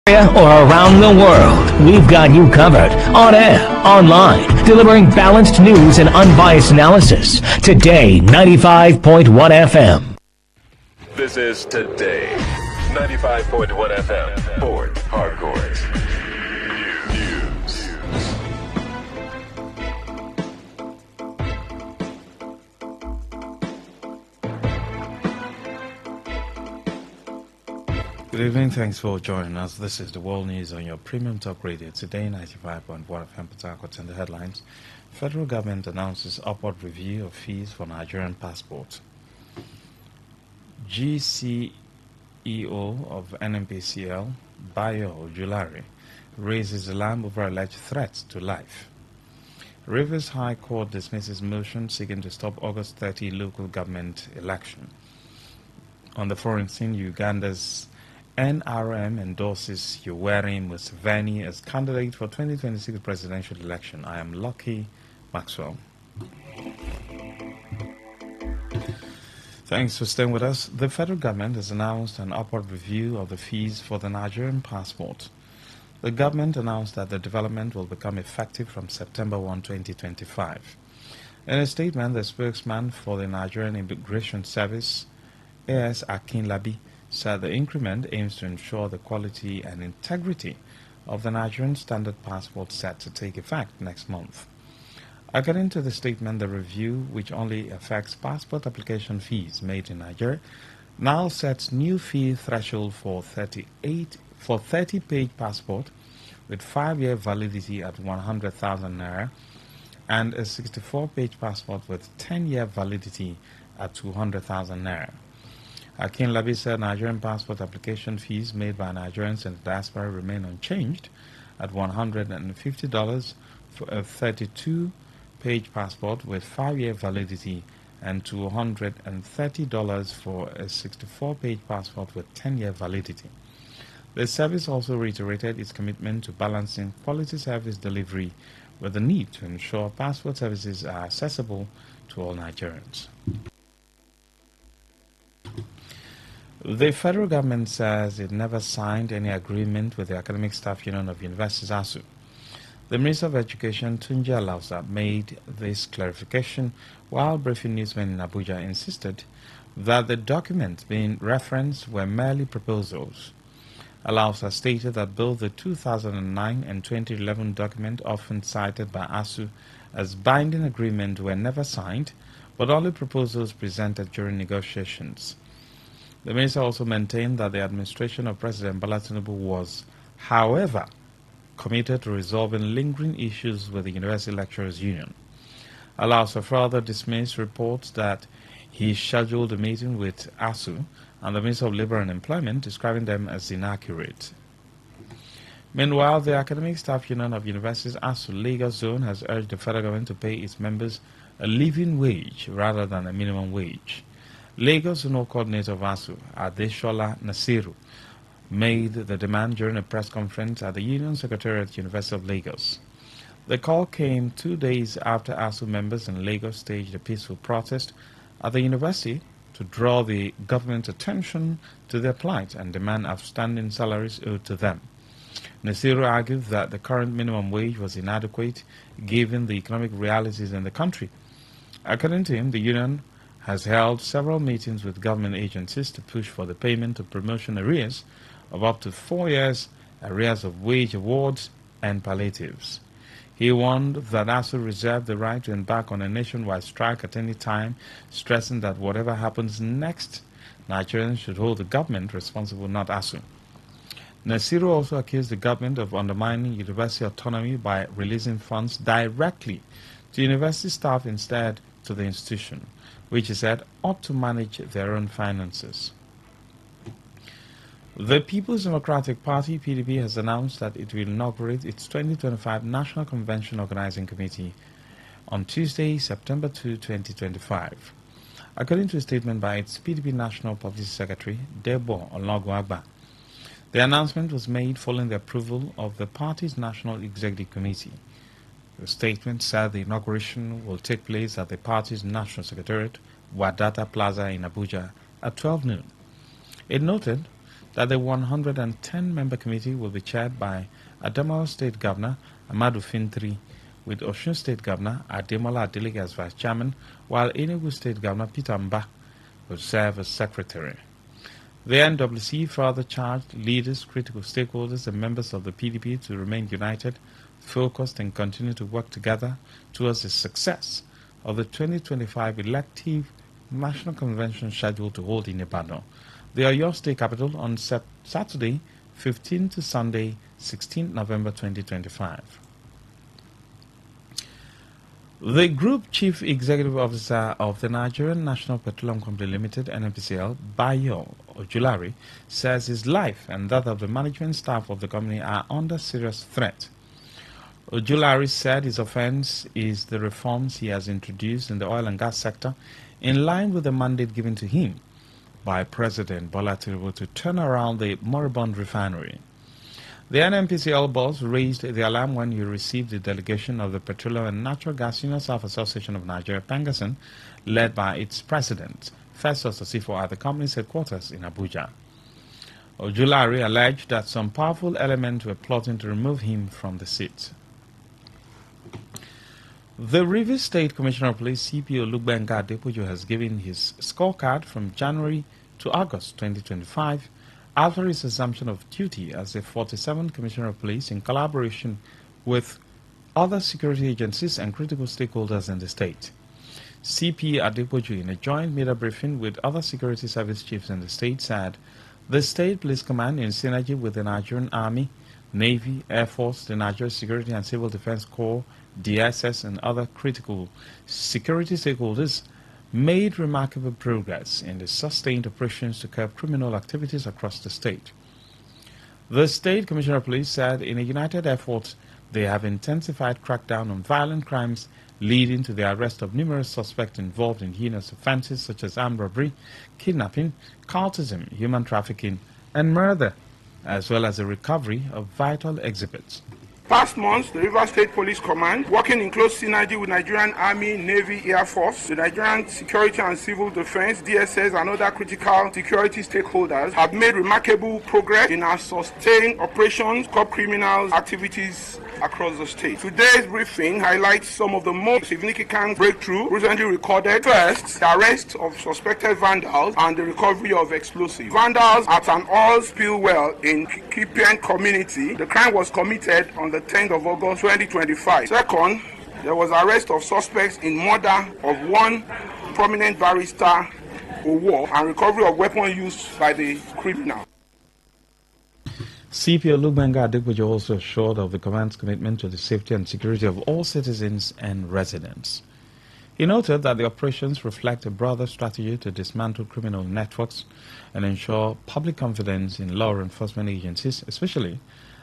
or around the world, we've got you covered. On air, online, delivering balanced news and unbiased analysis. Today, 95.1 FM. This is Today 95.1 FM. Sports Hardcores. News. Good evening, thanks for joining us. This is the World News on your premium talk radio. Today, 95.1 FM Port Harcourt, and the headlines. Federal government announces upward review of fees for Nigerian passport. GCEO of NMPCL, Bayo Julari, raises alarm over alleged threats to life. Rivers High Court dismisses motion seeking to stop August 30 local government election. On the foreign scene, Uganda's NRM endorses Yoweri Museveni as candidate for 2026 presidential election. I am Lucky Maxwell. Thanks for staying with us. The federal government has announced an upward review of the fees for the Nigerian passport. The government announced that the development will become effective from September 1, 2025. In a statement, the spokesman for the Nigerian Immigration Service, A.S. Akinlabi, said the increment aims to ensure the quality and integrity of the Nigerian standard passport set to take effect next month. According to the statement, the review, which only affects passport application fees made in Nigeria, now sets new fee threshold for 30-page passport with 5-year validity at 100,000 naira and a 64-page passport with 10-year validity at 200,000 naira. Akinlabi said Nigerian passport application fees made by Nigerians in the diaspora remain unchanged at $150 for a 32-page passport with 5-year validity and $230 for a 64-page passport with 10-year validity. The service also reiterated its commitment to balancing quality service delivery with the need to ensure passport services are accessible to all Nigerians. The federal government says it never signed any agreement with the Academic Staff Union of Universities ASU. The Minister of Education, Tunji Alausa, made this clarification while briefing newsmen in Abuja insisted that the documents being referenced were merely proposals. Alausa stated that both the 2009 and 2011 document often cited by ASU as binding agreement were never signed, but only proposals presented during negotiations. The minister also maintained that the administration of President Bola Tinubu was, however, committed to resolving lingering issues with the University Lecturers Union. Alausa further dismissed reports that he scheduled a meeting with ASU and the Minister of Labour and Employment, describing them as inaccurate. Meanwhile, the Academic Staff Union of Universities ASU Lagos Zone has urged the federal government to pay its members a living wage rather than a minimum wage. Lagos Zonal Coordinator of ASU, Adeshola Nasiru, made the demand during a press conference at the Union Secretariat at University of Lagos. The call came 2 days after ASU members in Lagos staged a peaceful protest at the university to draw the government's attention to their plight and demand outstanding salaries owed to them. Nasiru argued that the current minimum wage was inadequate given the economic realities in the country. According to him, the union has held several meetings with government agencies to push for the payment of promotion arrears of up to 4 years, arrears of wage awards, and palliatives. He warned that ASU reserved the right to embark on a nationwide strike at any time, stressing that whatever happens next, Nigerians should hold the government responsible, not ASU. Nasiru also accused the government of undermining university autonomy by releasing funds directly to university staff instead to the institution, which he said ought to manage their own finances. The People's Democratic Party, PDP, has announced that it will inaugurate its 2025 National Convention Organizing Committee on Tuesday, September 2, 2025. According to a statement by its PDP National Publicity Secretary, Debo Ologwagba, the announcement was made following the approval of the party's National Executive Committee. The statement said the inauguration will take place at the party's National Secretariat, Wadata Plaza in Abuja, at 12 noon. It noted that the 110-member committee will be chaired by Adamawa State Governor Amadou Fintri, with Osun State Governor Ademola Adeleke as Vice Chairman, while Enugu State Governor Peter Mba will serve as Secretary. The NWC further charged leaders, critical stakeholders, and members of the PDP to remain united, focused, and continue to work together towards the success of the 2025 elective National Convention scheduled to hold in Ibadan, the Oyo State capital, on Saturday, 15 to Sunday, 16 November 2025. The Group Chief Executive Officer of the Nigerian National Petroleum Company Limited, NNPCL, Bayo Ojulari, says his life and that of the management staff of the company are under serious threat. Ojulari said his offense is the reforms he has introduced in the oil and gas sector in line with the mandate given to him by President Bola Tinubu to turn around the moribund refinery. The NNPCL boss raised the alarm when he received the delegation of the Petroleum and Natural Gas Union Staff Association of Nigeria, Pengasan, led by its president, Festus Osifo, at the company's headquarters in Abuja. Ojulari alleged that some powerful elements were plotting to remove him from the seat. The Rivers State Commissioner of Police, CP Olugbenga Adepoju, has given his scorecard from January to August 2025 after his assumption of duty as the 47th Commissioner of Police in collaboration with other security agencies and critical stakeholders in the state. CP Adepoju, in a joint media briefing with other security service chiefs in the state, said the State Police Command, in synergy with the Nigerian Army, Navy, Air Force, the Nigerian Security and Civil Defense Corps, DSS, and other critical security stakeholders, made remarkable progress in the sustained operations to curb criminal activities across the state. The State Commissioner of Police said in a united effort they have intensified crackdown on violent crimes, leading to the arrest of numerous suspects involved in heinous offenses such as armed robbery, kidnapping, cultism, human trafficking, and murder, as well as the recovery of vital exhibits. Past months, the Rivers State Police Command, working in close synergy with Nigerian Army, Navy, Air Force, the Nigerian Security and Civil Defense, DSS, and other critical security stakeholders, have made remarkable progress in our sustained operations, curb criminal activities across the state. Today's briefing highlights some of the most significant breakthroughs recently recorded. First, the arrest of suspected vandals and the recovery of explosives. Vandals at an oil spill well in Kipian community. The crime was committed on the 10th of August 2025. Second, there was arrest of suspects in murder of one prominent barrister Owo and recovery of weapons used by the criminal. CP Olugbenga Adepoju also assured of the command's commitment to the safety and security of all citizens and residents. He noted that the operations reflect a broader strategy to dismantle criminal networks and ensure public confidence in law enforcement agencies, especially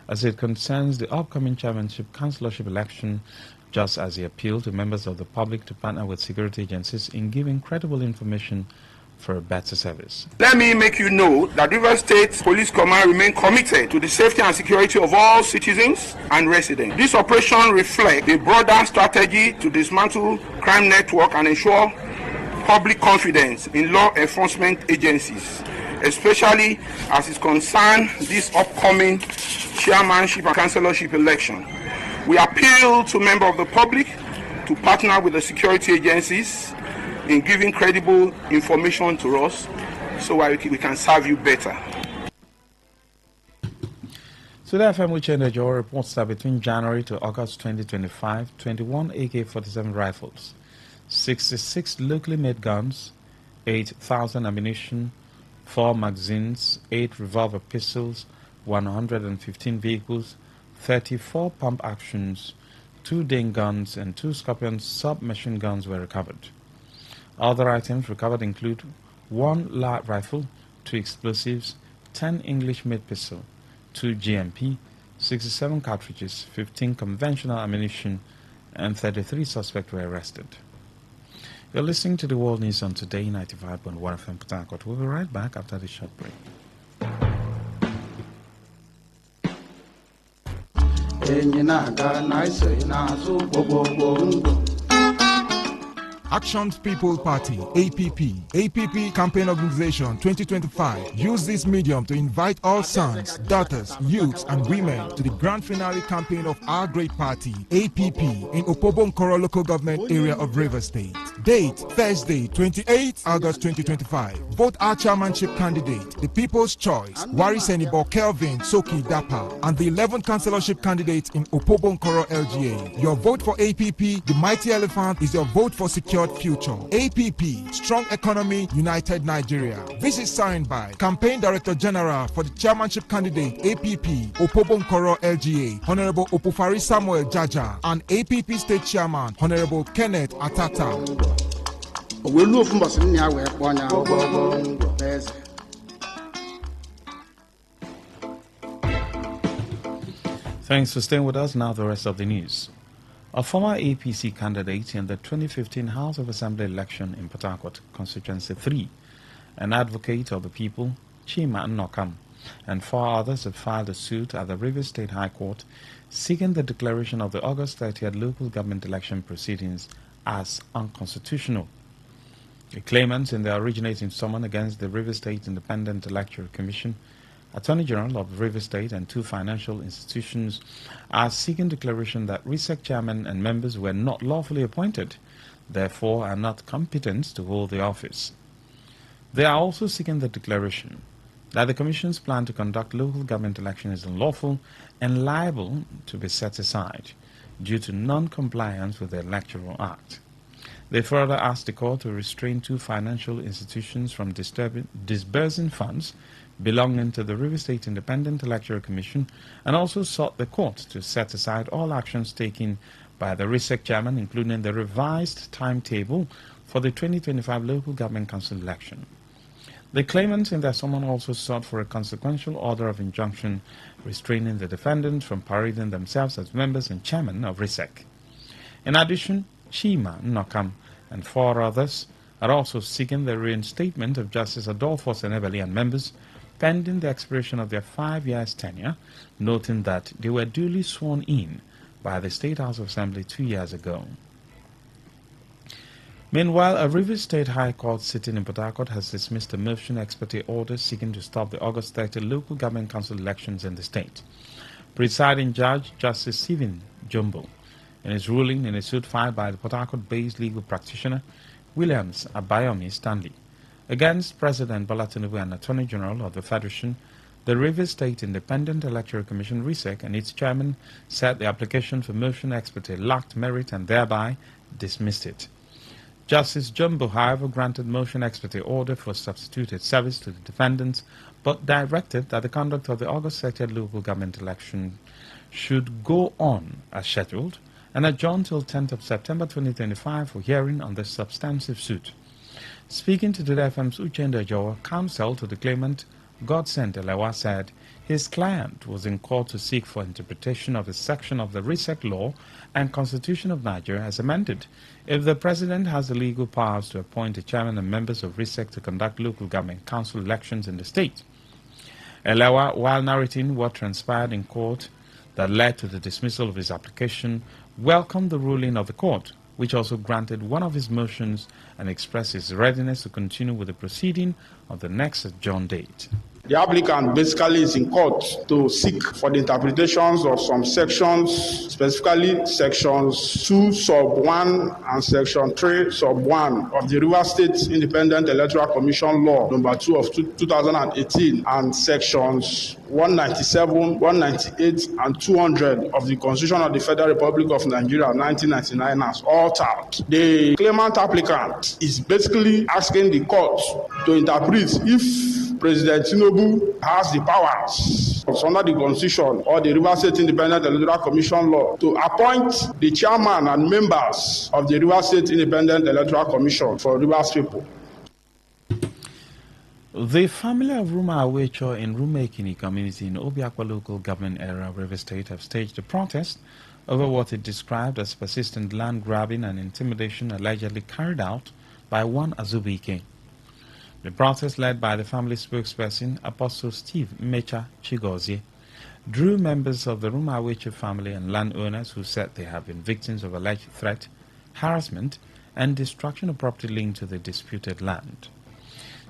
as it concerns the upcoming chairmanship councillorship election, just as he appealed to members of the public to partner with security agencies in giving credible information for a better service. Let me make you know that Rivers State Police Command remain committed to the safety and security of all citizens and residents. This operation reflects a broader strategy to dismantle crime network and ensure public confidence in law enforcement agencies, especially as it concerns this upcoming chairmanship and councillorship election. We appeal to members of the public to partner with the security agencies in giving credible information to us so we can serve you better. Today FM Uchendejo reports that between January to August 2025, 21 AK-47 rifles, 66 locally made guns, 8,000 ammunition, 4 magazines, 8 revolver pistols, 115 vehicles, 34 pump actions, 2 Dane guns, and 2 Scorpion submachine guns were recovered. Other items recovered include 1 light rifle, 2 explosives, 10 English-made pistol, 2 GMP, 67 cartridges, 15 conventional ammunition, and 33 suspects were arrested. You're listening to the World News on Today 95.1 FM Port Harcourt. We'll be right back after this short break. Actions People Party, APP Campaign Organization 2025. Use this medium to invite all sons, daughters, youths, and women to the grand finale campaign of our great party, APP, in Opobonkoro local government area of Rivers State. Date, Thursday, 28 August 2025. Vote our chairmanship candidate, the People's Choice, Wari Senibo Kelvin Soki Dapa, and the 11th councillorship candidate in Opobonkoro LGA. Your vote for APP, the mighty elephant, is your vote for secured future. APP, strong economy, united Nigeria. This is signed by Campaign Director General for the chairmanship candidate, APP, Opobonkoro LGA, Honorable Opufari Samuel Jaja, and APP State Chairman, Honorable Kenneth Atata. Thanks for staying with us. Now the rest of the news. A former APC candidate in the 2015 House of Assembly election in Port Harcourt, Constituency 3, an advocate of the people, Chima Nnokam, and 4 others have filed a suit at the Rivers State High Court seeking the declaration of the August 30th local government election proceedings as unconstitutional. The claimants in the originating summons against the Rivers State Independent Electoral Commission, Attorney General of Rivers State, and 2 financial institutions are seeking declaration that RISEC chairmen and members were not lawfully appointed, therefore are not competent to hold the office. They are also seeking the declaration that the Commission's plan to conduct local government elections is unlawful and liable to be set aside due to non-compliance with the Electoral Act. They further asked the court to restrain 2 financial institutions from disbursing funds belonging to the Rivers State Independent Electoral Commission, and also sought the court to set aside all actions taken by the RISEC chairman, including the revised timetable for the 2025 local government council election. The claimants in their summons also sought for a consequential order of injunction restraining the defendants from parading themselves as members and chairman of RISEC. In addition, Chima Nnokam and 4 others are also seeking the reinstatement of Justice Adolfo Senebeli and members pending the expiration of their 5 years tenure, noting that they were duly sworn in by the State House of Assembly 2 years ago. Meanwhile, a Rivers State High Court sitting in Port Harcourt has dismissed a motion expertise order seeking to stop the August 30 local government council elections in the state. Presiding Judge Justice Stephen Jumbo, in his ruling in a suit filed by the Port Harcourt-based legal practitioner Williams Abayomi Stanley against President Bola Tinubu and Attorney General of the Federation, the Rivers State Independent Electoral Commission (RISEC) and its chairman said the application for motion expertise lacked merit and thereby dismissed it. Justice Jumbo, however, granted motion expertise order for substituted service to the defendants, but directed that the conduct of the August 30th local government election should go on as scheduled and adjourned till 10th of September 2025 for hearing on the substantive suit. Speaking to Today FM's Uchenda Jowa, counsel to the claimant, Godsend Elewa, said his client was in court to seek for interpretation of a section of the RISEC law and Constitution of Nigeria as amended. If the President has the legal powers to appoint a chairman and members of RISEC to conduct local government council elections in the state. Elewa, while narrating what transpired in court that led to the dismissal of his application, welcomed the ruling of the court, which also granted one of his motions and expressed his readiness to continue with the proceeding on the next adjourned date. The applicant basically is in court to seek for the interpretations of some sections, specifically sections 2 sub 1 and section 3 sub 1 of the Rivers State Independent Electoral Commission Law number 2 of 2018 and sections 197, 198 and 200 of the Constitution of the Federal Republic of Nigeria 1999 as altered. The claimant applicant is basically asking the court to interpret if President Tinubu has the powers under the Constitution or the Rivers State Independent Electoral Commission law to appoint the chairman and members of the Rivers State Independent Electoral Commission for Rivers people. The family of Ruma Awecho in Rumekini community in Obiakwa local government area of Rivers State have staged a protest over what it described as persistent land grabbing and intimidation allegedly carried out by one Azubike. The protest, led by the family spokesperson, Apostle Steve Mecha Chigozie, drew members of the Ruma Awecho family and landowners who said they have been victims of alleged threat, harassment, and destruction of property linked to the disputed land.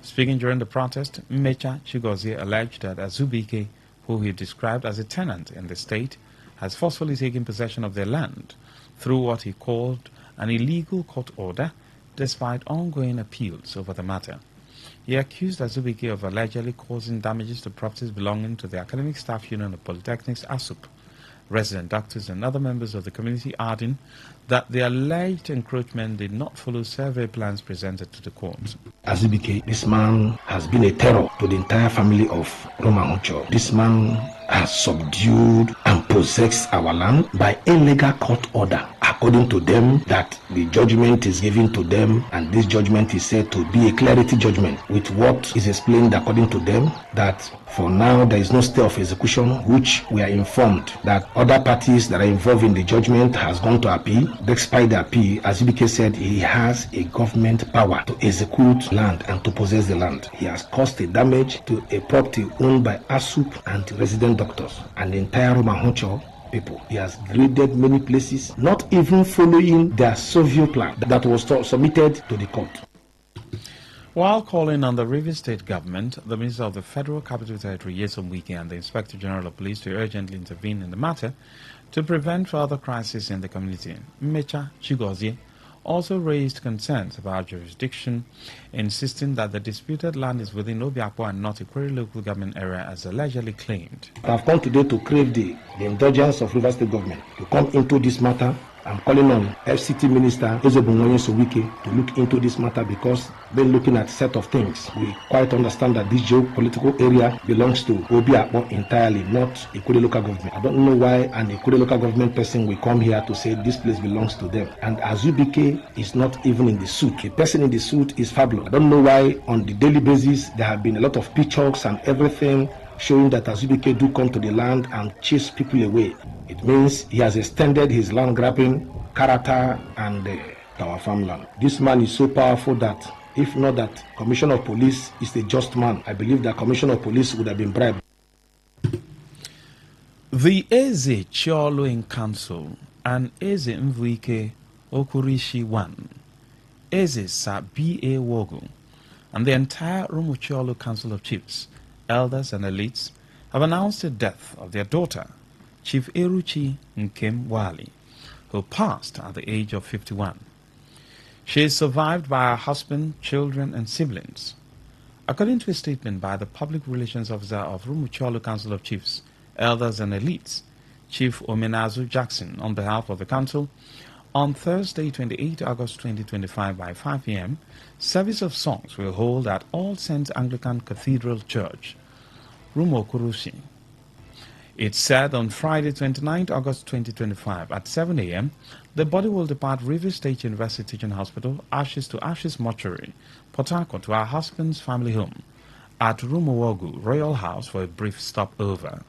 Speaking during the protest, Mecha Chigozie alleged that Azubike, who he described as a tenant in the state, has forcefully taken possession of their land through what he called an illegal court order, despite ongoing appeals over the matter. He accused Azubike of allegedly causing damages to properties belonging to the Academic Staff Union of Polytechnics ASUP, resident doctors and other members of the community, adding that the alleged encroachment did not follow survey plans presented to the court. Azubike, this man has been a terror to the entire family of Roman Ucho. This man has subdued and possessed our land by illegal court order. According to them, that the judgment is given to them, and this judgment is said to be a clarity judgment, with what is explained according to them, that for now there is no stay of execution, which we are informed that other parties that are involved in the judgment has gone to appeal. Despite the appeal, Azubike said he has a government power to execute land and to possess the land. He has caused a damage to a property owned by ASUP and resident doctors and the entire Romanhocho people. He has graded many places, not even following their survey plan that was submitted to the court. While calling on the Rivers State government, the Minister of the Federal Capital Territory, Nyesom Wike, and the Inspector General of Police to urgently intervene in the matter to prevent further crisis in the community, Mecha Chigozie also raised concerns about jurisdiction, insisting that the disputed land is within Obiakpo and not a Query local government area as allegedly claimed. I have come today to crave the indulgence of River State government to come into this matter. I'm calling on FCT Minister Nyesom Wike to look into this matter, because they're looking at a set of things. We quite understand that this geopolitical area belongs to Obiakpo entirely, not Ikure local government. I don't know why an Ikure local government person will come here to say this place belongs to them. And Azubike is not even in the suit. The person in the suit is Fablo. I don't know why on the daily basis there have been a lot of pictures and everything showing that Azubike do come to the land and chase people away. It means he has extended his land grabbing character and our farmland. This man is so powerful that if not that Commissioner of Police is a just man, I believe that Commissioner of Police would have been bribed. The Eze Chioluin Council and Eze Mvuike Okurishi 1, Eze Sa B.A. Wogu, and the entire Rumuchiolu Council of Chiefs, Elders and Elites have announced the death of their daughter, Chief Eruchi Nkem Wali, who passed at the age of 51. She is survived by her husband, children, and siblings. According to a statement by the Public Relations Officer of Rumuchiolu Council of Chiefs, Elders and Elites, Chief Omenazu Jackson, on behalf of the Council, on Thursday, 28 August 2025 by 5 p.m., service of songs will hold at All Saints Anglican Cathedral Church, Rumokurusi. It said on Friday, 29 August 2025 at 7 a.m., the body will depart River State University Teaching Hospital, Ashes to Ashes Mortuary, Port Harcourt, to her husband's family home at Rumuwogu Royal House for a brief stopover.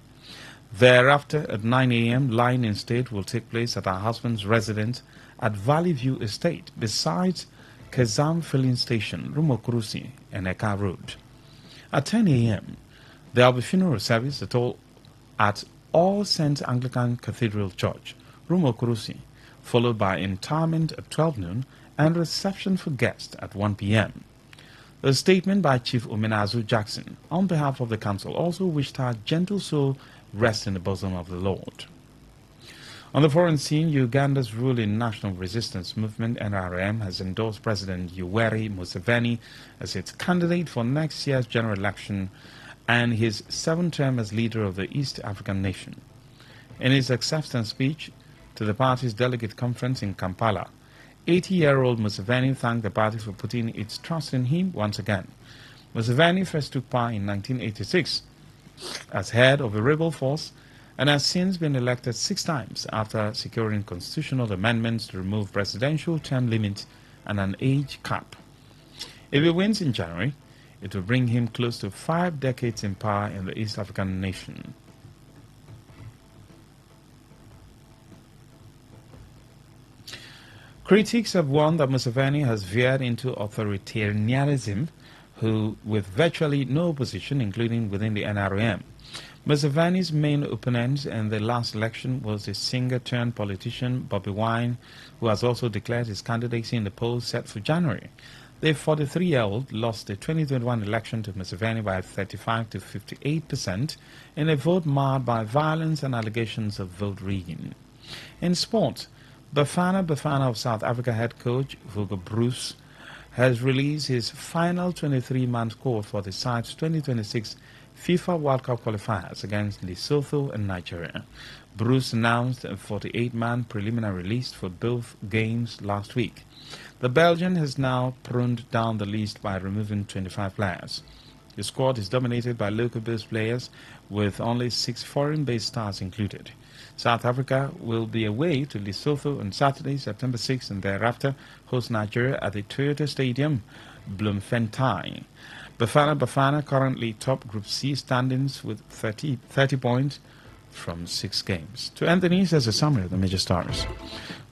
Thereafter, at 9 a.m., lying in state will take place at her husband's residence at Valley View Estate, besides Kezam Filling Station, Rumokurusi, and Eka Road. At 10 a.m., there will be funeral service at All Saints Anglican Cathedral Church, Rumokurusi, followed by interment at 12 noon and reception for guests at 1 p.m. A statement by Chief Omenazu Jackson, on behalf of the Council, also wished her gentle soul rest in the bosom of the Lord. On the foreign scene, Uganda's ruling National Resistance Movement, NRM, has endorsed President Yoweri Museveni as its candidate for next year's general election and his 7th term as leader of the East African nation. In his acceptance speech to the party's delegate conference in Kampala, 80-year-old Museveni thanked the party for putting its trust in him once again. Museveni first took power in 1986 as head of a rebel force and has since been elected 6 times after securing constitutional amendments to remove presidential term limits and an age cap. If he wins in January, it will bring him close to 5 decades in power in the East African nation. Critics have warned that Museveni has veered into authoritarianism, with virtually no opposition, including within the NRM. Museveni's main opponent in the last election was the singer-turned-politician Bobby Wine, who has also declared his candidacy in the polls set for January. The 43-year-old lost the 2021 election to Museveni by 35 to 58% in a vote marred by violence and allegations of vote rigging. In sport, Bafana of South Africa head coach Hugo Bruce has released his final 23-man squad for the side's 2026 FIFA World Cup qualifiers against Lesotho and Nigeria. Bruce announced a 48-man preliminary list for both games last week. The Belgian has now pruned down the list by removing 25 players. The squad is dominated by local-based players with only 6 foreign-based stars included. South Africa will be away to Lesotho on Saturday, September 6th, and thereafter host Nigeria at the Toyota Stadium, Bloemfontein. Bafana currently top Group C standings with 30 points from 6 games. To end the news, as a summary of the major stories.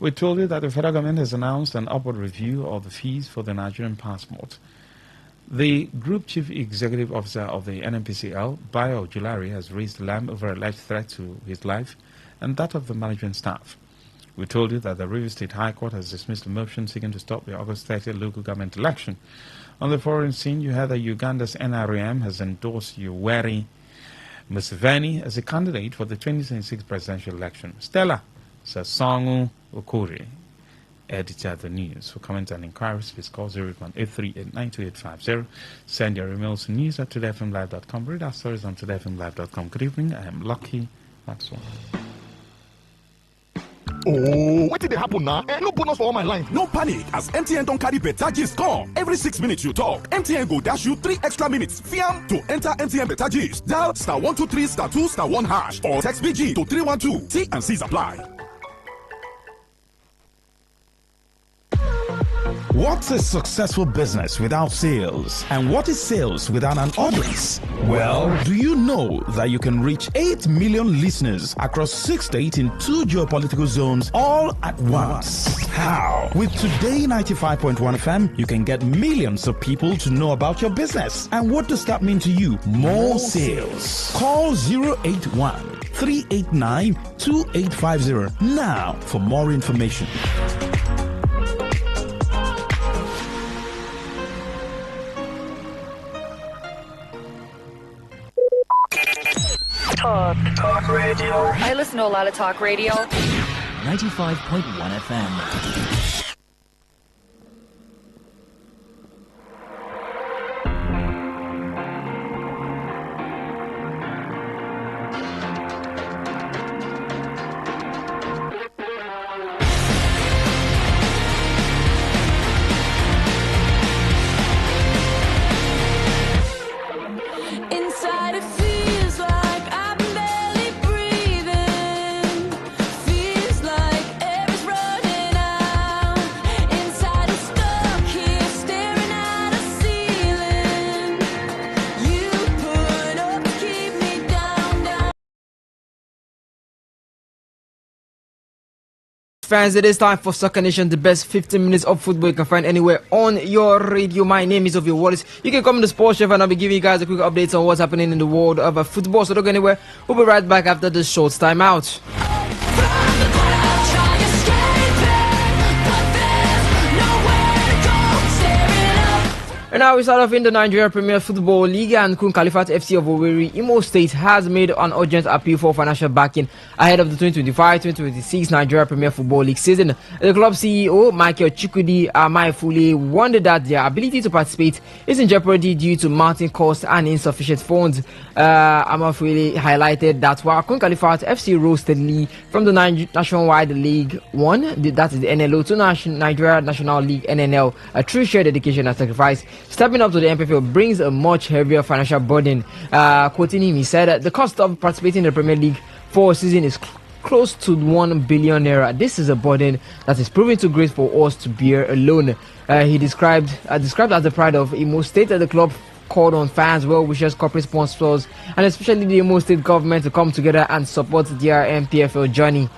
We told you that the federal government has announced an upward review of the fees for the Nigerian passport. The Group Chief Executive Officer of the NNPCL, Bayo Julari, has raised alarm over alleged threat to his life and that of the management staff. We told you that the Rivers State High Court has dismissed a motion seeking to stop the August 30th local government election. On the foreign scene, you heard that Uganda's NRM has endorsed Yoweri Museveni as a candidate for the 2026 presidential election. Stella Sasongu Okuri, editor of the news. For comments and inquiries, please call 08183892850. Send your emails to news@todayfmlive.com. Read our stories on todayfmlive.com. Good evening. I am Lucky Maxwell. Oh, what did they happen now? No bonus for all my line. No panic, as MTN don't carry better gist come. Every 6 minutes you talk, MTN go dash you 3 extra minutes. Fiam to enter MTN better gist. Dial *123 *2 *1 hash or text BG to 312. T and C's apply. What's a successful business without sales? And what is sales without an audience? Well, do you know that you can reach 8 million listeners across 6 states in 2 geopolitical zones all at once? How? With Today 95.1 FM, you can get millions of people to know about your business. And what does that mean to you? More sales. Call 081 389 2850 now for more information. Talk radio. I listen to a lot of talk radio. 95.1 FM. Fans, it is time for Soccer Nation, the best 15 minutes of football you can find anywhere on your radio. My name is Ovio Wallace. You can come to the Sports Chef and I'll be giving you guys a quick update on what's happening in the world of football. So don't go anywhere. We'll be right back after this short time out. And now we start off in the Nigeria Premier Football League, and Kun Khalifat FC of Owerri, Imo State, has made an urgent appeal for financial backing ahead of the 2025-2026 Nigeria Premier Football League season. The club CEO, Michael Chukwudi Amaefule, wondered that their ability to participate is in jeopardy due to mounting costs and insufficient funds. Amaefule highlighted that while Kun Khalifat FC rose steadily from the Nationwide League 1, that is the NLO, to Nigeria National League NNL, through sheer dedication and sacrifice, stepping up to the MPFL brings a much heavier financial burden. Quoting him, he said, the cost of participating in the Premier League for a season is close to 1 billion naira. This is a burden that is proving too great for us to bear alone. He described as the pride of Imo State, that the club called on fans, well-wishers, corporate sponsors, and especially the Imo State government to come together and support their MPFL journey.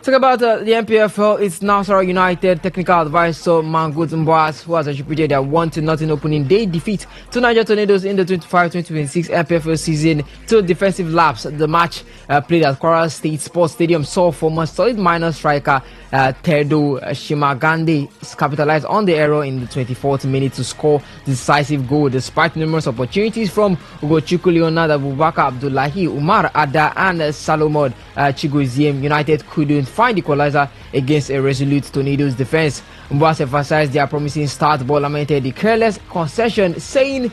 Talk about the MPFL. It's Nasarawa United technical advisor Mangut Mboas, who has attributed their 1-0 opening day defeat to Niger Tornadoes in the 25-2026 MPFL season to defensive lapse. The match played at Kwara State Sports Stadium saw former solid minor striker Tedo Shimagande capitalized on the error in the 24th minute to score the decisive goal. Despite numerous opportunities from Ugochukwu Leonard, Abubakar Abdullahi, Umar Ada and Salomon Chigoziem, United couldn't find equalizer against a resolute Tornadoes defense. Mboas emphasized their promising start but lamented the careless concession, saying,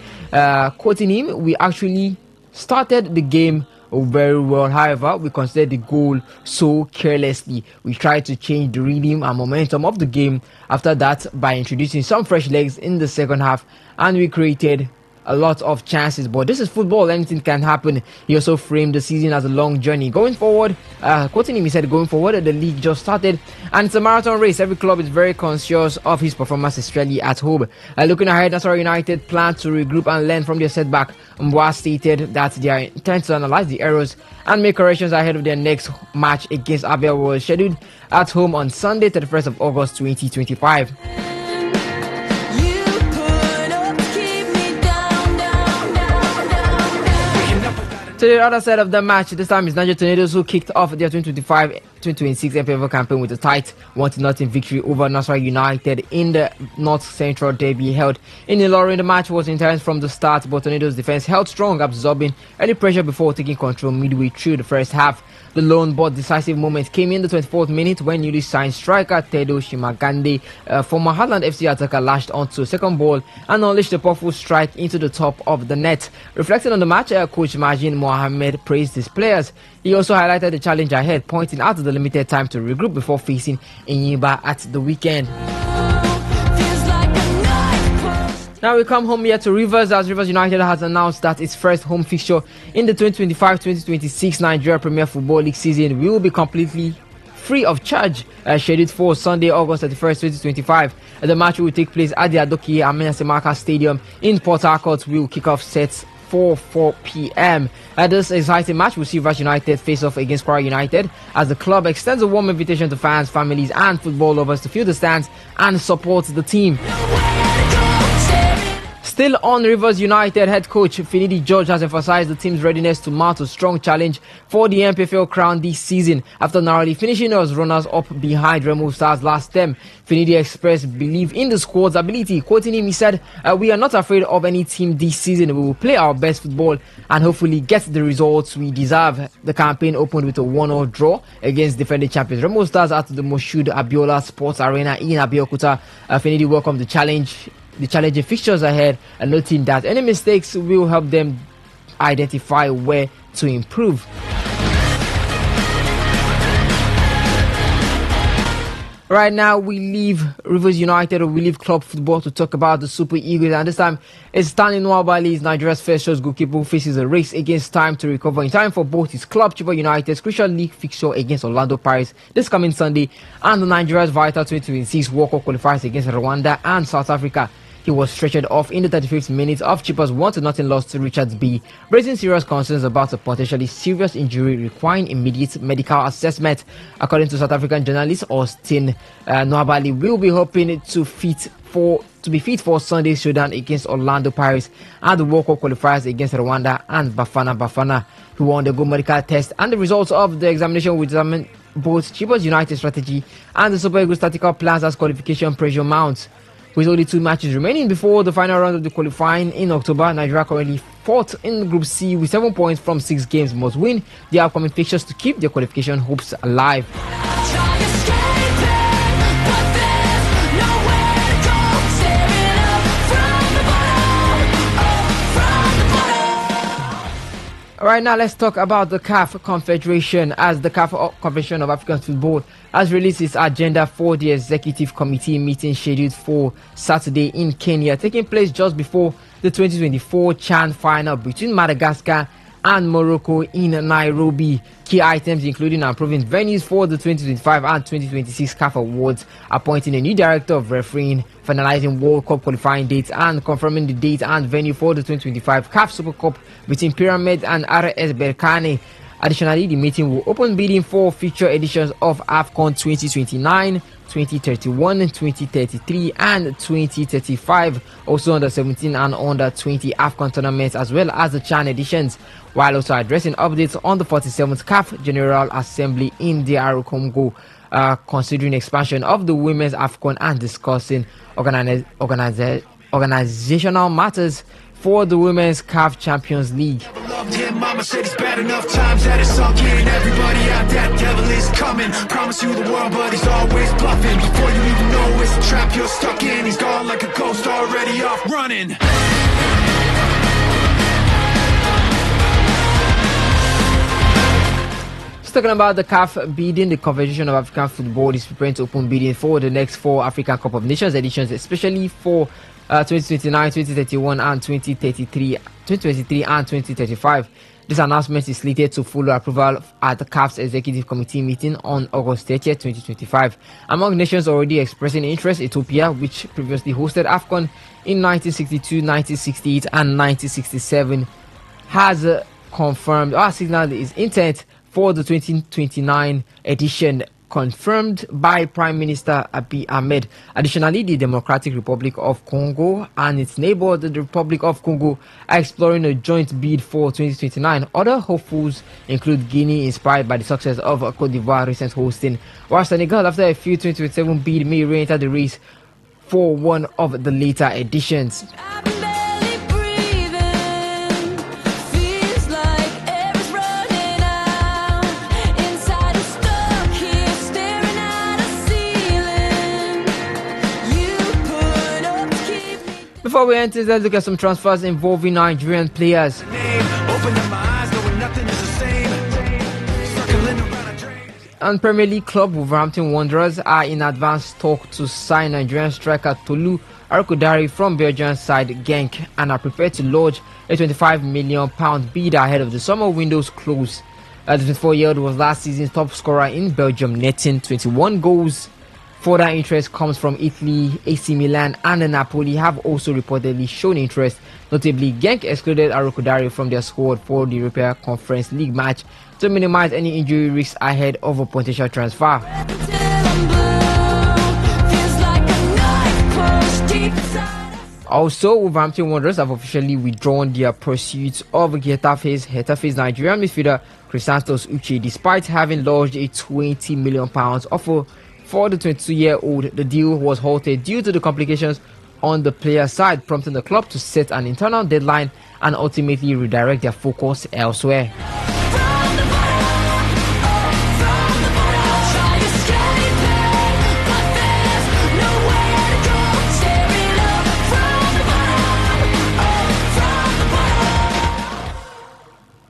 quoting him, "We actually started the game very well. However, we considered the goal so carelessly. We tried to change the rhythm and momentum of the game after that by introducing some fresh legs in the second half, and we created a lot of chances, but this is football, anything can happen." He also framed the season as a long journey. Going forward, quoting him, he said, "Going forward, the league just started and it's a marathon race. Every club is very conscious of his performance, especially at home." Looking ahead, Nasarawa United plan to regroup and learn from their setback. Mboas stated that they intend to analyze the errors and make corrections ahead of their next match against Abia, was scheduled at home on Sunday, 31st of August 2025. To the other side of the match, this time is Niger Tornadoes, who kicked off their 2025-2026 MPFL campaign with a tight 1-0 victory over Nasarawa United in the North Central Derby held in Ilorin. The match was intense from the start, but Tornadoes' defense held strong, absorbing any pressure before taking control midway through the first half. The lone but decisive moment came in the 24th minute when newly signed striker Tedo Shimagande, former Heartland FC attacker, lashed onto a second ball and unleashed a powerful strike into the top of the net. Reflecting on the match, coach Majin Mohamed praised his players. He also highlighted the challenge ahead, pointing out the limited time to regroup before facing Enyimba at the weekend. Now we come home here to Rivers, as Rivers United has announced that its first home fixture in the 2025-2026 Nigeria Premier Football League season will be completely free of charge, scheduled for Sunday, August 31st, 2025. The match will take place at the Adokiye Amina Semaka Stadium in Port Harcourt. Will kick off sets 4 p.m. This exciting match will see Rivers United face off against Kwara United, as the club extends a warm invitation to fans, families and football lovers to fill the stands and support the team. Still on Rivers United, head coach Finidi George has emphasized the team's readiness to mount a strong challenge for the MPFL crown this season after narrowly finishing as runners-up behind Remo Stars last term. Finidi expressed belief in the squad's ability. Quoting him, he said, "We are not afraid of any team this season. We will play our best football and hopefully get the results we deserve." The campaign opened with a 1-0 draw against defending champions Remo Stars at the Moshood Abiola Sports Arena in Abeokuta. Finidi welcomed the challenging fixtures ahead, and noting that any mistakes will help them identify where to improve. Right now, we leave Rivers United, or we leave club football to talk about the Super Eagles. And this time, it's Stanley Nwabali, Nigeria's first choice goalkeeper, who faces a race against time to recover in time for both his club, Chivas United's crucial league fixture against Orlando Pirates this coming Sunday, and the Nigeria's vital 2026 World Cup qualifiers against Rwanda and South Africa. He was stretchered off in the 35th minute of Chippa's 1-0 loss to Richards B, raising serious concerns about a potentially serious injury requiring immediate medical assessment. According to South African journalist Austin, Nwabali will be hoping to be fit for Sunday's showdown against Orlando Pirates and the World Cup qualifiers against Rwanda and Bafana, who won the goal medical test, and the results of the examination will determine both Chivas United strategy and the Super Eagles tactical plans as qualification pressure mounts. With only 2 matches remaining before the final round of the qualifying in October, Nigeria currently 4th in Group C with 7 points from 6 games, must win the upcoming fixtures to keep their qualification hopes alive. Right now, let's talk about the CAF Confederation, as the CAF Confederation of African Football has released its agenda for the executive committee meeting scheduled for Saturday in Kenya, taking place just before the 2024 CHAN final between Madagascar and Morocco in Nairobi. Key items including approving venues for the 2025 and 2026 CAF Awards, appointing a new director of refereeing, finalizing World Cup qualifying dates, and confirming the date and venue for the 2025 CAF Super Cup between Pyramid and RS Berkane. Additionally, the meeting will open bidding for future editions of AFCON 2029, 2031, 2033, and 2035. Also under 17 and under 20 AFCON tournaments, as well as the CHAN editions, while also addressing updates on the 47th CAF General Assembly in DR Congo, considering expansion of the women's AFCON and discussing organizational matters for the Women's CAF Champions League. Mama said it's bad enough times that it's sunk in. Everybody out, that devil is coming. Promise you the world, but he's always bluffing. Before you even know it's a trap you're stuck in, he's gone like a ghost already off running. Talking about the CAF bidding, the Confederation of African Football is preparing to open bidding for the next 4 African Cup of Nations editions, especially for 2029, 2031, and 2033 and 2035. This announcement is slated to follow approval at the CAF's Executive Committee meeting on August 30th, 2025. Among nations already expressing interest, Ethiopia, which previously hosted AFCON in 1962, 1968, and 1967, has confirmed or signaled its intent for the 2029 edition, confirmed by Prime Minister Abiy Ahmed. Additionally, the Democratic Republic of Congo and its neighbor, the Republic of Congo, are exploring a joint bid for 2029. Other hopefuls include Guinea, inspired by the success of Cote d'Ivoire recent hosting, while Senegal, after a few 2027 bid, may re-enter the race for one of the later editions. Before we enter, let's look at some transfers involving Nigerian players. And Premier League club Wolverhampton Wanderers are in advanced talk to sign Nigerian striker Tolu Arokodare from Belgian side Genk, and are prepared to lodge a £25 million bid ahead of the summer window's close. The 24-year-old was last season's top scorer in Belgium, netting 21 goals. Further interest comes from Italy. AC Milan and Napoli have also reportedly shown interest. Notably, Genk excluded Arokodare from their squad for the European Conference League match to minimize any injury risks ahead of a potential transfer. Also, Wolverhampton Wanderers have officially withdrawn their pursuit of Getafe's Nigerian midfielder Chrysanthos Uche, despite having lodged a £20 million offer for the 22-year-old. The deal was halted due to the complications on the player's side, prompting the club to set an internal deadline and ultimately redirect their focus elsewhere.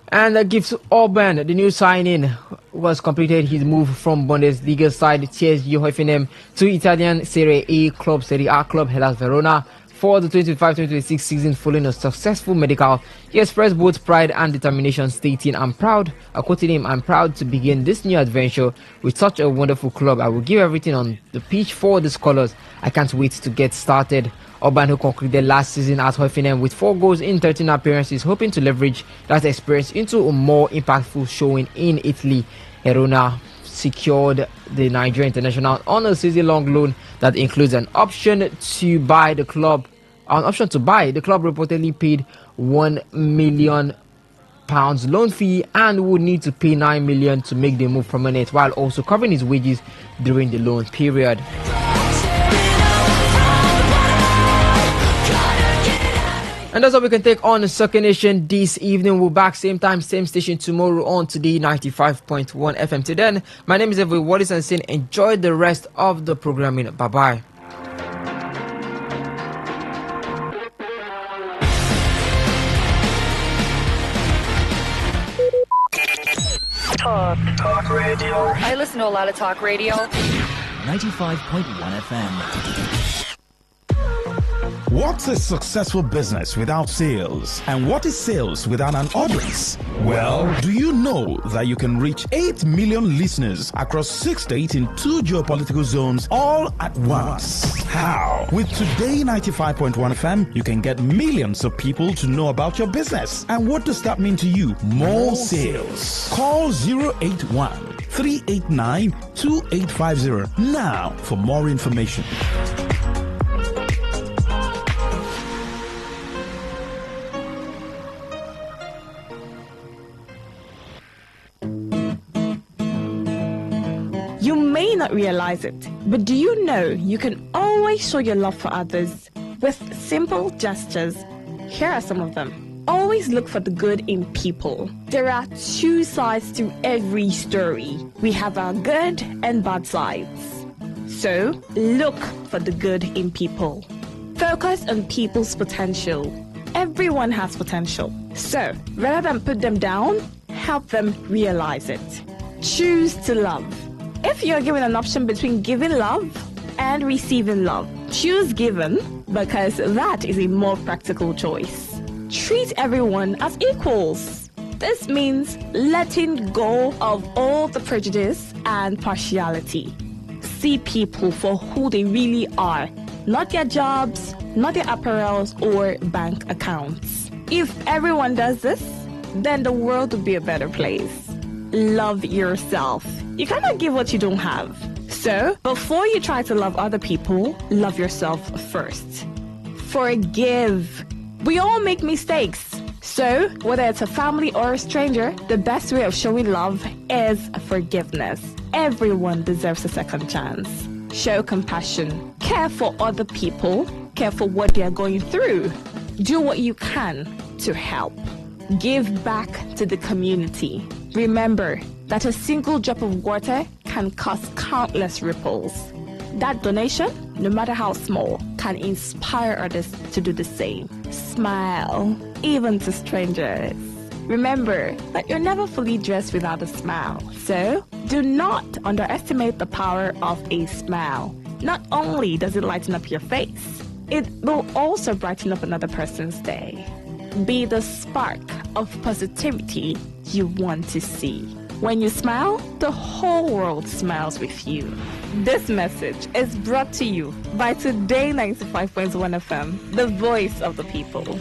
And Gibbs Orban, the new signing, was completed his move from Bundesliga side TSG Hoffenheim to Italian Serie A club Hellas Verona for the 2025-2026 season following a successful medical. He expressed both pride and determination, stating, quoting him, "I'm proud to begin this new adventure with such a wonderful club. I will give everything on the pitch for the colours. I can't wait to get started." Orban, who concluded last season at Hoffenheim with 4 goals in 13 appearances, hoping to leverage that experience into a more impactful showing in Italy. Verona secured the Nigerian international on a season-long loan that includes an option to buy. The club reportedly paid £1 million loan fee and would need to pay £9 million to make the move permanent, while also covering his wages during the loan period. And that's all we can take on Soccer Nation this evening. We'll be back same time, same station tomorrow on Today 95.1 FM. Till then, my name is Evoy Wallace and saying enjoy the rest of the programming. Bye-bye. Talk radio. I listen to a lot of talk radio. 95.1 FM. What's a successful business without sales? And what is sales without an audience? Well, do you know that you can reach 8 million listeners across 6 states in 2 geopolitical zones all at once? How? With Today 95.1 FM, you can get millions of people to know about your business. And what does that mean to you? More sales. Call 081 389 2850 now for more information. You may not realize it, but do you know you can always show your love for others with simple gestures? Here are some of them. Always look for the good in people. There are 2 sides to every story. We have our good and bad sides. So, look for the good in people. Focus on people's potential. Everyone has potential. So, rather than put them down, help them realize it. Choose to love. If you're given an option between giving love and receiving love, choose given because that is a more practical choice. Treat everyone as equals. This means letting go of all the prejudice and partiality. See people for who they really are, not their jobs, not their apparels or bank accounts. If everyone does this, then the world would be a better place. Love yourself. You cannot give what you don't have. So, before you try to love other people, love yourself first. Forgive. We all make mistakes. So, whether it's a family or a stranger, the best way of showing love is forgiveness. Everyone deserves a second chance. Show compassion. Care for other people. Care for what they are going through. Do what you can to help. Give back to the community. Remember that a single drop of water can cause countless ripples. That donation, no matter how small, can inspire others to do the same. Smile, even to strangers. Remember that you're never fully dressed without a smile. So, do not underestimate the power of a smile. Not only does it lighten up your face, it will also brighten up another person's day. Be the spark of positivity you want to see. When you smile, the whole world smiles with you. This message is brought to you by Today 95.1 FM, the voice of the people.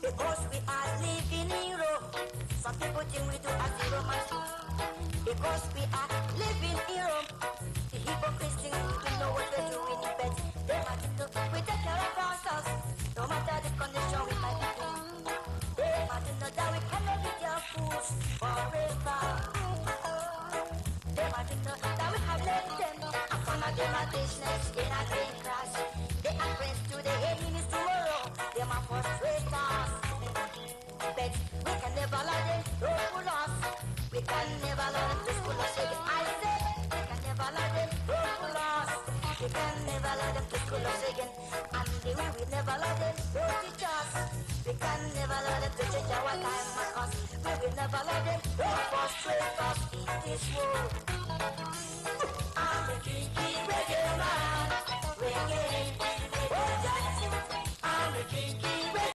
Because we are living in Europe, some people think we do as the Romans do. Because we are living in Europe, the hypocrites think we know what we're doing in bed. They might think we take care of ourselves, no matter the condition we might be in. They might know that we cannot be their fools forever. They might know that we have left them, and some of them are business in a green grass. They are friends today, enemies tomorrow. They might frustrate us. But we can never let them fool us. We can never let them to fool us again. I say we can never let them fool us. We can never let them to fool us again. And the way we never let them teach us. We can never let them to change our time because we will never let them frustrate us in this world. I'm a kinky reggae man. Reggae. I'm a kinky reggae.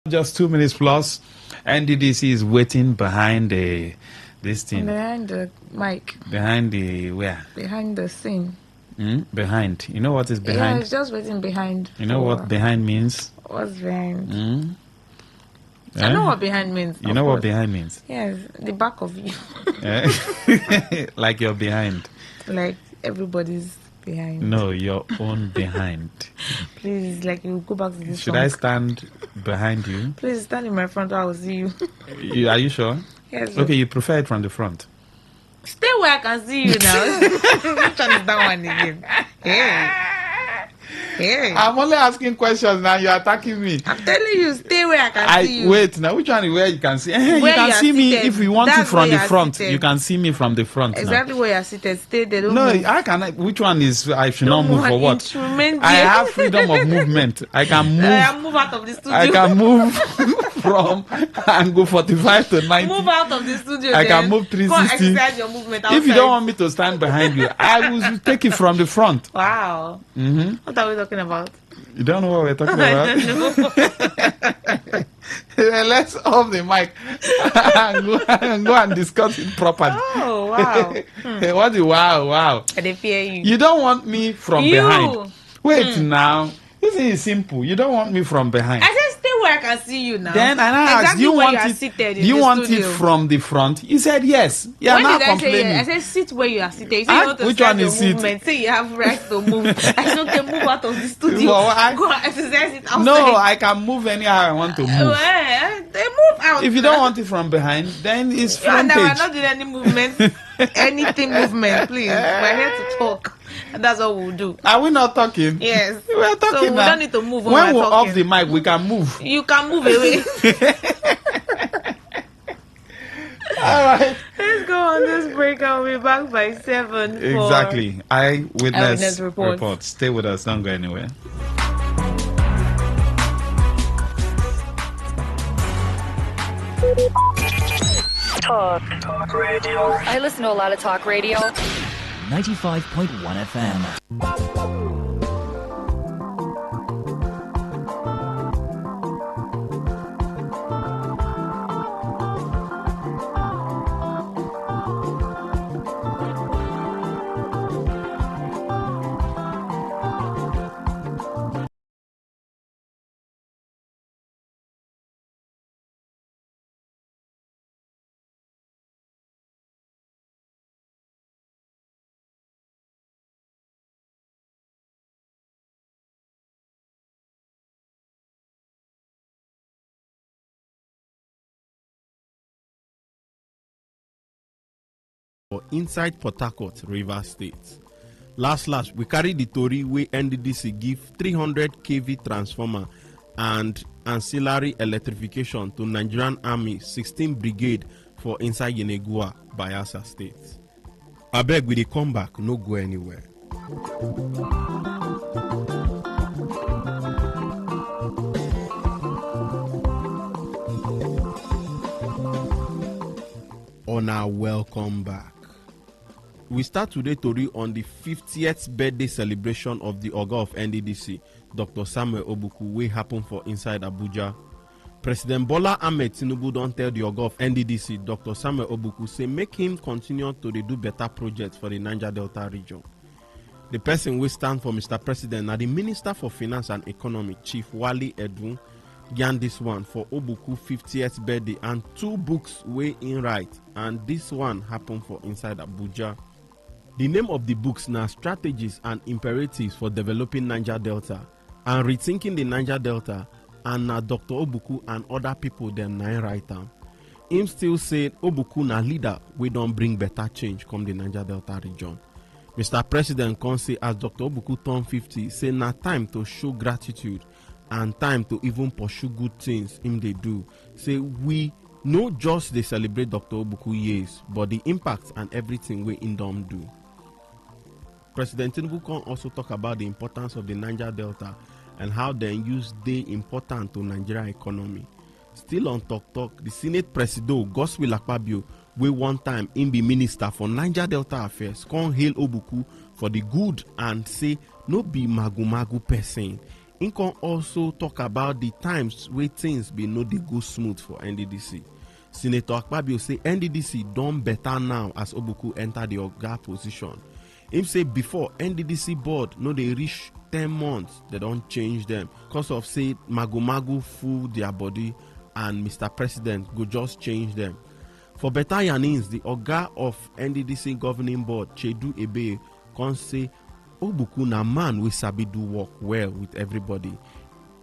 Just 2 minutes plus. NDDC is waiting behind this thing. Behind the mic. Behind the where? Behind the scene. Behind. You know what is behind? Yeah, it's just waiting behind. You know what behind means? What's behind? I know what behind means. You know what behind means? Yes, the back of you. Like you're behind. Like everybody's behind. No, your own behind. Please, like you go back to this Should song. I stand behind you? Please stand in my front. I will see you. Are you sure? Yes. Okay, you prefer it from the front. Stay where I can see you now. Which one is that one again? Hey. I'm only asking questions now. You're attacking me. I'm telling you, stay where I can see you. Wait, now which one is where you can see? You Where can you see are me seated. if you want it That's from where the you are front. seated. You can see me from the front. Exactly where you are seated. Stay there. Don't No, move. I can. Which one is I should not move for what? Instrument. I have freedom of movement. I can move. I move out of the studio. I can move from and go 45 to 90. Move out of the studio. I can then. move Go 360. exercise your movement outside. If you don't want me to stand behind you, I will take it from the front. Wow. What are we talking about? You don't know what we're talking I about? don't know. Let's off the mic and go and discuss it properly. Oh, wow. What the wow? I dey fear you. You don't want me from behind. Wait now. This is simple. You don't want me from behind. I said stay where I can see you now. Then I asked, exactly do you where want you are it? seated Do in you the want studio. it from the front? You said yes. You are When now did I say complaining. yes? I said sit where you are seated. You say you want to Which start one your is it? movement. Say you have right to move. I don't care. Move out of the studio. Well, Go and exercise it outside. No, I can move anyhow I want to move. They move out. If you don't want it from behind, then it's You and I are frontage. not doing any movement. Anything movement, please. We're here to talk. And that's what we'll do. Are we not talking? Yes. We're talking So we now. don't need to move when When we're we're talking. off the mic, we can move. You can move away. All right. Let's go on this break. I'll be back by 7. Exactly. Eyewitness report. report. Stay with us. Don't go anywhere. Talk radio. I listen to a lot of talk radio. 95.1 FM. Inside Port Harcourt, Rivers State. Last, we carry the tori wey NDDC give 300 kV transformer and ancillary electrification to Nigerian Army 16 Brigade for inside Yenegua, Bayelsa State. Abeg, we dey come back, no go anywhere. Honor, welcome back. We start today tori on the 50th birthday celebration of the Oga of NDDC, Dr. Samuel Obuku, wey happen for inside Abuja. President Bola Ahmed Tinubu don tell the Oga of NDDC, Dr. Samuel Obuku, say make him continue to dey do better projects for the Niger Delta region. The person wey stand for Mr. President na the Minister for Finance and Economy, Chief Wale Edun, yarn this one for Obuku 50th birthday and 2 books wey in write, and this one happen for inside Abuja. The name of the books na Strategies and Imperatives for Developing Niger Delta and Rethinking the Niger Delta, and na Dr. Obuku and other people dem na write am. Him still say Obuku na leader wey don bring better change come the Niger Delta region. Mr. President come say as Dr. Obuku turn 50, say na time to show gratitude and time to even pursue good things him dey do. Say we no just dey celebrate Dr. Obuku years, but the impact and everything wey him don do. President Tinubu can also talk about the importance of the Niger Delta and how they use dey important to Nigeria economy. Still on talk, the Senate Presido Godswill Akpabio, wey one time him be minister for Niger Delta affairs, come hail Obuku for the good and say no be magu person. He can also talk about the times where things be no dey go smooth for NDDC. Senator Akpabio say NDDC done better now as Obuku enter the Oga position. Him say before NDDC board no dey reach 10 months, they don't change them because of say magu full their body and Mr. President go just change them. For better yarnings, the Oga of NDDC governing board, Chedu Ebe, can say Obuku na man we sabi do work well with everybody.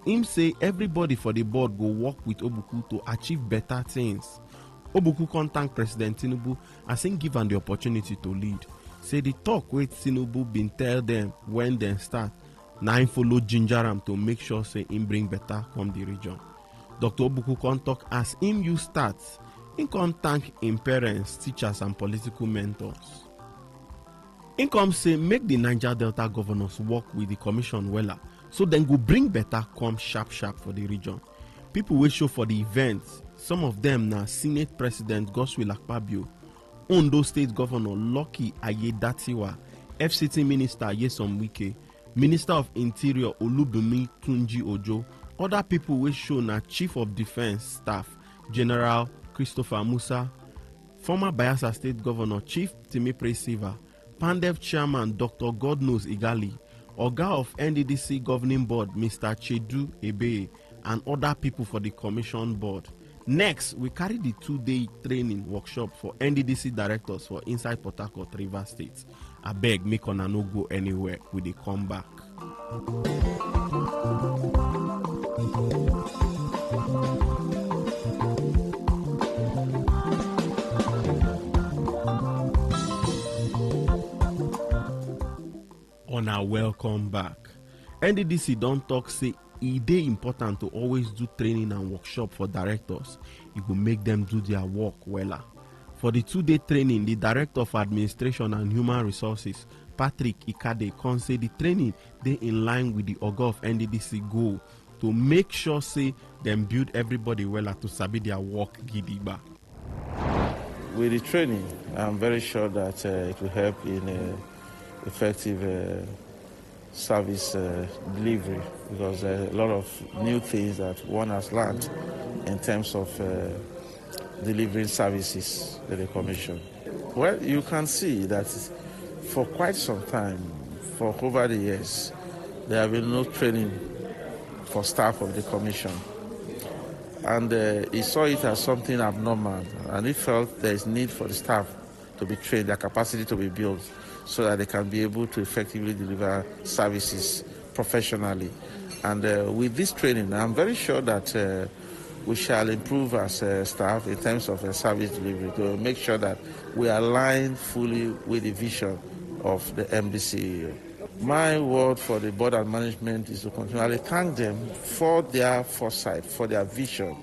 Him say everybody for the board go work with Obuku to achieve better things. Obuku can thank President Tinubu as him give am the opportunity to lead. Say the talk with Tinubu been tell them when they start. Now him follow ginger am to make sure say him bring better come the region. Dr. Obuku can talk as him you start. Him can thank him parents, teachers and political mentors. Him come say make the Niger Delta governors work with the commission wella so then go bring better come sharp for the region. People will show for the events. Some of them na Senate President Godswill Akpabio, Ondo State Governor Lucky Ayedatiwa, FCT Minister Yesom Wike, Minister of Interior Olubunmi Tunji Ojo. Other people will show na Chief of Defense Staff General Christopher Musa, former Bayelsa State Governor Chief Timipre Silva, Pandev Chairman Dr. Godnose Igali, Oga of NDDC Governing Board Mr. Chedu Ebe, and other people for the Commission Board. Next, we carry the 2-day training workshop for NDDC directors for inside Port Harcourt, Rivers State. I beg, make una no go anywhere. We dey come back. Una welcome back. NDDC don't talk say it dey important to always do training and workshop for directors. It will make them do their work wella. For the 2-day training, the Director of Administration and Human Resources, Patrick Ikade, can say the training they in line with the Oga of NDDC goal to make sure say them build everybody wella to sabi their work gidigba. With the training, I'm very sure that it will help in effective service delivery, because there are a lot of new things that one has learned in terms of delivering services to the Commission. Well, you can see that for quite some time, for over the years, there have been no training for staff of the Commission. And he saw it as something abnormal, and he felt there is need for the staff to be trained, their capacity to be built, so that they can be able to effectively deliver services professionally. And with this training, I'm very sure that we shall improve as staff in terms of service delivery to make sure that we align fully with the vision of the MDC. My word for the board and management is to continually thank them for their foresight, for their vision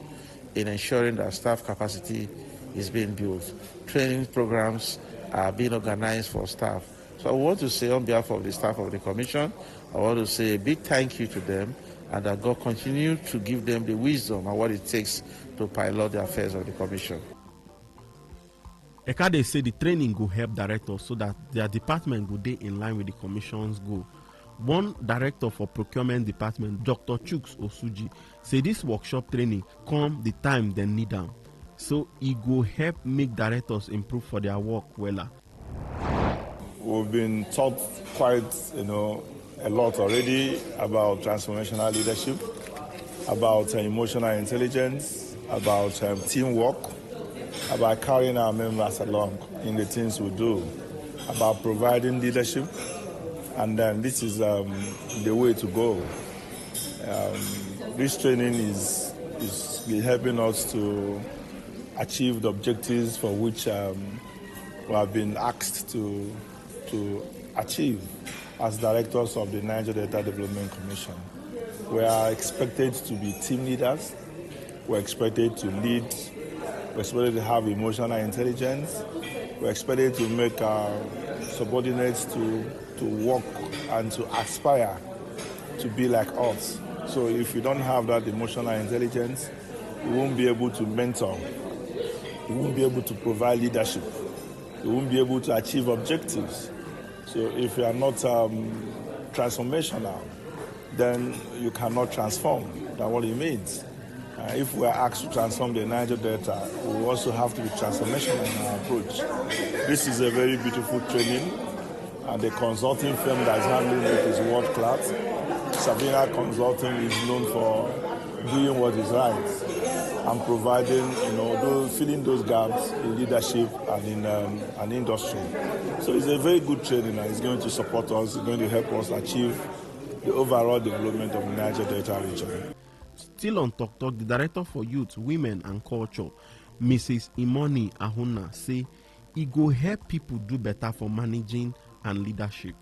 in ensuring that staff capacity is being built. Training programs are being organized for staff. So I want to say on behalf of the staff of the Commission, I want to say a big thank you to them, and that God continue to give them the wisdom and what it takes to pilot the affairs of the Commission. Ekade say the training will help directors so that their department will be in line with the Commission's goal. One director for procurement department, Dr. Chuks Osuji, say this workshop training come the time they need them. So it will help make directors improve for their work wella. We've been taught quite, a lot already about transformational leadership, about emotional intelligence, about teamwork, about carrying our members along in the things we do, about providing leadership, and then this is the way to go. This training is helping us to achieve the objectives for which we have been asked to achieve as directors of the Niger Delta Development Commission. We are expected to be team leaders. We're expected to lead. We're expected to have emotional intelligence. We're expected to make our subordinates to work and to aspire to be like us. So if you don't have that emotional intelligence, you won't be able to mentor. You won't be able to provide leadership. You won't be able to achieve objectives. So if you are not transformational, then you cannot transform. That's what it means. If we are asked to transform the Niger Delta, we also have to be transformational in our approach. This is a very beautiful training, and the consulting firm that is handling it is world class. Sabina Consulting is known for doing what is right and providing, filling those gaps in leadership and in an industry. So it's a very good training, and it's going to support us. It's going to help us achieve the overall development of the Niger Delta region. Still on Talk Talk, the Director for Youth, Women and Culture, Mrs. Imoni Ahuna, say it go help people do better for managing and leadership.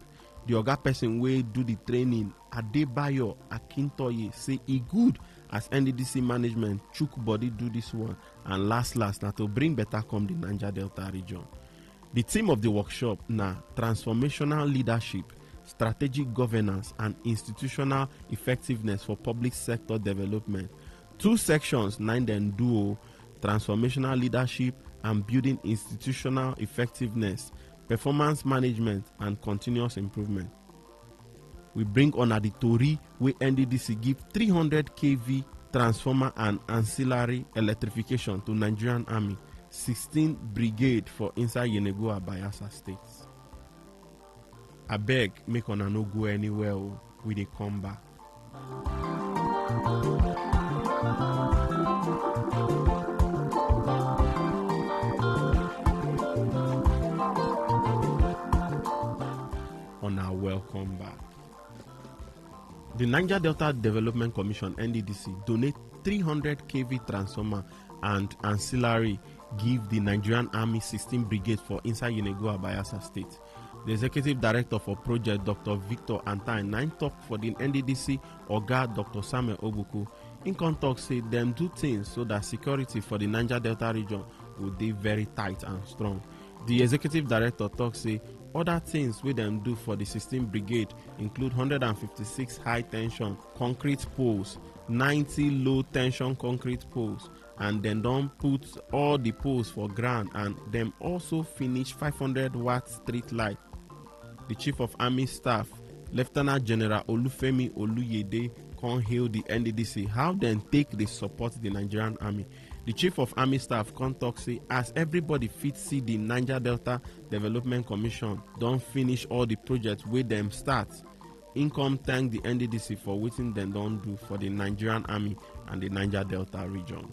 The Oga person wey do the training, Adebayo Akintoye, say it good as NDDC management chook body do this one, and last na to bring better come the Niger Delta region. The theme of the workshop na transformational leadership, strategic governance and institutional effectiveness for public sector development. 2 sections, 9 then duo, transformational leadership and building institutional effectiveness, performance management and continuous improvement. We bring on the Tori where NDDC give 300 kV transformer and ancillary electrification to Nigerian Army, 16 Brigade for inside Yenegoa, Bayelsa states. I beg, make una no go anywhere. We dey come back. Welcome back. The Niger Delta Development Commission (NDDC) donate 300 kV transformer and ancillary give the Nigerian Army 16 Brigade for inside Yenegoa, Bayelsa State. The Executive Director for Project, Dr. Victor Antai, 9 talk for the NDDC Oga Dr. Samuel Obuku. In contact say them do things so that security for the Niger Delta region will be very tight and strong. The Executive Director talks say other things we them do for the 16th Brigade include 156 high tension concrete poles, 90 low tension concrete poles, and then don't put all the poles for ground, and them also finish 500 watt street light. The Chief of Army Staff, Lieutenant General Olufemi Oluyede, can hail the NDDC how then take they support the Nigerian Army. The Chief of Army Staff contact say as everybody fit see the Niger Delta Development Commission don't finish all the projects with them start. Income thank the NDDC for what them don't do for the Nigerian Army and the Niger Delta region.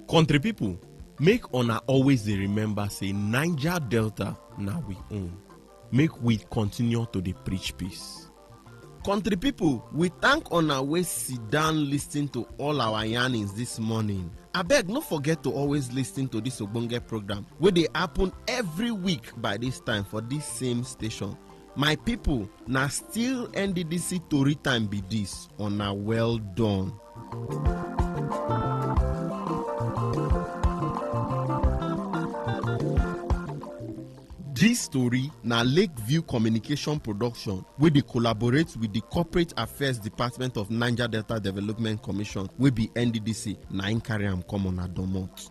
Country people, make una always dey remember say Niger Delta na we own. Make we continue to dey preach peace. Country people, we thank una wey sit down listening to all our yarnings this morning. Abeg, no forget to always listen to this ogbonge program wey dey happen every week by this time for this same station. My people, na still NDDC Tori time be this. Una well done. This story na Lakeview Communication Production wey dey collaborate with the Corporate Affairs Department of Niger Delta Development Commission wey be NDDC na im carry am come on domot.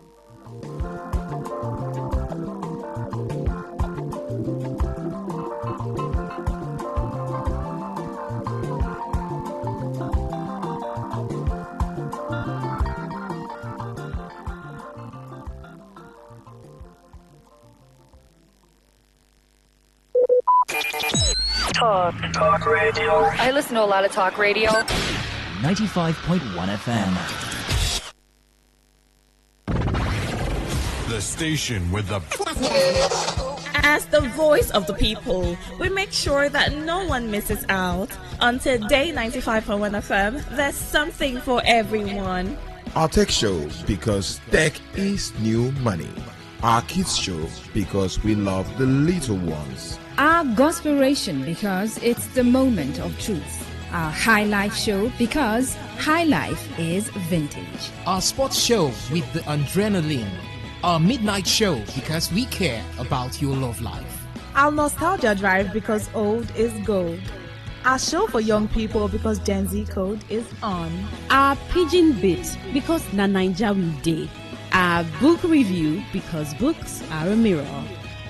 Talk radio. I listen to a lot of talk radio. 95.1 FM. The station with the... As the voice of the people, we make sure that no one misses out. On Today 95.1 FM, there's something for everyone. Our tech show, because tech is new money. Our kids show, because we love the little ones. Our Gospelration, because it's the moment of truth. Our High Life show, because high life is vintage. Our sports show with the adrenaline. Our midnight show, because we care about your love life. Our nostalgia drive, because old is gold. Our show for young people because Gen Z code is on. Our Pigeon Bit because na Naija we dey. Our book review because books are a mirror.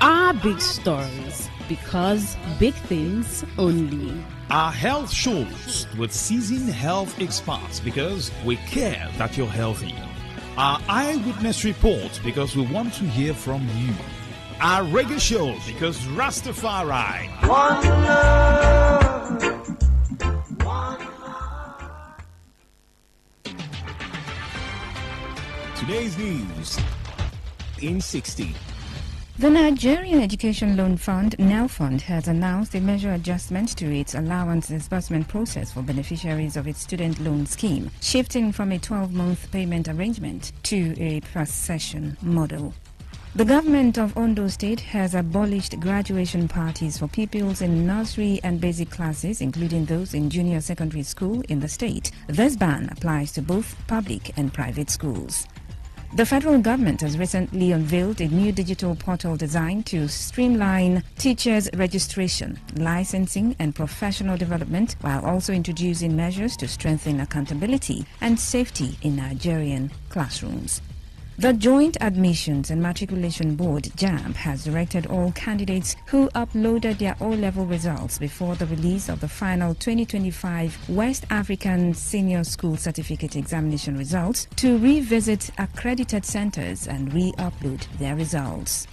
Our big stories because big things only. Our health shows with seasoned health experts because we care that you're healthy. Our eyewitness report because we want to hear from you. Our reggae show because Rastafari. One love. Today's news in 60. The Nigerian Education Loan Fund, NELFund, has announced a measure adjustment to its allowance disbursement process for beneficiaries of its student loan scheme, shifting from a 12-month payment arrangement to a per-session model. The government of Ondo State has abolished graduation parties for pupils in nursery and basic classes, including those in junior secondary school in the state. This ban applies to both public and private schools. The federal government has recently unveiled a new digital portal designed to streamline teachers' registration, licensing, and professional development, while also introducing measures to strengthen accountability and safety in Nigerian classrooms. The Joint Admissions and Matriculation Board, JAMB, has directed all candidates who uploaded their O-level results before the release of the final 2025 West African Senior School Certificate Examination results to revisit accredited centers and re-upload their results.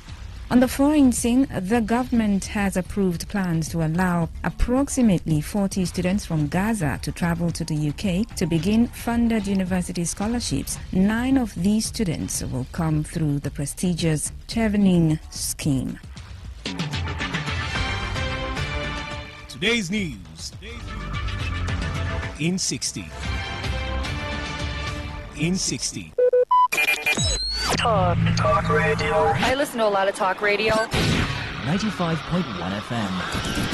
On the foreign scene, the government has approved plans to allow approximately 40 students from Gaza to travel to the UK to begin funded university scholarships. 9 of these students will come through the prestigious Chevening scheme. Today's news in 60. In 60. Talk radio. I listen to a lot of talk radio. 95.1 FM.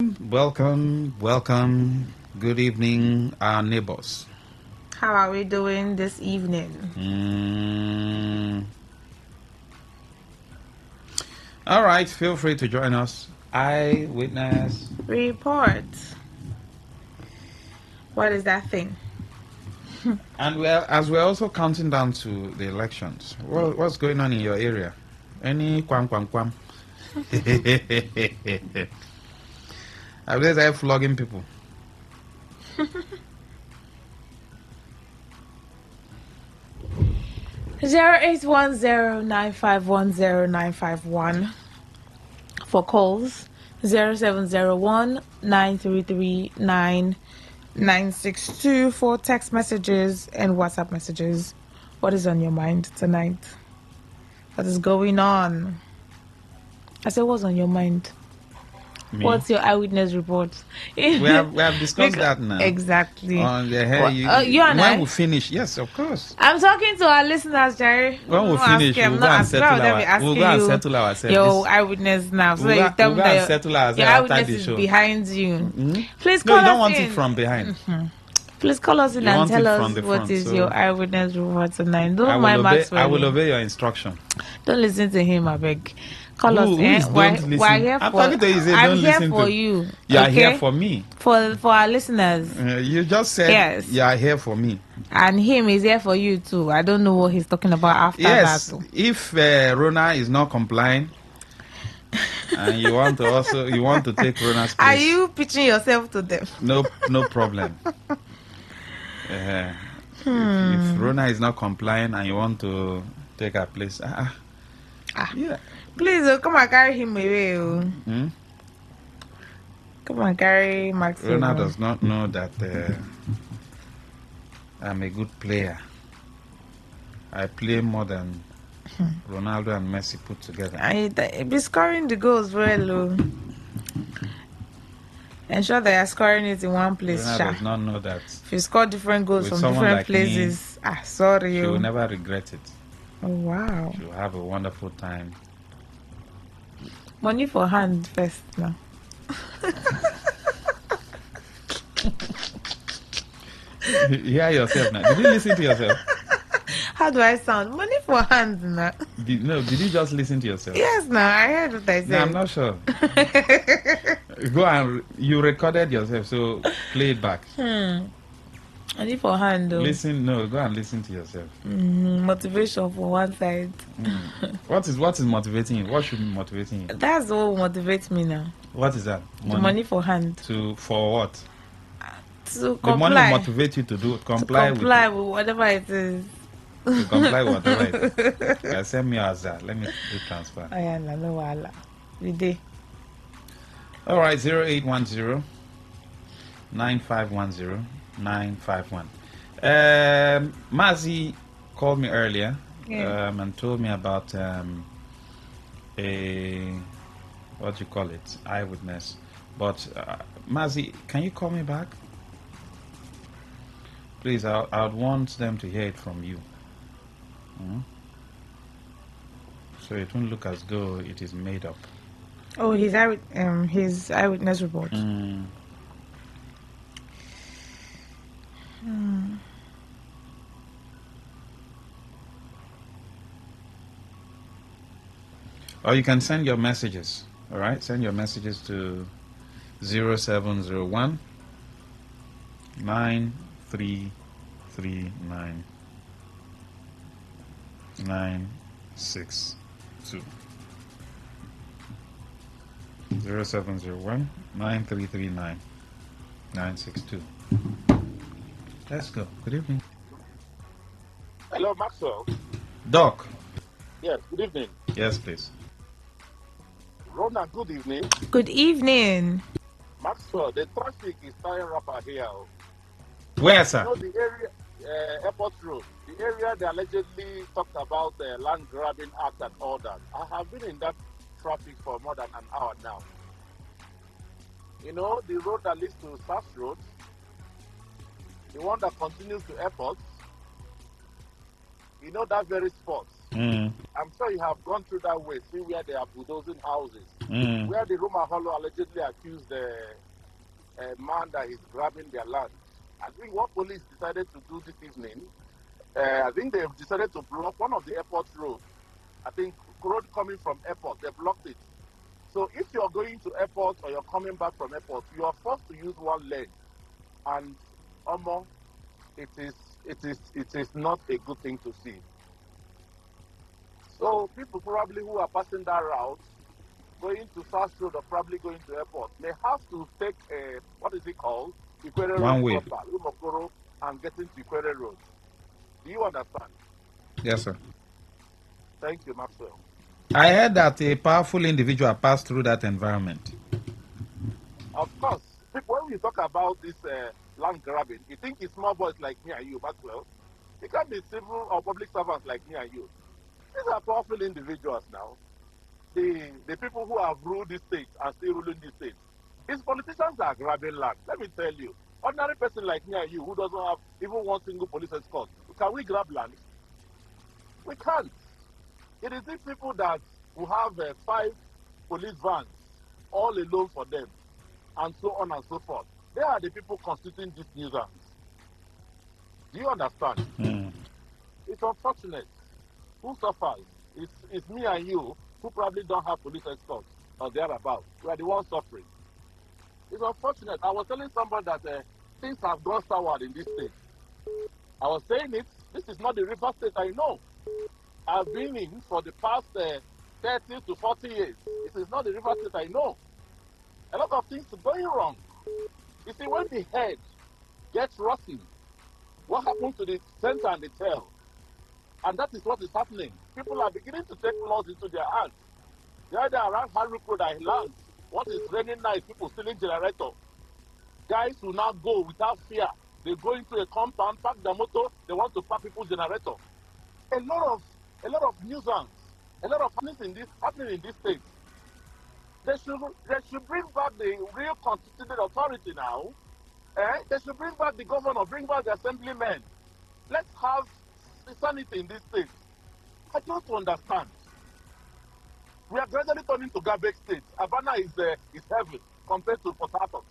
Welcome. Good evening, our neighbors. How are we doing this evening? All right, feel free to join us. Eyewitness Report. What is that thing? And as we're also counting down to the elections, what's going on in your area? Any kwam? I believe they're flogging people. 0810-951-0951 for calls. 0701-933-9962 for text messages and WhatsApp messages. What is on your mind tonight? What is going on? I said, what's on your mind? Me? What's your eyewitness report? we have discussed that now. Exactly. On the hair, you and when I? we finish, yes, of course. I'm talking to our listeners, Jerry. When we finish, we'll go and settle ourselves. Your eyewitness now. So you tell me that your eyewitness is behind you. Mm-hmm. Please call us in. You don't want it from behind. Mm-hmm. Please call us in and tell us what is your eyewitness report tonight. Don't mind Maxwell. I will obey your instruction. Don't listen to him, I beg. Call us in. I'm talking to you. I'm here for you. You are here for me. For our listeners. You just said yes. You are here for me. And him is here for you too. I don't know what he's talking about after that. If Rona is not complying, and you want to take Rona's place. Are you pitching yourself to them? No problem. If Rona is not complying and you want to take her place, yeah. Please, come and carry him away. Come and carry Max. Rona does not know that I'm a good player. I play more than Ronaldo and Messi put together. I be scoring the goals very low. Ensure that you're scoring it in one place. Rona does not know that. If you score different goals from different places, sorry. She will never regret it. Oh, wow. She will have a wonderful time. Money for hand first now. You hear yourself now. Did you listen to yourself? How do I sound? Money for hand now. Did you just listen to yourself? Yes, now I heard what I said. No, I'm not sure. Go and you recorded yourself, so play it back. Money for hand though. Go and listen to yourself. Motivation for one side. What is motivating you? What should be motivating you? That's what motivates me now. What is that? Money for hand. For what? To comply. The money will motivate you to comply with whatever it is. To comply with whatever it is. Send me as that. Let me do transfer. Oh yeah, no wala. We did. All right, 0810 9510 951. Mazi called me earlier and told me about eyewitness. But Mazi, can you call me back? Please, I would want them to hear it from you. So it won't look as though it is made up. Oh, his eyewitness report. Or you can send your messages. All right, send your messages to 0701 9339 962. 0701 9339 962. Let's go. Good evening. Hello, Maxwell. Doc. Yes, good evening. Yes, please. Rona, good evening. Good evening. Maxwell, the traffic is tying up here. Where, sir? You know, the area, Airport Road, the area they allegedly talked about the land grabbing act and all that. I have been in that traffic for more than an hour now. You know, the road that leads to South Road, the one that continues to airport, you know that very spot. I'm sure you have gone through that way, see where they are bulldozing houses. where the rumor hollow allegedly accused a man that is grabbing their land. I think what police decided to do this evening, I think they've decided to block one of the airport roads. I think road coming from airport, they blocked it. So if you're going to airport or you're coming back from airport, you are forced to use one lane. And it is not a good thing to see. So people probably who are passing that route, going to South Road or probably going to airport, may have to take a, what is it called? Ikwere One Road way. proper, Lumokoro, and get into Ikwere Road. Do you understand? Yes, sir. Thank you, Maxwell. I heard that a powerful individual passed through that environment. Of course, when we talk about this land grabbing, you think it's small boys like me and you, Maxwell. It can be civil or public servants like me and you. These are powerful individuals now. The people who have ruled this state and still ruling this state. These politicians are grabbing land. Let me tell you, ordinary person like me and you who doesn't have even one single police escort, can we grab land? We can't. It is these people that will have 5 police vans all alone for them, and so on and so forth. They are the people constituting this nuisance. Do you understand? It's unfortunate. Who suffers? It's me and you who probably don't have police escorts or thereabouts. We are the ones suffering. It's unfortunate. I was telling somebody that things have gone sour in this state. I was saying it. This is not the river state I know. I've been in for the past 30 to 40 years. This is not the river state I know. A lot of things are going wrong. You see, when the head gets rotten, what happens to the center and the tail? And that is what is happening. People are beginning to take laws into their hands. The other around Haruk Road I learned, what is raining now is people stealing generator. Guys will now go without fear. They go into a compound, park their motor, they want to park people's generator. A lot of nuisance, a lot of happening in this state. They should bring back the real constituted authority now. They should bring back the governor, bring back the assemblymen. Let's have sanity in this state. I don't understand. We are gradually turning to garbage state. Havana is heaven compared to Port Harcourt.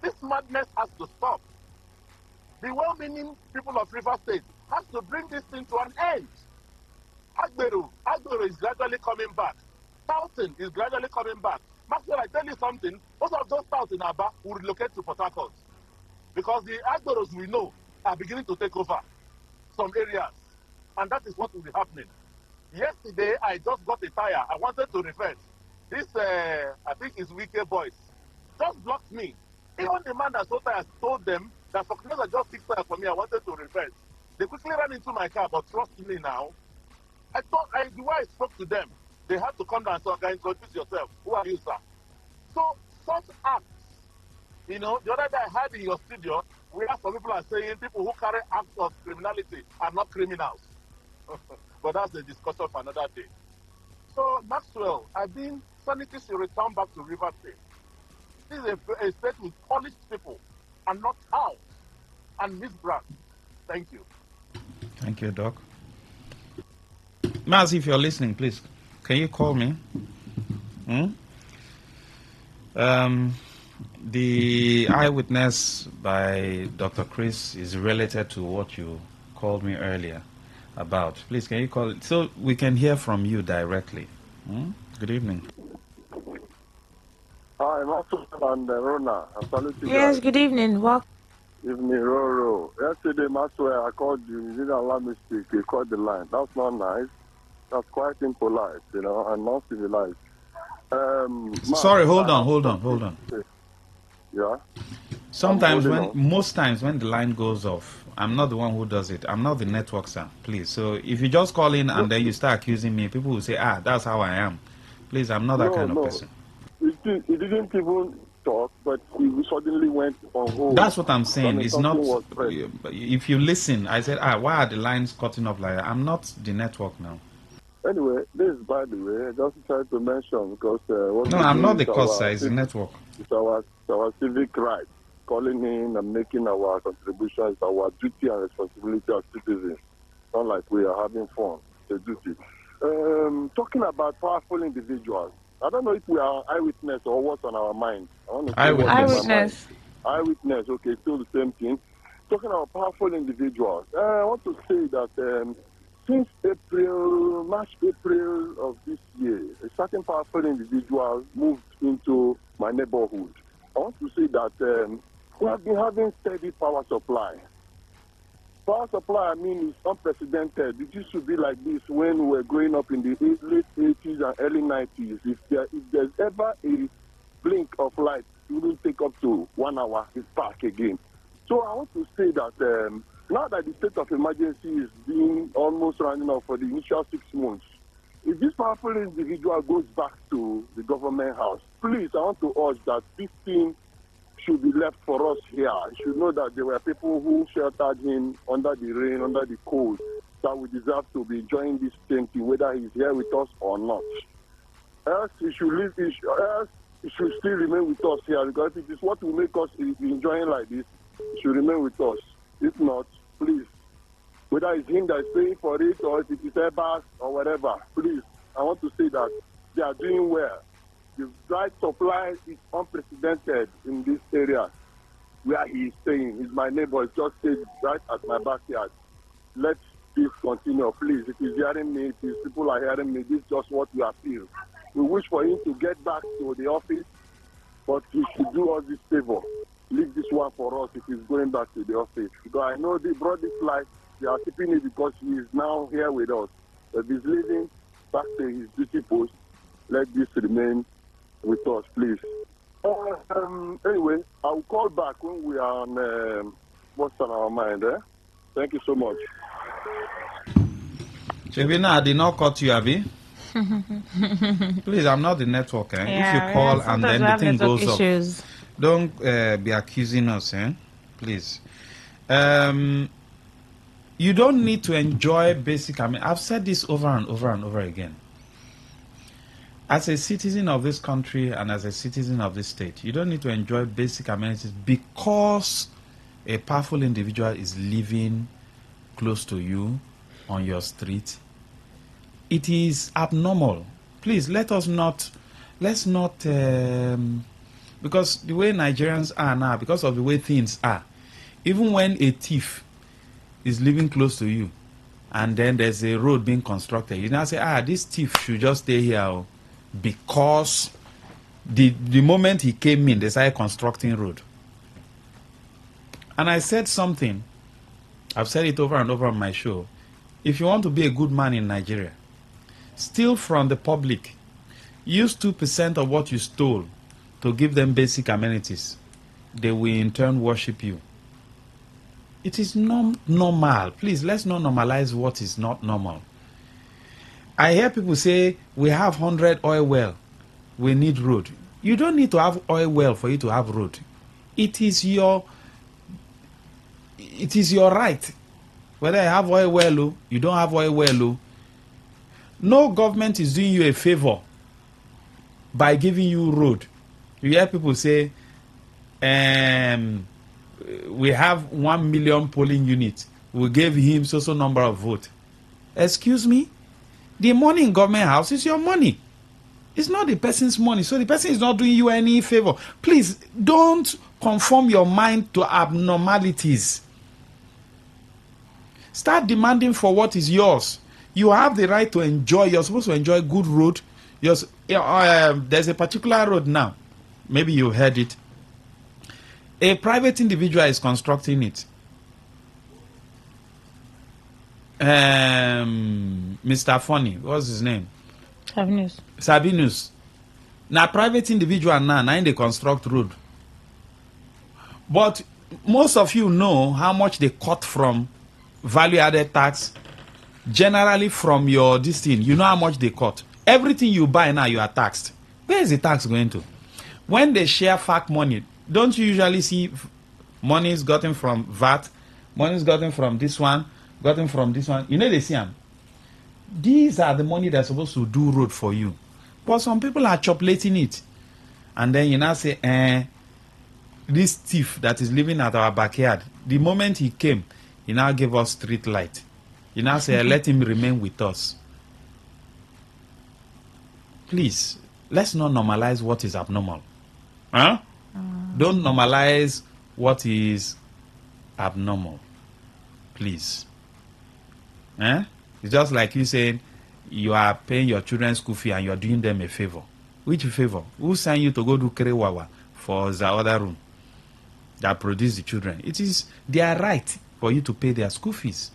This madness has to stop. The well-meaning people of River State has to bring this thing to an end. Agbero is gradually coming back. Towson is gradually coming back. Maxwell, I tell you something, most of those towns in Aba will relocate to Port Harcourt because the Agberos we know are beginning to take over some areas, and that is what will be happening. Yesterday, I just got a tire. I wanted to reverse. This, I think it's Wike Boys, just blocked me. Even the man that sold tires told them that for closer just 6 tires for me, I wanted to reverse. They quickly ran into my car, but trust me now. The way I spoke to them, they had to come down and say, okay, introduce yourself. Who are you, sir? So, such acts, the other day I heard in your studio, where some people are saying people who carry acts of criminality are not criminals. But that's a discussion for another day. So, Maxwell, sanity should return back to River State. This is a state with polished people and not towns and misbrand. Thank you. Thank you, Doc. Maz, if you're listening, please, can you call me? The eyewitness by Dr. Chris is related to what you called me earlier about. Please, can you call it so we can hear from you directly? Good evening. Hi, Maxwell and Rona. Yes, good evening. Welcome. Evening, Roro. Yesterday, Maxwell, I called you. You didn't allow me to speak. You called the line. That's not nice. That's quite impolite, and not civilized. Sorry, hold on. Yeah? Most times when the line goes off, I'm not the one who does it. I'm not the network, sir. Please. So if you just call in and then you start accusing me, people will say, that's how I am. Please, I'm not that kind of person. He didn't even talk, but he suddenly went on hold. That's what I'm saying. It's not. If you listen, I said, why are the lines cutting off like that? I'm not the network now. Anyway, this is by the way, I just tried to mention because no, I'm not the cause, sir. It's the network. It's our civic right. Calling in and making our contributions, our duty and responsibility as citizens. Not like we are having fun. It's a duty. Talking about powerful individuals, I don't know if we are eyewitness or what's on our mind. I want to say what's on my mind. Eyewitness. Eyewitness, okay, still the same thing. Talking about powerful individuals, I want to say that since March, April of this year, a certain powerful individual moved into my neighborhood. I want to say that we have been having steady power supply. Power supply, I mean, is unprecedented. It used to be like this when we were growing up in the late 80s and early 90s. If there's ever a blink of light, it wouldn't take up to 1 hour. It's back again. So I want to say that now that the state of emergency is being almost running off for the initial 6 months, if this powerful individual goes back to the government house, please, I want to urge that this thing should be left for us here. You should know that there were people who sheltered him under the rain, under the cold, that we deserve to be enjoying this same thing, whether he's here with us or not. Else, he should leave. Else, he should still remain with us here, because if it is what will make us be enjoying like this, he should remain with us. If not, please, whether it's him that is paying for it or if it is Airbus or whatever, please, I want to say that they are doing well. The light supply is unprecedented in this area where he is staying. He's my neighbor. He just stayed right at my backyard. Let this continue, please. If he's hearing me, if people are hearing me, this is just what we appeal. We wish for him to get back to the office, but he should do us this favor. Leave this one for us if he's going back to the office. Because I know they brought this light. They are keeping it because he is now here with us. If he's leaving back to his duty post, let this remain with us, please. Anyway, I will call back when we are on what's on our mind. Thank you so much. Chevina, I did not cut you, Abby. Please, I'm not the network. If you call and then the thing goes issues. Up, don't be accusing us. Please. You don't need to enjoy basic. I mean, I've said this over and over and over again. As a citizen of this country and as a citizen of this state, you don't need to enjoy basic amenities because a powerful individual is living close to you on your street. It is abnormal. Please, let's not, because the way Nigerians are now, because of the way things are, even when a thief is living close to you and then there's a road being constructed, you now say, this thief should just stay here. Because the moment he came in, they started constructing road. And I said something, I've said it over and over on my show. If you want to be a good man in Nigeria, steal from the public, use 2% of what you stole to give them basic amenities. They will in turn worship you. It is not normal. Please, let's not normalize what is not normal. I hear people say, we have 100 oil well, we need road. You don't need to have oil well for you to have road. It is your right. Whether you have oil well, you don't have oil well. No government is doing you a favor by giving you road. You hear people say, we have 1 million polling units. We gave him so number of votes. Excuse me? The money in government house is your money. It's not the person's money. So the person is not doing you any favor. Please, don't conform your mind to abnormalities. Start demanding for what is yours. You have the right to enjoy. You're supposed to enjoy good road. There's a particular road now. Maybe you heard it. A private individual is constructing it. Mr. Funny, what's his name? Sabinus. Now, private individual now they construct road. But most of you know how much they cut from value-added tax, generally from your this thing. You know how much they cut. Everything you buy now, you are taxed. Where is the tax going to? When they share FAC money, don't you usually see money is gotten from VAT, money is gotten from this one, gotten from this one? You know they see them. These are the money that's supposed to do road for you. But some people are chopulating it. And then you now say, this thief that is living at our backyard, the moment he came, he now gave us street light. You now say, let him remain with us. Please, let's not normalize what is abnormal. Huh? Don't normalize what is abnormal. Please. Eh? It's just like you saying you are paying your children's school fee and you are doing them a favor. Which favor? Who sent you to go do Kerewawa for the other room that produce the children? It is their right for you to pay their school fees,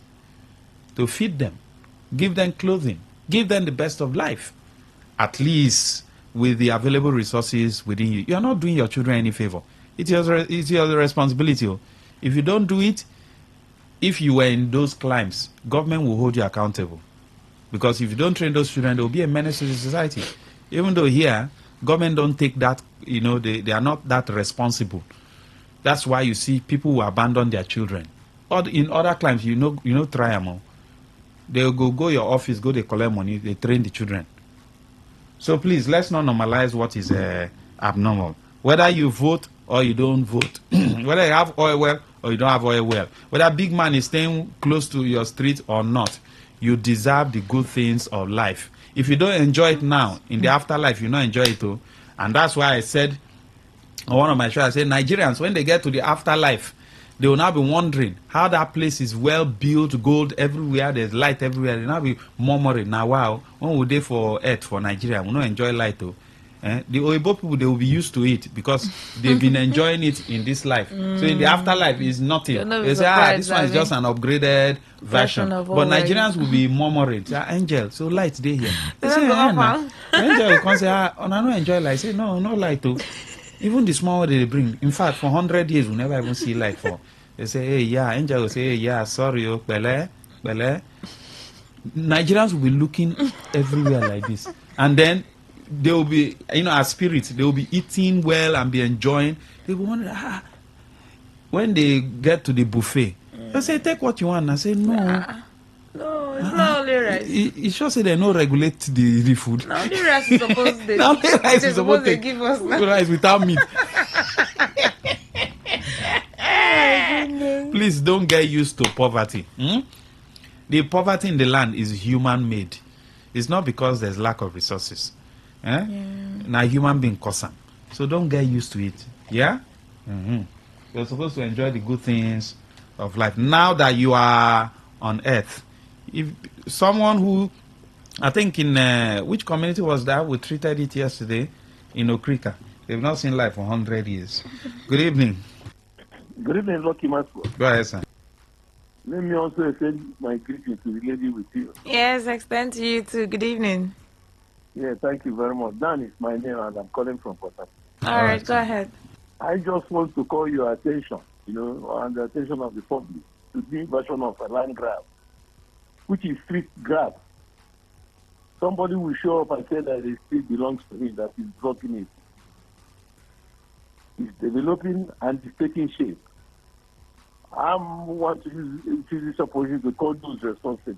to feed them, give them clothing, give them the best of life, at least with the available resources within you. You are not doing your children any favor. It's your responsibility. If you don't do it, if you were in those climes, government will hold you accountable. Because if you don't train those children, there will be a menace to the society. Even though here, government don't take that, they are not that responsible. That's why you see people who abandon their children. Or in other climes, try them. They'll go your office, go they collect money, they train the children. So please, let's not normalize what is abnormal. Whether you vote or you don't vote, whether you have oil well or you don't have oil well, whether big man is staying close to your street or not, you deserve the good things of life. If you don't enjoy it now, in the afterlife, you don't enjoy it too. And that's why I said, on one of my shows, I said, Nigerians, when they get to the afterlife, they will now be wondering how that place is well built, gold everywhere, there's light everywhere. They will now be murmuring, now wow, when we day for earth, for Nigeria, we don't enjoy light though. The Oibo people, they will be used to it because they've been enjoying it in this life. So in the afterlife, is nothing. They say, this one is just an upgraded version. But Nigerians will be murmuring, Angel, so light day here. They say, Angel will come say, I don't enjoy light. I say, no light though. Even the small one they bring. In fact, for 100 years, we never even see light for. They say, hey, yeah. Angel will say, hey, yeah, sorry, bele. Nigerians will be looking everywhere like this. And then they will be, as spirits, they will be eating well and be enjoying. They will wonder, when they get to the buffet, they say, take what you want. I say, no. No, it's not only rice. It should say they no regulate the food. Now only rice is supposed to. Now only rice is supposed to give us rice without meat. Please don't get used to poverty. The poverty in the land is human made. It's not because there's lack of resources. Now human being cause them. So don't get used to it. Yeah? You're supposed to enjoy the good things of life. Now that you are on earth, if someone who, I think in which community was that? We treated it yesterday in Okrika. They've not seen life for 100 years. Good evening. Good evening, Lucky Maxwell. Go ahead, sir. Let me also extend my greetings to the lady with you. Yes, extend to you too. Good evening. Yeah, thank you very much. Dan is my name and I'm calling from Port Harcourt. All right, go ahead. I just want to call your attention, and the attention of the public to this version of a land grab, which is street grab. Somebody will show up and say that the street belongs to him, that he's blocking it. It's developing and it's taking shape. I want to use this opportunity to call those responsible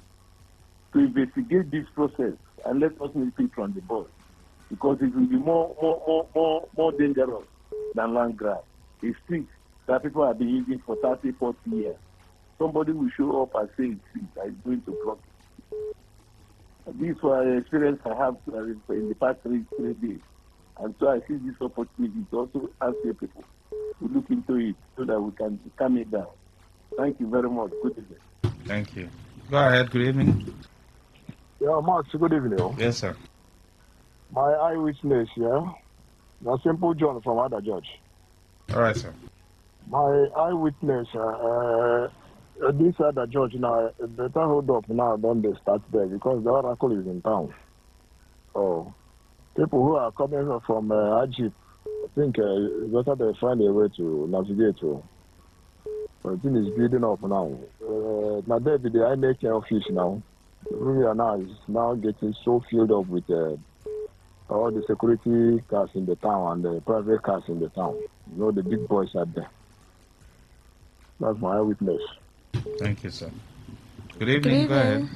to investigate this process and let us nip it from the bud, because it will be more dangerous than land grab. A street that people have been using for 30, 40 years. Somebody will show up and say it's going to block it. This was an experience I have in the past 3 days. And so I see this opportunity to also ask you people to look into it so that we can calm it down. Thank you very much. Good evening. Thank you. Go ahead. Good evening. Yeah, Max, good evening. Yes, sir. My eyewitness, now Simple John from Ada George. All right, sir. My eyewitness, this Ada George now, better hold up now, don't they start there, because the oracle is in town. So, people who are coming from Ajip, I think it's better they find a way to navigate to. The thing is building up now. Now there be the IMK office now. Area now is now getting so filled up with all the security cars in the town and the private cars in the town. The big boys are there. That's my eyewitness. Thank you, sir. Good evening. Go ahead.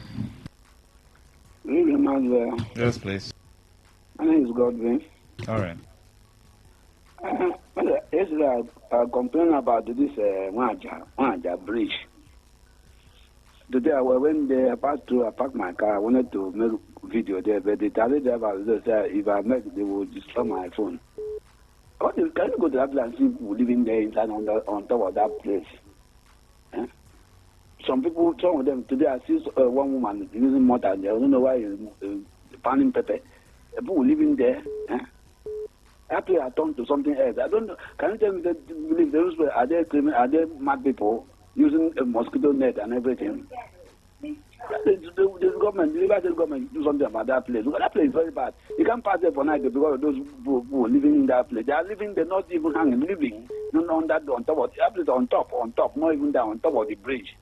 Good evening, Manuel. Yes, please. My name is Godwin. All right. Yesterday, I complained about this Waja Bridge. Today, when they passed through, I parked my car. I wanted to make video there, but the taxi driver said if I make, they will destroy my phone. Can you go to that place and see people living there inside on top of that place? Eh? Some of them, today I see one woman using mortar. I don't know why pounding pepper. People living there. Eh? After I turned to something else. I don't know. Can you tell me that are they mad people using a mosquito net and everything? The government, the Liberty government, do something about that place. Because that place is very bad. You can't pass there for night because of those people living in that place. They are living, they're not even hanging, living on top of that place, on top, not even down on top of the bridge.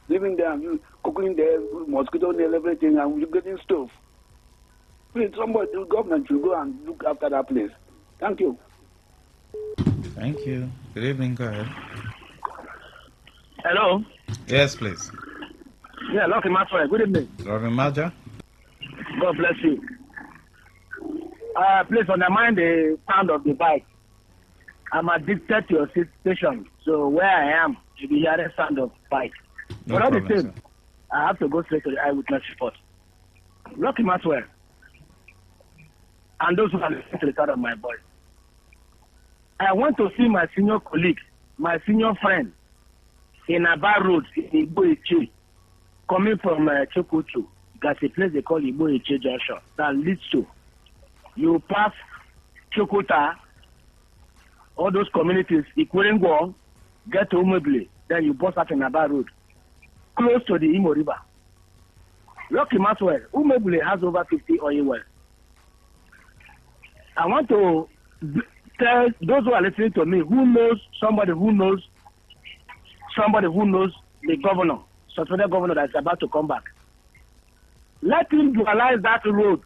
Living there, cooking there, mosquito net, everything, and you're getting stove. Please, somebody, the government should go and look after that place. Thank you. Thank you. Good evening. Go ahead. Hello. Yes, please. Yeah, Lucky Maxwell. Good evening. Reverend Maja. God bless you. Please undermine the sound of the bike. I'm addicted to your station, so where I am, you will hear the sound of bike. No but all the problem, same, I have to go straight to the eyewitness report. Lucky Maxwell, and those who are listening to the sound of my voice. I want to see my senior colleague, my senior friend, in Aba Road in Igbo-Iche, coming from Chokutu. That's a place they call Igbo-Iche Junction. That leads to, you pass Chokuta, all those communities, Ikwerengwo, get to Umebile, then you bust out in Aba Road, close to the Imo River. Lucky Maxwell, Umebile has over 50 oil wells. I want to tell those who are listening to me, who knows somebody who knows the governor, suspended governor that is about to come back. Let him dualize that road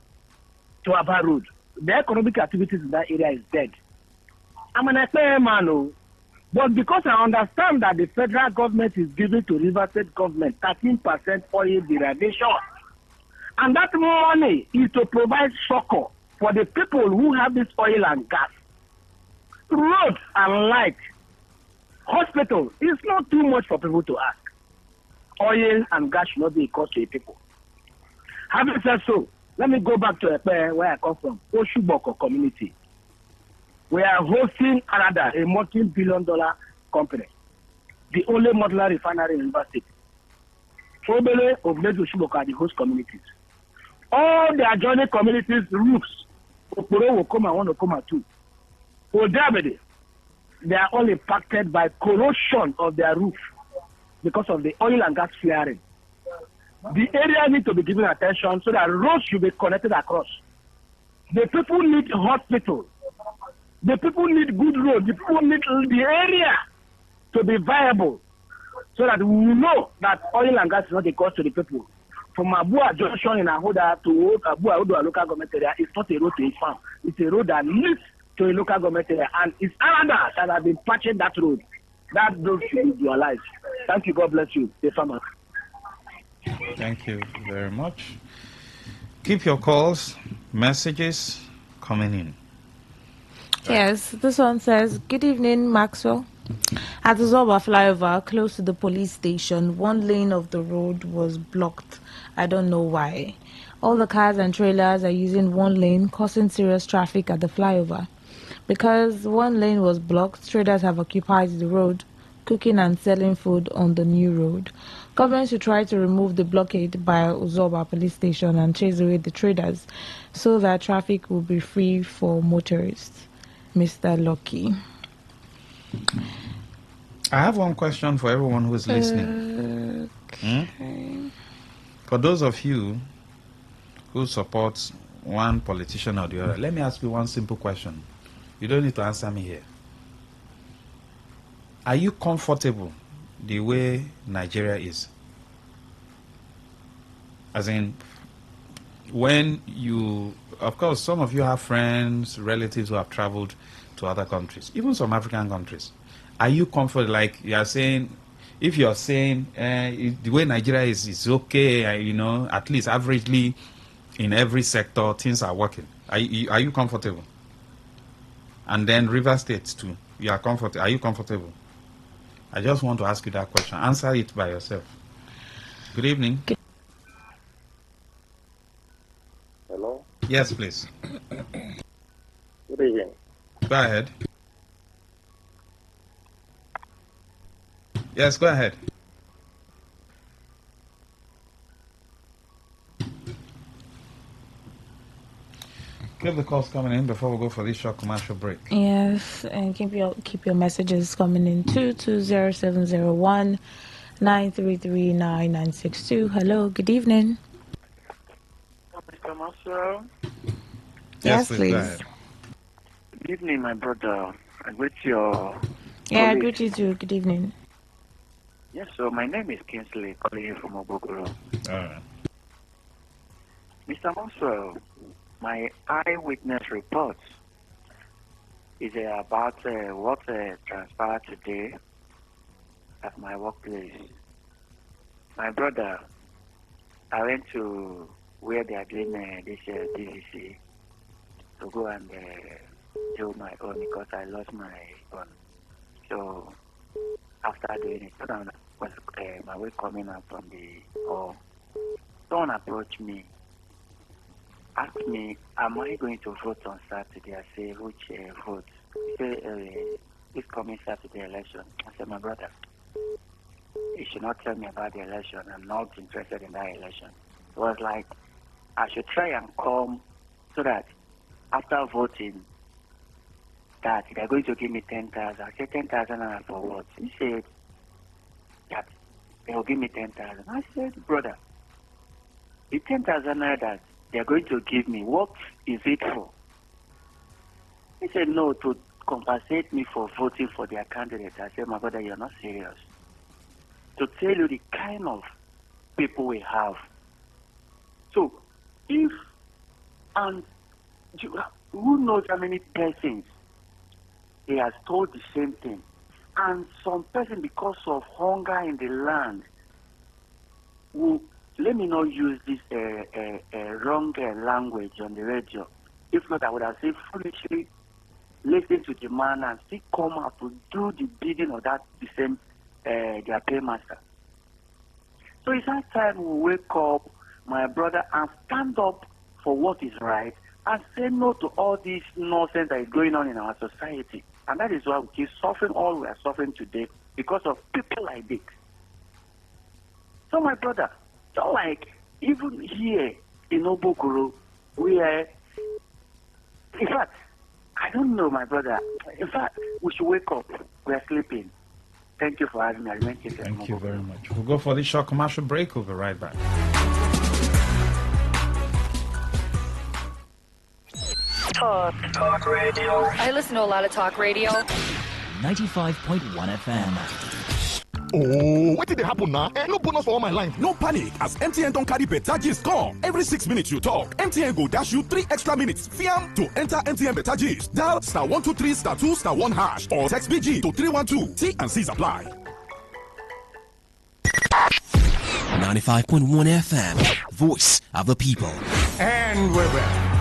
to Aba Road. The economic activities in that area is dead. I'm an FAA man, but because I understand that the federal government is giving to River State government 13% oil derivation, and that money is to provide succor for the people who have this oil and gas. Roads and light, hospital is not too much for people to ask. Oil and gas should not be a cost to the people. Having said so, let me go back to Epe, where I come from, Oshuboko community. We are hosting Canada, a multi-billion-dollar company, the only modular refinery in River State. Obele, Obele, Oshuboko are the host communities. All the adjoining communities' roofs, Okoro, Okoma 1, Okoma 2, Odabede, they are all impacted by corrosion of their roof because of the oil and gas flaring. The area needs to be given attention so that roads should be connected across. The people need hospitals. The people need good roads. The people need the area to be viable so that we know that oil and gas is not a cost to the people. From Abua Junction in Ahoda to Abua Odo local government area, it's not a road to a farm. It's a road that leads to a local government area, and it's Canada that have been patching that road. That road should be dualized. Thank you. God bless you, the farmer. Thank you very much. Keep your calls, messages coming in. Yes, this one says, good evening, Maxwell. At the Zoba flyover, close to the police station, one lane of the road was blocked. I don't know why. All the cars and trailers are using one lane, causing serious traffic at the flyover. Because one lane was blocked, traders have occupied the road, cooking and selling food on the new road. Government should try to remove the blockade by Uzoba police station and chase away the traders so that traffic will be free for motorists. Mr. Lucky. I have one question for everyone who is listening. Okay. For those of you who support one politician or the other, let me ask you one simple question. You don't need to answer me here. Are you comfortable the way Nigeria is? As in, when you, of course, some of you have friends, relatives who have traveled to other countries, even some African countries. Are you comfortable, like you are saying, if you are saying the way Nigeria is okay, at least averagely in every sector, things are working. Are you comfortable? And then River State too. You are comfortable. Are you comfortable? I just want to ask you that question. Answer it by yourself. Good evening. Hello? Yes, please. Good evening. Go ahead. Yes, go ahead. Keep the calls coming in before we go for this short commercial break. Yes, and keep your messages coming in 220-701 933-9962. Hello, good evening. Mr. Marcel. Yes, please. Good evening, my brother. I greet your Yeah, I colleague. greet you too. Good evening. Yes, so my name is Kingsley, calling you from Obogoro. Mr. Marcel, my eyewitness report is about what transpired today at my workplace. My brother, I went to where they are doing this DVC to go and do my own because I lost my own. So after doing it, someone was my way coming out from the hall. Someone approached me, asked me, am I going to vote on Saturday? I say, which vote? He said, this coming Saturday election. I said, my brother, you should not tell me about the election. I'm not interested in that election. It was like, I should try and come so that after voting, that they're going to give me 10,000. I said, 10,000 for what? He said that they will give me 10,000. I said, brother, the 10,000 that they're going to give me, what is it for? He said, no, to compensate me for voting for their candidate. I said, my brother, you're not serious. To tell you the kind of people we have. So, if, and who knows how many persons he has told the same thing. And some person, because of hunger in the land, will, let me not use this wrong language on the radio. If not, I would have said foolishly listen to the man and still come out to do the bidding of that the same their paymaster. So it's that time we wake up, my brother, and stand up for what is right and say no to all this nonsense that is going on in our society. And that is why we keep suffering all we are suffering today because of people like this. So my brother, don't like even here in Obogoro, we are, in fact, I don't know, my brother. In fact, we should wake up. We are sleeping. Thank you for having me. Thank you very much. We'll go for this short commercial break. We'll be right back. Talk radio. I listen to a lot of talk radio. 95.1 FM. Oh, what did happen now? No bonus for all my line. No panic, as MTN don't carry better gist come. Every 6 minutes you talk, MTN go dash you 3 extra minutes. Fiam to enter MTN better gist. Dial *123*2*1# or text BG to 312. T and C's apply. 95.1 FM, voice of the people. And we're back.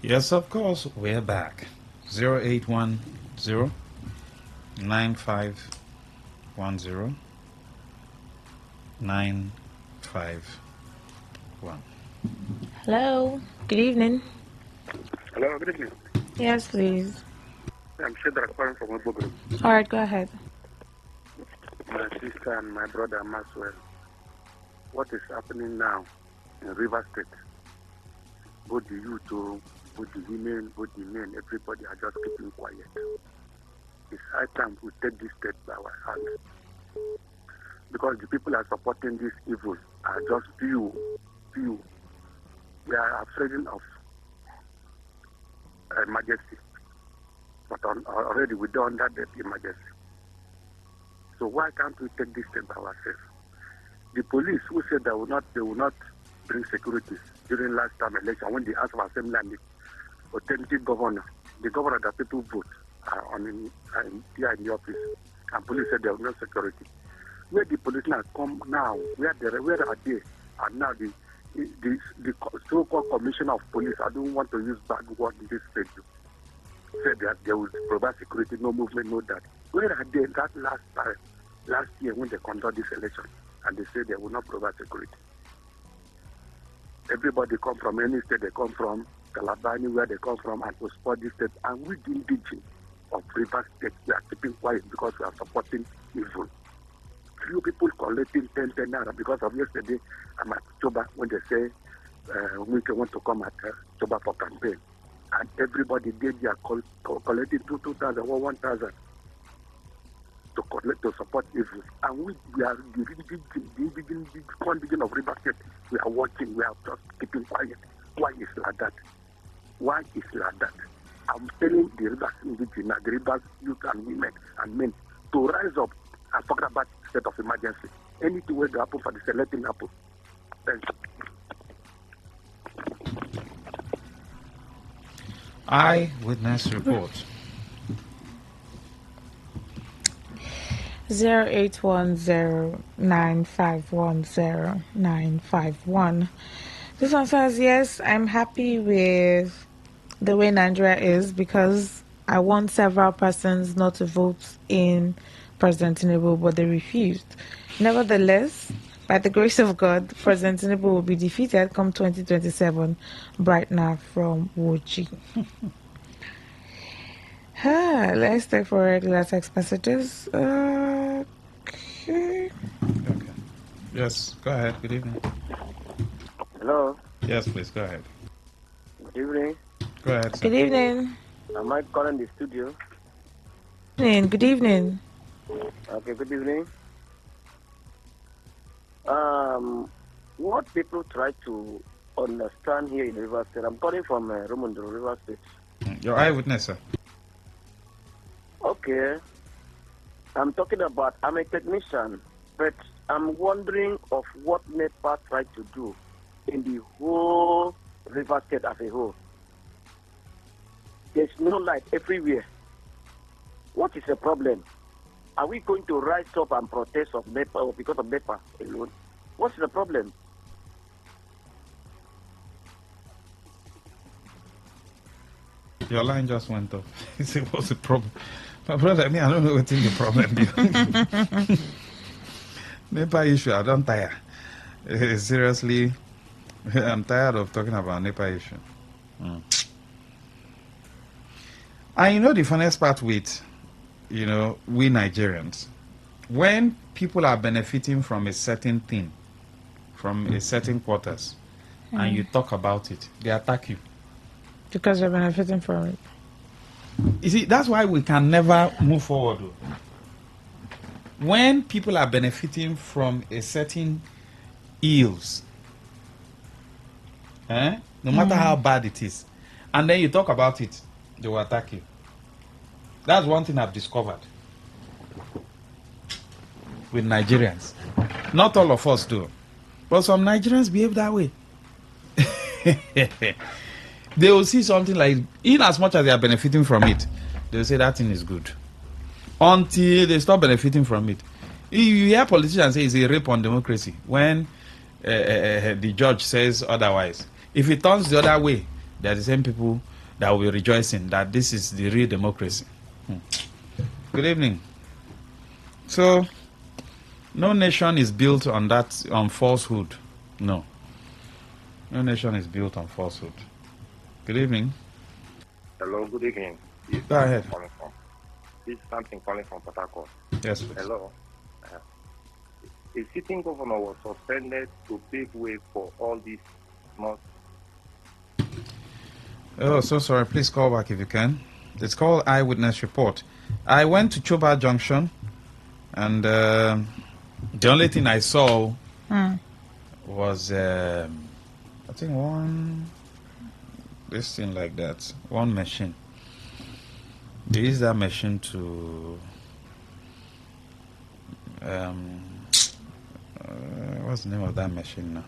Yes, of course, we're back. 0810 9510 951. Hello, good evening. Hello, good evening. Yes, please. I'm Shedra calling from Obogoro. All right, go ahead. My sister and my brother Maxwell. What is happening now in River State? Both the youth, both the women, both the men, everybody are just keeping quiet. It's high time we take this step by our hands. Because the people are supporting this evil are just few. We are afraid of emergency. But already we done that emergency. So why can't we take this step by ourselves? The police who said they will not bring security during last time election when they asked for assembly and the authentic governor, the governor that people vote here in the office, and police said there was no security. Where the police now come now, where are they? And now the so-called commissioner of police, I don't want to use bad word in this stage, said that they will provide security, no movement, no that. Where are they that last year when they conduct this election and they say they will not provide security? Everybody come from any state they come from, Calabar, where they come from, and to support this state. And we the indigenous of River State, we are keeping quiet because we are supporting evil. Few people collecting 10 naira because of yesterday I'm at Toba when they say we want to come at Toba for campaign. And everybody did their collecting 2,000 or 1,000 to collect to support evil. And we are the contingent of River State. We are watching, we are just keeping quiet. Why is like that? Why is like that? I'm telling the Rivers indigenous, the Rivers youth and women and men to rise up and talk about state of emergency. Anything will happen for the selecting happen. Thanks. Eyewitness report. 0810951091. This one says, yes, I'm happy with the way Nigeria is because I want several persons not to vote in President Tinubu, but they refused. Nevertheless, by the grace of God, President Tinubu will be defeated come 2027. Brightener from Woji. Let's take for regular text messages. Okay. Yes, go ahead. Good evening. Hello. Yes, please, go ahead. Good evening. Go ahead, sir. Good evening. Am I calling the studio? Good evening. Okay, good evening. What people try to understand here in River State, I'm calling from Rumundo, River State. Your eyewitness, sir. Okay. I'm talking about, I'm a technician, but I'm wondering of what NEPA tried to do in the whole River State as a whole. There's no light everywhere. What is the problem? Are we going to rise up and protest of NEPA or because of NEPA alone? What's the problem? Your line just went off. He said, what's the problem? My brother, I don't know what the problem is. NEPA issue, I don't tire. Seriously, I'm tired of talking about NEPA issue. And you know the funniest part with, we Nigerians, when people are benefiting from a certain thing, from a certain quarters, and you talk about it, they attack you. Because you're benefiting from it. You see, that's why we can never move forward. When people are benefiting from a certain ills, no matter how bad it is, and then you talk about it, they will attack you. That's one thing I've discovered with Nigerians. Not all of us do, but some Nigerians behave that way. They will see something like, in as much as they are benefiting from it, they will say that thing is good. Until they stop benefiting from it. You hear politicians say it's a rape on democracy when the judge says otherwise. If it turns the other way, they are the same people that will be rejoicing that this is the real democracy. Good evening. So, no nation is built on falsehood. No. No nation is built on falsehood. Good evening. Hello, good evening. Go ahead. This is something calling from Port Harcourt. Yes, please. Hello. A sitting governor was suspended to pave way for all these small. Oh, so sorry. Please call back if you can. It's called Eyewitness Report. I went to Choba Junction, and the only thing I saw was, I think this thing like that, one machine. They use that machine to, what's the name of that machine now?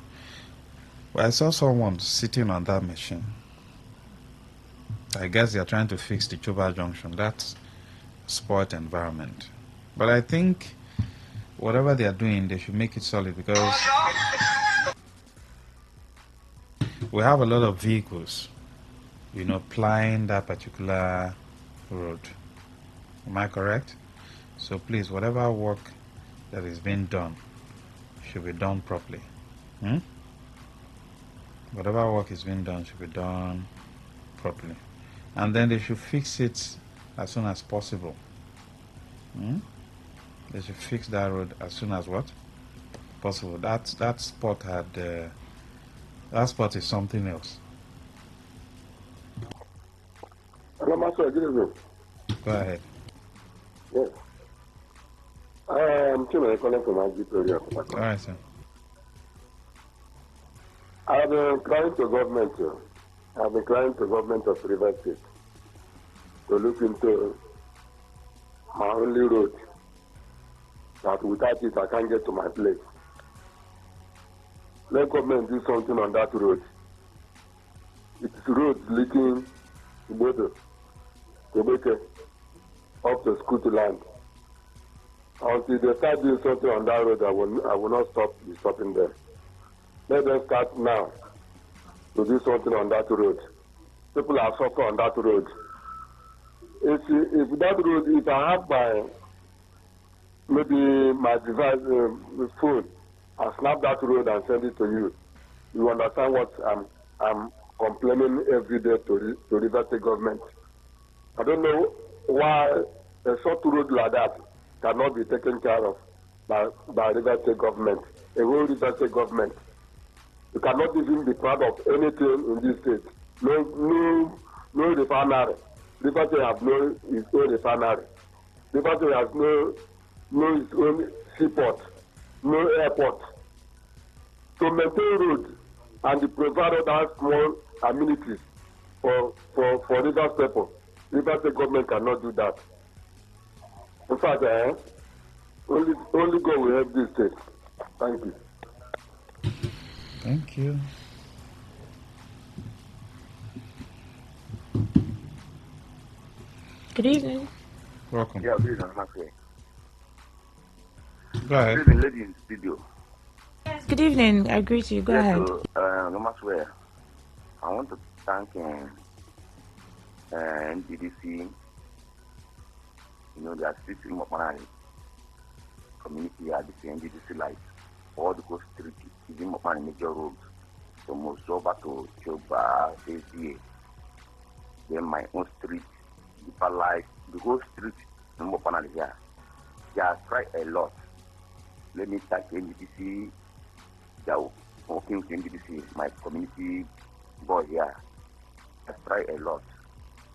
Well, I saw someone sitting on that machine. I guess they are trying to fix the Choba Junction. That's spoiled environment. But I think whatever they are doing, they should make it solid because we have a lot of vehicles, plying that particular road. Am I correct? So please, whatever work that is being done should be done properly. Whatever work is being done should be done properly. And then they should fix it as soon as possible. They should fix that road as soon as what? Possible. That spot had that spot is something else. Hello, Master. Good evening. Go ahead. Yes. I'm calling from IGP area. All right, sir. I've been crying to government. I've been crying to government of River State to look into my only road. That without it, I can't get to my place. Let government do something on that road. It's road leading to Bodo, to Beke, up to school to land. Until they start doing something on that road, I will not be stopping them. Let them start now to do something on that road. People are suffering on that road. If that road, if I have my device, phone, I snap that road and send it to you. You understand what I'm complaining every day to River State government. I don't know why a short road like that cannot be taken care of by River State government, a whole River State government. You cannot even be proud of anything in this state. No refinery. River State has no its own refinery. River State has no its own seaport, no airport. To maintain roads and to provide other small amenities for River people, River State government cannot do that. In fact, only God will help this state. Thank you. Thank you. Good evening. Welcome. Yeah, good evening, Master. Go ahead. Good evening, lady in the studio. Good evening. I agree to you. Go ahead. So, no matter I want to thank NDDC. You know, they are assisting my community at the NDDC light. All the coast street is in my major roads. From Mosoba to Choba, ACA. Then my own street, Deeper Life, the whole street in Mopana here. They have tried a lot. Let me thank NDDC. They are working with NDDC, my community boy here. They have tried a lot.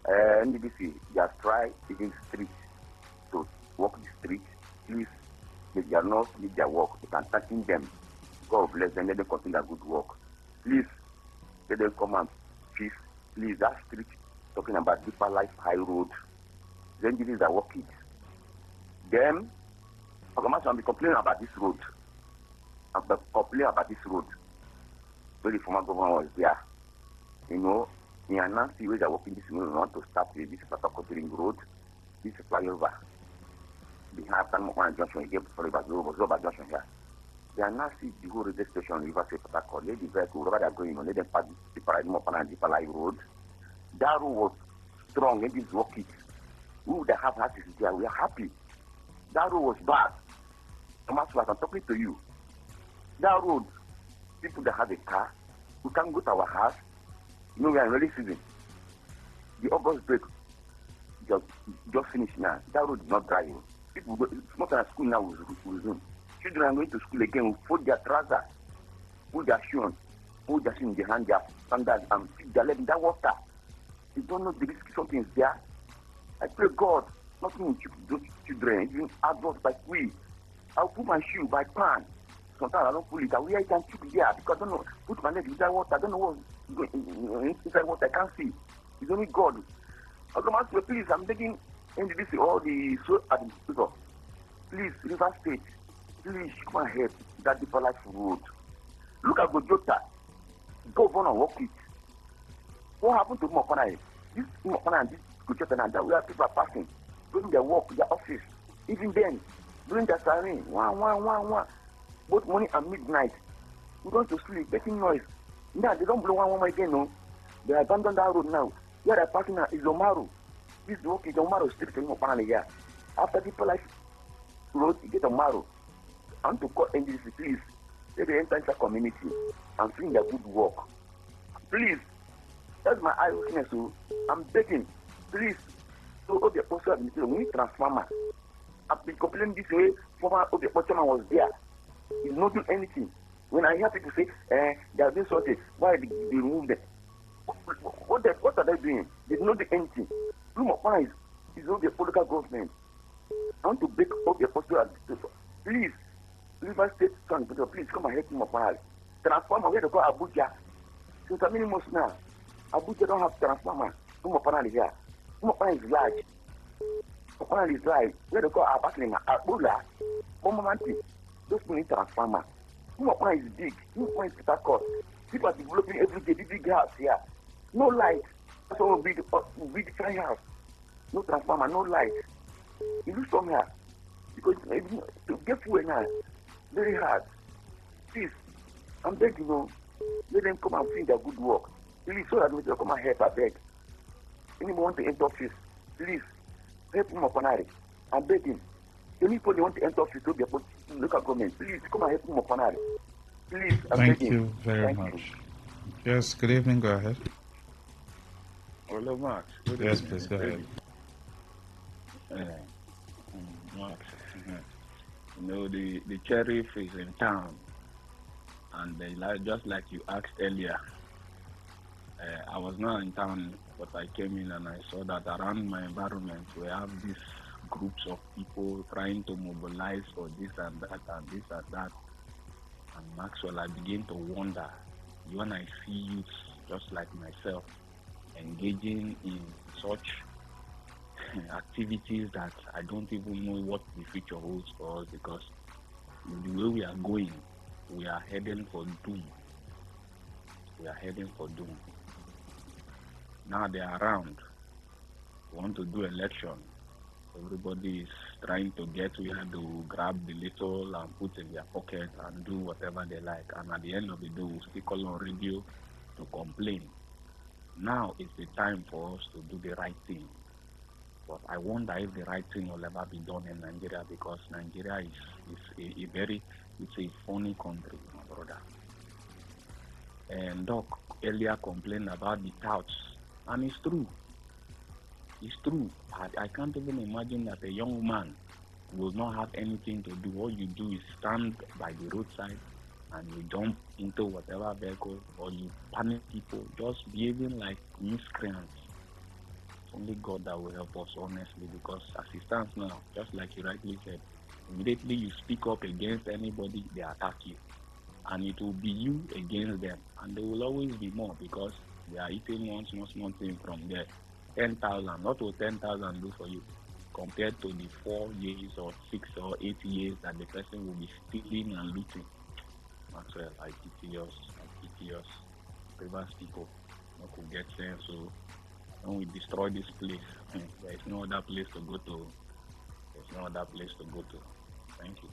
NDDC, they have tried even streets to walk the streets. Please, if they are not doing their work, you can thank them. God bless them, let them continue their good work. Please, let them come and peace. Please, that street talking about Deeper Life High Road. Then this is the work it. Then, I'll be complaining about this road. I'll be complaining about this road. When the former governor was there, you know, in Anansi, where they're working this road, we want to start with this Patakotiring road, this flyover. Behind Tanmokan Junction, you get Zoba Junction here. They are now see the whole radio station River State Pataco. Let the vehicle, wherever they are going, let them pass the Paradigm and Deeper Life Road. That road was strong, let this walk it. We would have had this there, we are happy. That road was bad. I'm talking to you. That road, people that have a car, we can't go to our house. You know, we are in rainy season. The August break just finished now. That road is not dry. People go, it's not at school now, will resume. Children are going to school again, will fold their trousers, put their shoes on, put their shoes in their hand, their sandals, and feed their leg in that water. You don't know the risk something is there. I pray God, nothing will those children, even adults like we. I'll put my shoe by pan. Sometimes I don't pull it. I wear it and keep it there because I don't know. Put my leg inside water. I don't know what's going inside water. I can't see. It's only God. Okay, please, I'm begging NDDC, all the so administrators. Please, River State, please come and help that Deeper Life Road. Look at Gojota. Governor walk it. What happened to Mopana? This Mopana and this Gojota and that, where people are passing, doing their work, their office. Even then, during the siren, one. Both morning and midnight. We're going to sleep, making noise. Now, they don't blow one again, no. They abandoned that road now. Where they're passing now is Omaru. This walk is Omaru Street in Mopana here. After Deeper Life road, you get a marrow. I want to call NDC, please. Let the entire community and doing their good work. Please, that's my eyewitness. So I'm begging, please. So all the postal administration, we need transformer. I've been complaining this way. Former the chairman was there. He's not doing anything. When I hear people say, they are doing something, why they remove them? What are they doing? They don't do anything. Blue is not the political government. I want to break up the postal administration. Please, River State Son, please come and help me, Mopana. Transformer, where they call Abuja. Since a many months now, Abuja don't have transformer. Mopana here. Mopana is large. Mopana is large. Where they call Abaklima, Abula, Momamanti. Those people need transformer. Mopana is big. Mopana is Peter. People are developing every day, big house here. No light. That's all we the fire house. No transformer, no light. You do somewhere. Because to get fuel now, very hard. Please, I'm begging you, let them come and finish their good work. Please, so that we can come and help, I beg. Anyone want to enter office, please, help him upon it. I'm begging. Anybody want to enter office to be a local government, please come and help him upon it. Please, I'm Thank begging. you very much. Yes, good evening, go ahead. Hello, Max. Good Yes, evening. please, go ahead. Max, you know, the sheriff is in town, and just like you asked earlier, I was not in town, but I came in and I saw that around my environment we have these groups of people trying to mobilize for this and that and this and that. And Maxwell, I begin to wonder, when I see youths just like myself engaging in such activities that I don't even know what the future holds for us, because the way we are going, we are heading for doom. We are heading for doom. Now they are around. We want to do election. Everybody is trying to get where to grab the little and put in their pocket and do whatever they like. And at the end of the day, we'll still call on radio to complain. Now is the time for us to do the right thing. But I wonder if the right thing will ever be done in Nigeria, because Nigeria is it's a funny country, my brother. And Doc earlier complained about the touts, and it's true. It's true. I can't even imagine that a young man will not have anything to do. All you do is stand by the roadside and you jump into whatever vehicle, or you panic people, just behaving like miscreants. It's only God that will help us, honestly, because as it stands now, just like you rightly said, immediately you speak up against anybody, they attack you. And it will be you against them. And there will always be more, because they are eating one small thing from there. 10,000, what will 10,000 do for you compared to the 4 years or 6 or 8 years that the person will be stealing and looting? Maxwell, I pity us. Rivers people who could get sense. So when we destroy this place, there is no other place to go to. There's no other place to go to. Thank you.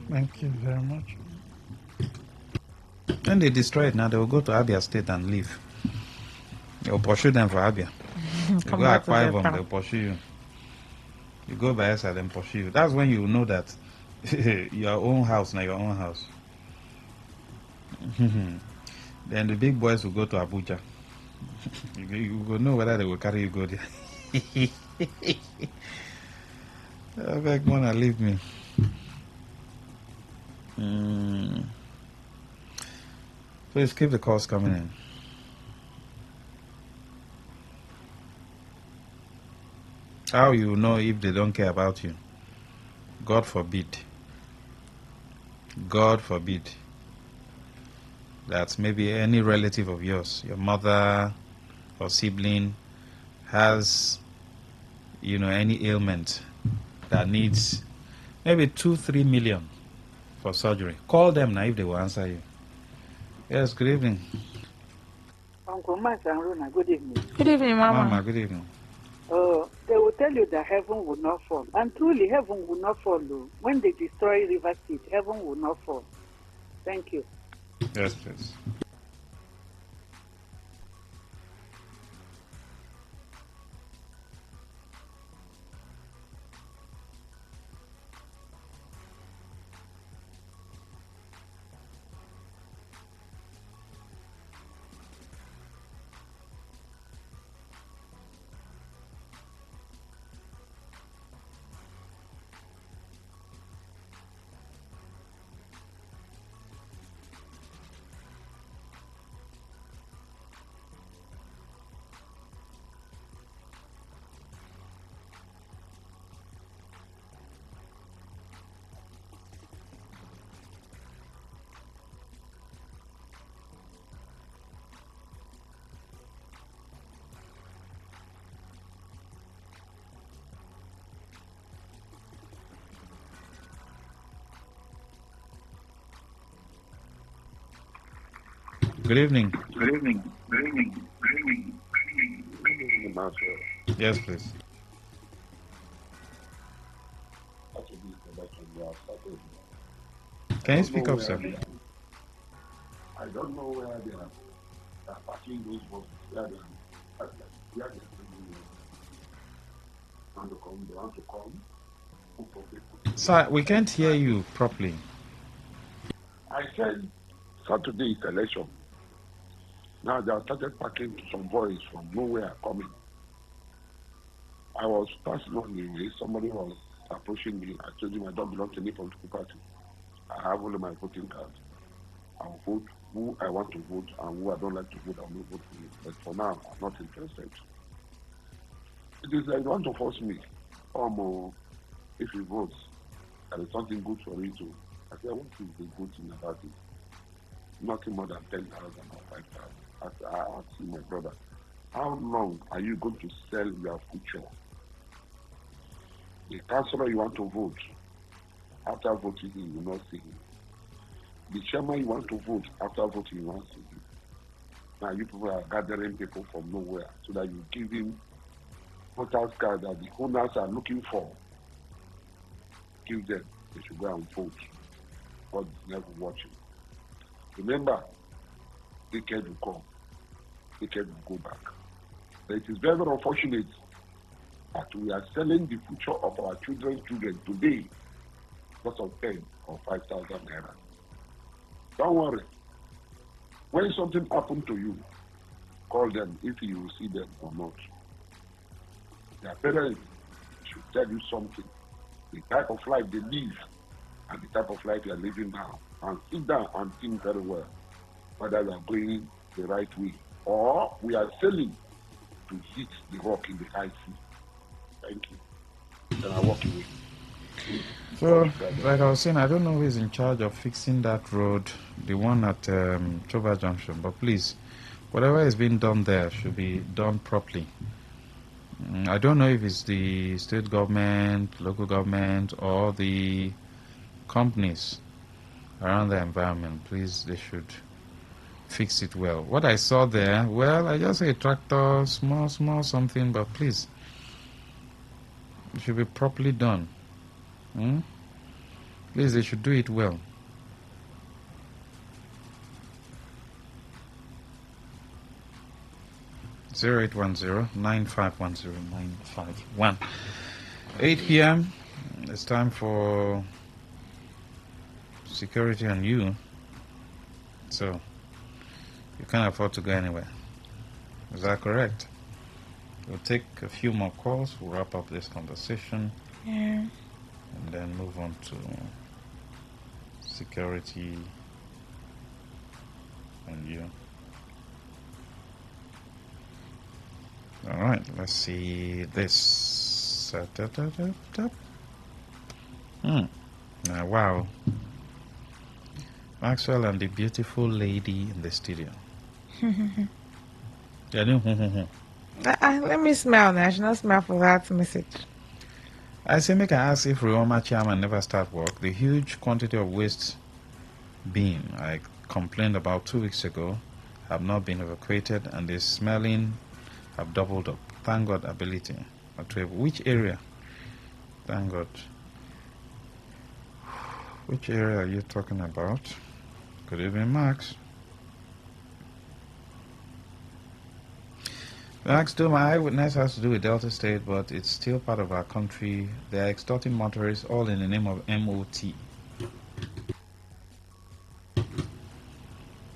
Thank you very much. When they destroy it now, they will go to Abia State and leave. They will pursue them for Abia. You go acquire them, they will pursue you. You go by SR, then pursue you. That's when you know that your own house, not your own house. Then the big boys will go to Abuja. You will know whether they will carry you go there. I beg, wanna leave me. Please keep the calls coming in. How you know if they don't care about you? God forbid. God forbid that maybe any relative of yours, your mother or sibling, has, any ailment that needs maybe 2-3 million for surgery. Call them now if they will answer you. Yes, good evening. Uncle Max and Rona, good evening. Good evening, Mama. Mama, good evening. They will tell you that heaven will not fall. And truly, heaven will not fall. When they destroy River State, heaven will not fall. Thank you. Yes, please. Good evening. Good evening. Good evening. Good evening. Yes, please. Can you speak up, sir? I don't know where they are parking those buses. Where they are they want to come. Sir, we can't hear you properly. I said Saturday is election. Now they have started parking some boys from nowhere coming. I was passing on the way. Somebody was approaching me. I told him I don't belong to any political party. I have only my voting card. I'll vote who I want to vote, and who I don't like to vote, I will not vote for you. But for now, I'm not interested. It is like they want to force me. If you vote, there is something good for you too. I said, what is the good thing about it? Nothing more than 10,000 or 5,000. I asked my brother, how long are you going to sell your future? The councillor you want to vote, after voting, you will not see him. The chairman you want to vote, after voting, you won't see him. Now you people are gathering people from nowhere so that you give him voters card that the owners are looking for. Give them, they should go and vote. God is never watching. Remember, wicked will come, wicked will go back. But it is very unfortunate that we are selling the future of our children today because of 10 or 5,000 naira. Don't worry. When something happened to you, call them if you see them or not. Their parents should tell you something. The type of life they live and the type of life they are living now. And sit down and think very well whether we are going the right way or we are failing to hit the rock in the high sea. Thank you. Then I walk away. So, like I was saying, I don't know who is in charge of fixing that road, the one at Choba Junction, but please, whatever is being done there should be done properly. I don't know if it's the state government, local government, or the companies around the environment. Please, they should fix it well. What I saw there, well, I just say tractor, small something, but please, it should be properly done. Please, they should do it well. Zero 810-9510-951. 8 p.m. It's time for security on you. So you can't afford to go anywhere. Is that correct? We'll take a few more calls. We'll wrap up this conversation. Yeah. And then move on to security and you. All right, let's see this. Now, wow. Maxwell and the beautiful lady in the studio. Let me smell now. I should not smell for that message. I say, make I ask if Rioma chairman never start work. The huge quantity of waste bin I complained about 2 weeks ago have not been evacuated, and the smelling have doubled up. Thank God ability. Which area? Thank God. Which area are you talking about? Good evening, Max. Max, my eyewitness has to do with Delta State, but it's still part of our country. They are extorting motorists all in the name of MOT.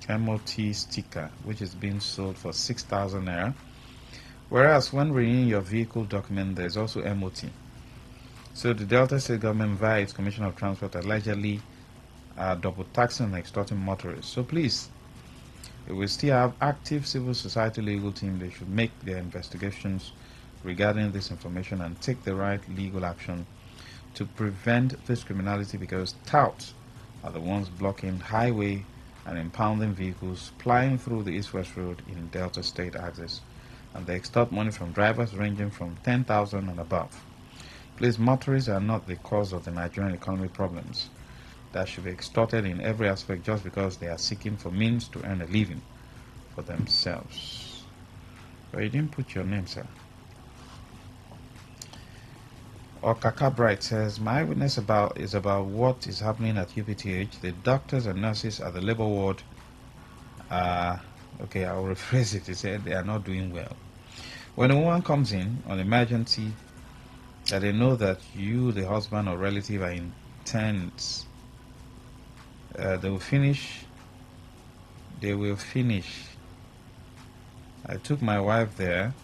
MOT sticker, which is being sold for 6,000 naira. Whereas when renewing your vehicle document, there's also MOT. So the Delta State government, via its Commission of Transport, allegedly double taxing and extorting motorists. So please, if we still have active civil society legal team, they should make their investigations regarding this information and take the right legal action to prevent this criminality, because touts are the ones blocking highway and impounding vehicles plying through the East-West Road in Delta State axis, and they extort money from drivers ranging from 10,000 and above. Please, motorists are not the cause of the Nigerian economy problems that should be extorted in every aspect just because they are seeking for means to earn a living. for themselves. But you didn't put your name, sir. Or Kaka Bright says, my witness is about what is happening at UPTH. The doctors and nurses at the labor ward okay, I'll rephrase it. He said they are not doing well. When a woman comes in on emergency, that they know that you, the husband or relative, are in tents, they will finish. I took my wife there.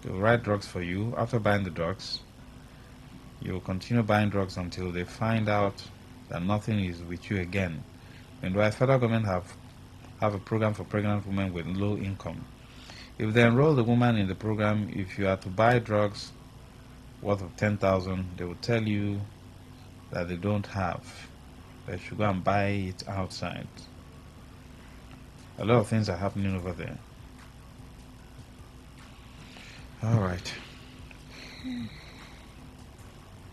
They will write drugs for you. After buying the drugs, you will continue buying drugs until they find out that nothing is with you again. And the federal government have a program for pregnant women with low income. If they enroll the woman in the program, if you are to buy drugs worth of 10,000, they will tell you that they don't have. They should go and buy it outside. A lot of things are happening over there. All right.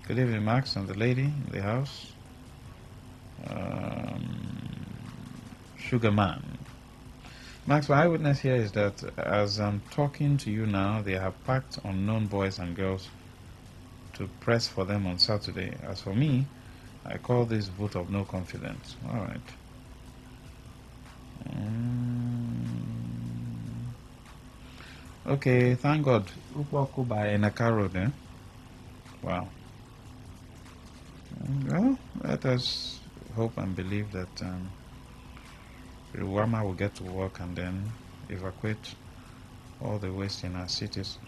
Good evening, Max, and the lady in the house. Sugar Man. Max, my eyewitness here is that as I'm talking to you now, they have packed unknown boys and girls to press for them on Saturday. As for me, I call this vote of no confidence. All right. Okay, thank God. Upoku by Enaka Road, eh? Wow. Well, let us hope and believe that Rwama will get to work and then evacuate all the waste in our cities.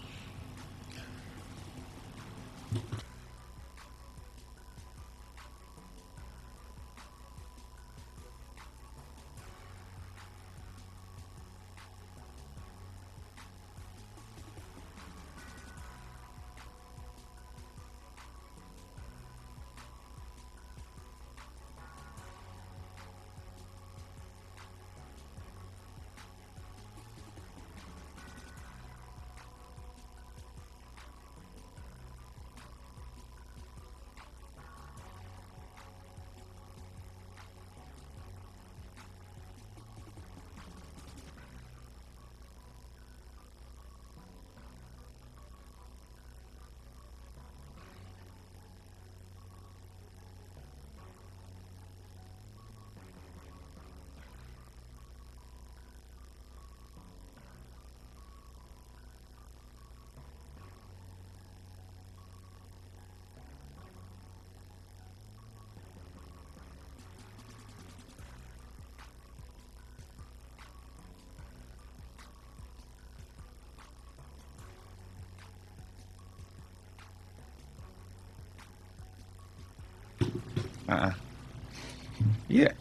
Yeah.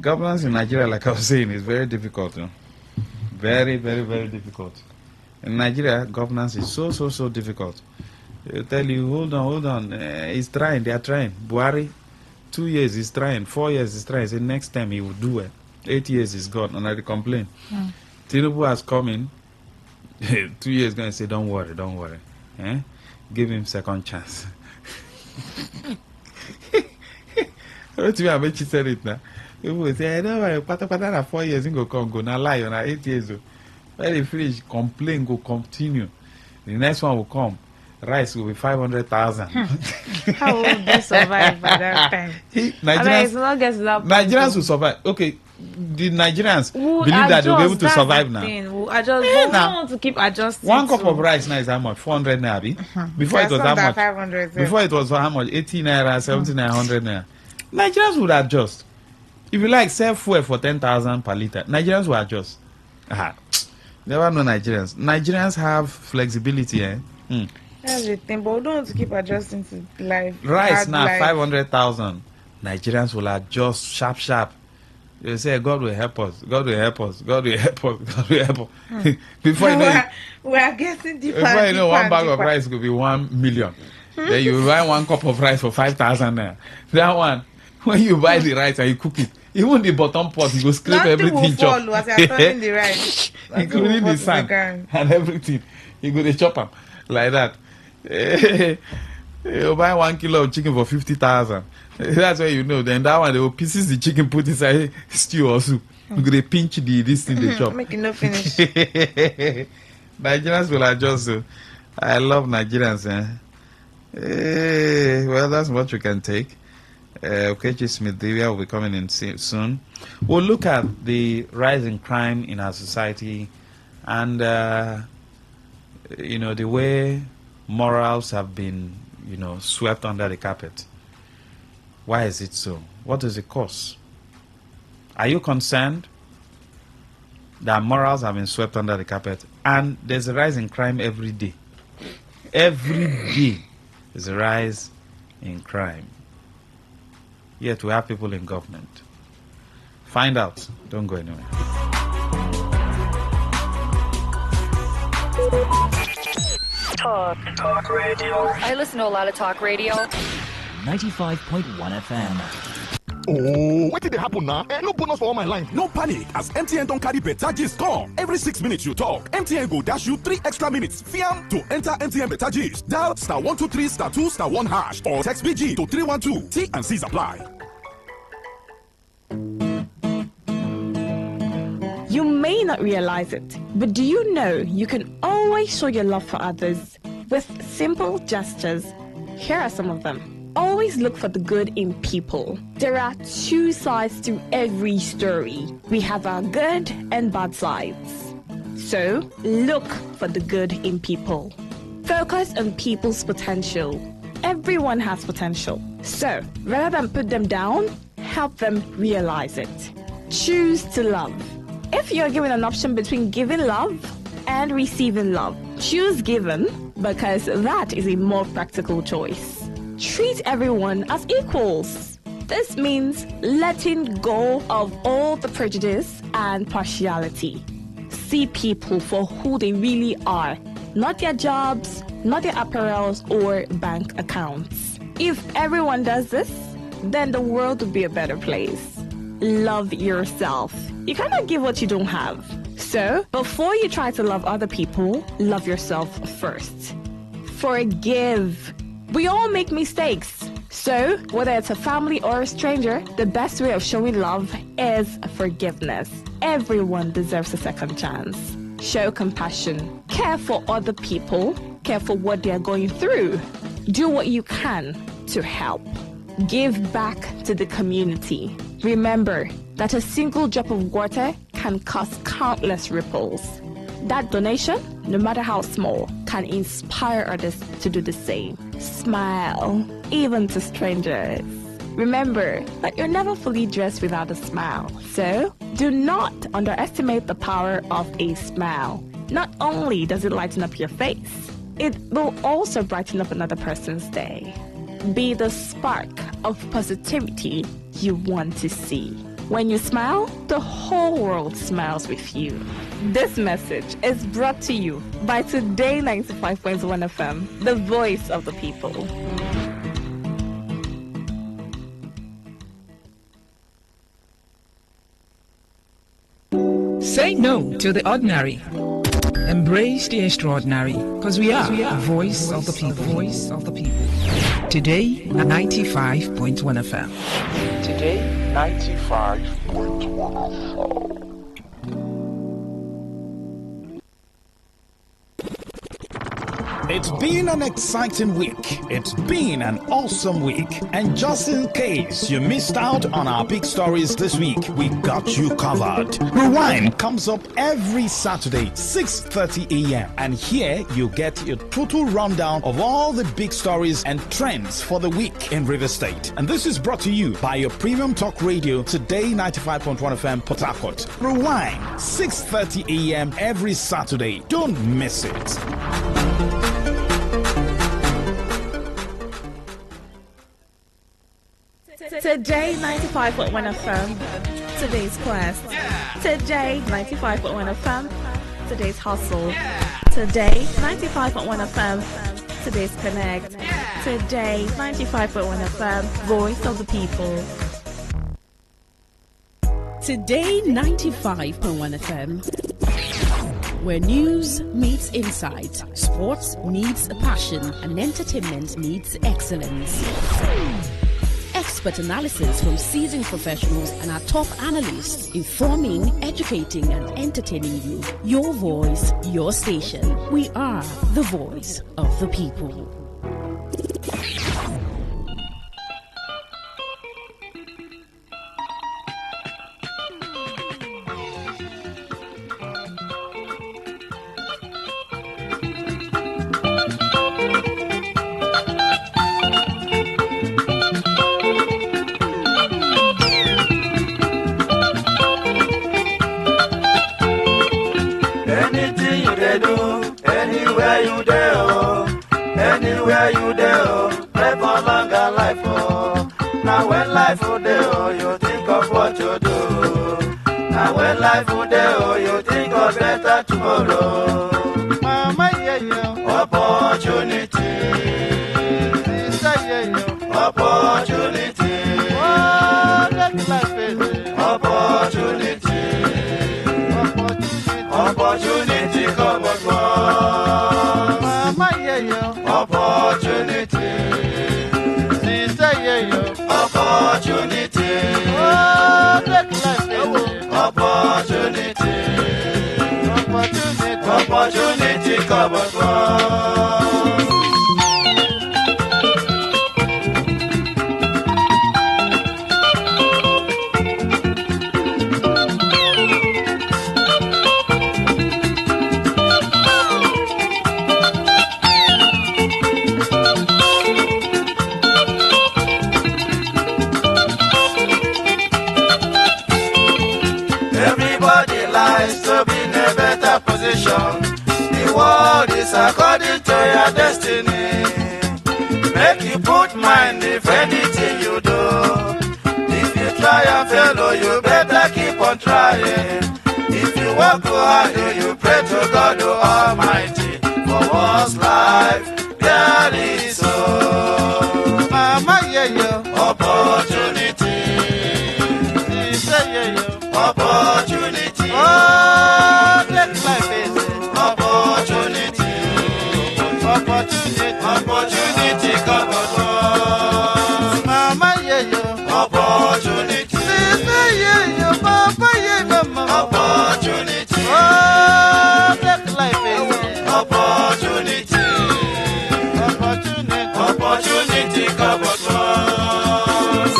Governance in Nigeria, like I was saying, is very difficult. You know? Very, very, very difficult. In Nigeria, governance is so difficult. They'll tell you, hold on. He's trying, they are trying. Buhari, 2 years he's trying, 4 years he's trying. Say next time he will do it. 8 years is gone, and I complain. Tinubu has come in, 2 years going to say, don't worry. Eh? Give him second chance. I bet you said it now. People will say, I know, pata 4 years in go now lie on 8 years. When they finish, complain, go continue. The next one will come. Rice will be 500,000. How will they survive by that time? Nigerians will survive. Okay, the Nigerians believe that they'll be able to survive now. We'll adjust, but we don't want to keep adjusting. One cup of rice now is how much? 400 naira. Before it was how much? 500. Before it was how much? 80 naira, 70 naira, 100 naira. Nigerians would adjust. If you like, sell fuel for 10,000 per liter. Nigerians will adjust. Never know Nigerians. Nigerians have flexibility, eh? That's the thing, but we don't want to keep adjusting to life. Rice now 500,000. Nigerians will adjust sharp. They say God will help us. God will help us. Before you know, we are getting deeper. Before you know, one bag of rice could be 1 million. Then you buy 1 cup of rice for 5,000 naira. That one, when you buy the rice and you cook it, even the bottom pot, you go scrape everything. Nothing will fall as you are turning the rice, including the sand and everything. You go to chop them like that. You buy 1 kilo of chicken for 50,000. That's where you know. Then that one, they will pieces the chicken, put inside stew or soup. We're going to pinch this thing they chop. Make it no finish. Nigerians will adjust. I love Nigerians. Well, that's what you can take. Okechi Smith will be coming in soon. We'll look at the rise in crime in our society and, the way morals have been, swept under the carpet. Why is it so? What is the cause? Are you concerned that morals have been swept under the carpet and there's a rise in crime every day? Every day there's a rise in crime. Yet we have people in government. Find out. Don't go anywhere. Talk radio. I listen to a lot of talk radio. 95.1 FM. Oh, what did it happen now? No bonus for all my line. No panic, as MTN don't carry better gist come. Every 6 minutes you talk, MTN go dash you 3 extra minutes. Fiam to enter MTN better gist. Dial *123 *2 *1 hash or text BG to 312. T and C's apply. You may not realize it, but do you know you can always show your love for others with simple gestures? Here are some of them. Always look for the good in people. There are two sides to every story. We have our good and bad sides. So, look for the good in people. Focus on people's potential. Everyone has potential. So, rather than put them down, help them realize it. Choose to love. If you're given an option between giving love and receiving love, choose given because that is a more practical choice. Treat everyone as equals. This means letting go of all the prejudice and partiality. See people for who they really are, not their jobs, not their apparels or bank accounts. If everyone does this, then the world will be a better place. Love yourself. You cannot give what you don't have. So, before you try to love other people, love yourself first. Forgive. We all make mistakes. So, whether it's a family or a stranger, the best way of showing love is forgiveness. Everyone deserves a second chance. Show compassion. Care for other people. Care for what they are going through. Do what you can to help. Give back to the community. Remember that a single drop of water can cause countless ripples. That donation, no matter how small, can inspire others to do the same. Smile, even to strangers. Remember that you're never fully dressed without a smile. So, do not underestimate the power of a smile. Not only does it lighten up your face, it will also brighten up another person's day. Be the spark of positivity you want to see. When you smile, the whole world smiles with you. This message is brought to you by Today95.1 FM, the voice of the people. Say no to the ordinary. Embrace the extraordinary, because we are the voice of the people. Voice of the people. Today, 95.1 FM. Today, 95.1 FM. It's been an exciting week. It's been an awesome week. And just in case you missed out on our big stories this week, we got you covered. Rewind comes up every Saturday, 6:30 a.m. And here you get your total rundown of all the big stories and trends for the week in River State. And this is brought to you by your premium talk radio, Today 95.1 FM, Port Harcourt. Rewind, 6:30 a.m. every Saturday. Don't miss it. Today 95.1 FM. Today's quest. Today 95.1 FM. Today's hustle. Today 95.1 FM. Today's connect. Today 95.1 FM. Voice of the people. Today 95.1 FM. Where news meets insight, sports meets passion, and entertainment meets excellence. Expert analysis from seasoned professionals and our top analysts, informing, educating, and entertaining you. Your voice, your station. We are the voice of the people. Anything you dey do, anywhere you dey, oh, anywhere you dey, oh, pray for longer life, oh. Now when life will dey, oh, you think of what you do. Now when life will dey, oh, you think of better tomorrow. Mama, yeah, yeah. Opportunity. Sister, yeah, yeah. Opportunity. Oh, that life is opportunity. Opportunity come at once. Mama, yeah, yeah. Opportunity. Sister, yeah, yeah. Opportunity. Oh, that life is opportunity. Opportunity come at once. Everybody likes to be in a better position. The world is according to your destiny. Make you put mind if anything you do. If you try and fail, oh, you better keep on trying. If you work hard, oh, you pray to God, oh, Almighty. For one's life, there is so. Mama, yeah, yeah. Opportunity. Sister, yeah, yeah. Opportunity. Oh, that life is opportunity. Opportunity come at once. Mama, yeah, yeah. Opportunity. Sister, yeah, yeah. Papa, yeah, mama. Opportunity. Oh, that life is opportunity. Opportunity come at once.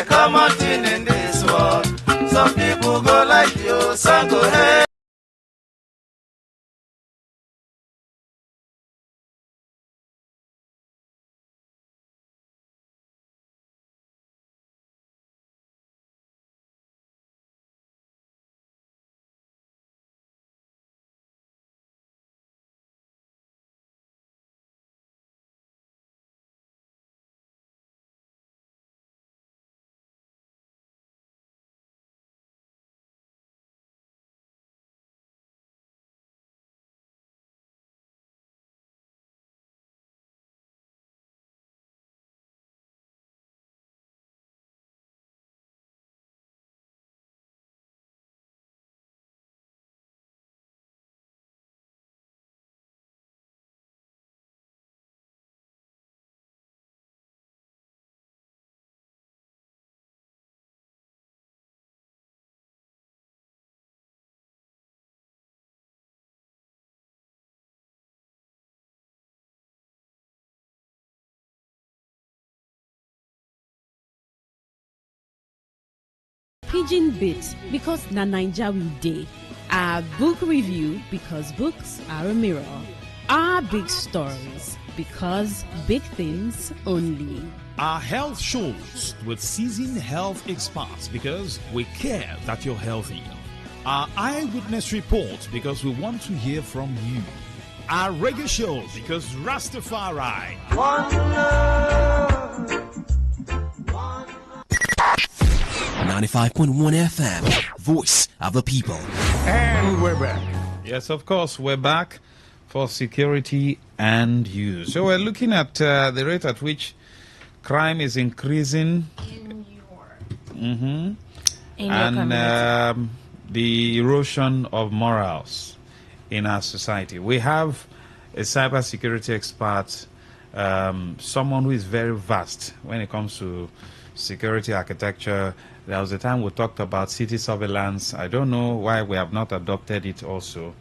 Common thing in this world. Some people go like you, some go hey. Pigeon Bit, because na Naija we dey. Our book review, because books are a mirror. Our big stories, because big things only. Our health shows with seasoned health experts, because we care that you're healthy. Our eyewitness report, because we want to hear from you. Our reggae show, because Rastafari. One love. 95.1 FM, voice of the people. And we're back. Yes, of course, we're back for security and use. So we're looking at the rate at which crime is increasing In your and community. the erosion of morals in our society. We have a cybersecurity expert, someone who is very vast when it comes to security architecture. There was a time we talked about city surveillance. I don't know why we have not adopted it also.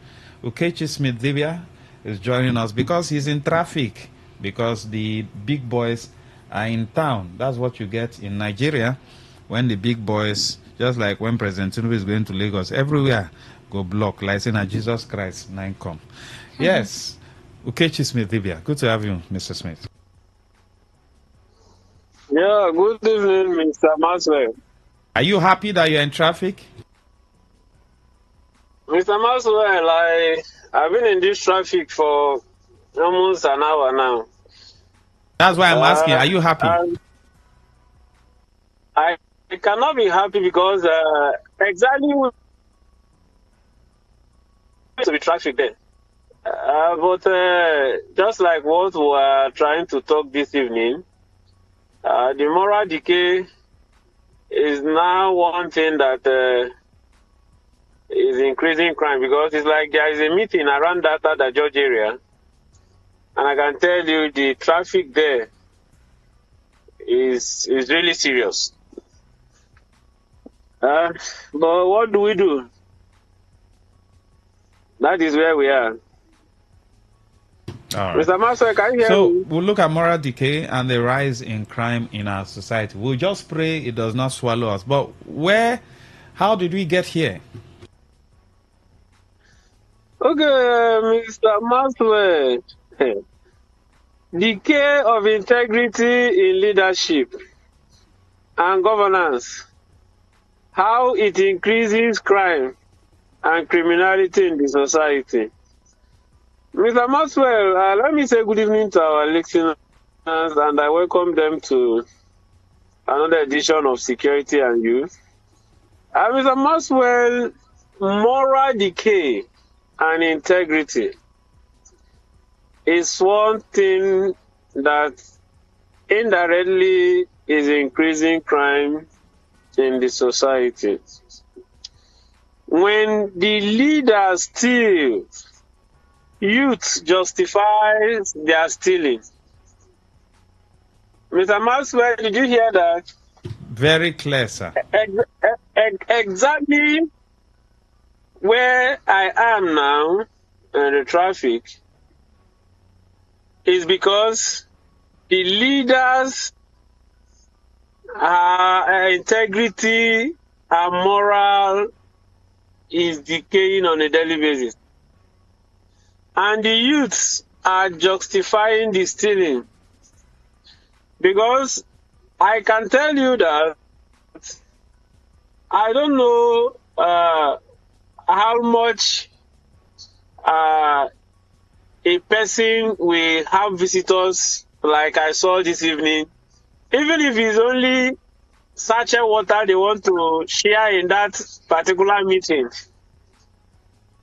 Ukechi Smith-Dibia is joining us because he's in traffic, because the big boys are in town. That's what you get in Nigeria when the big boys, just like when President Tinubu is going to Lagos, everywhere go block, like saying, Jesus Christ, nine come. Yes, Ukechi Smith-Dibia. Good to have you, Mr. Smith. Yeah, good evening, Mr. Maxwell. Are you happy that you're in traffic? Mr. Maxwell, I've been in this traffic for almost an hour now. That's why I'm asking, are you happy? I cannot be happy because exactly to be traffic then. But just like what we are trying to talk this evening, the moral decay is now one thing that is increasing crime, because it's like there is a meeting around that George area, and I can tell you the traffic there is really serious. But what do we do? That is where we are. All right. Mr. Master, can you hear So me? we'll look at moral decay and the rise in crime in our society. We'll just pray it does not swallow us. But how did we get here? Okay, Mr. Maxwell. Decay of integrity in leadership and governance. How it increases crime and criminality in the society. Mr. Maxwell, let me say good evening to our listeners, and I welcome them to another edition of Security and Youth. Mr. Maxwell, moral decay and integrity is one thing that indirectly is increasing crime in the society. When the leaders steal, youth justifies their stealing. Mr. Maxwell, did you hear that? Very clear, sir. Exactly where I am now in the traffic is because the leaders' integrity and moral is decaying on a daily basis. And the youths are justifying the stealing. Because I can tell you that I don't know how much a person will have visitors like I saw this evening. Even if it's only sachet water they want to share in that particular meeting,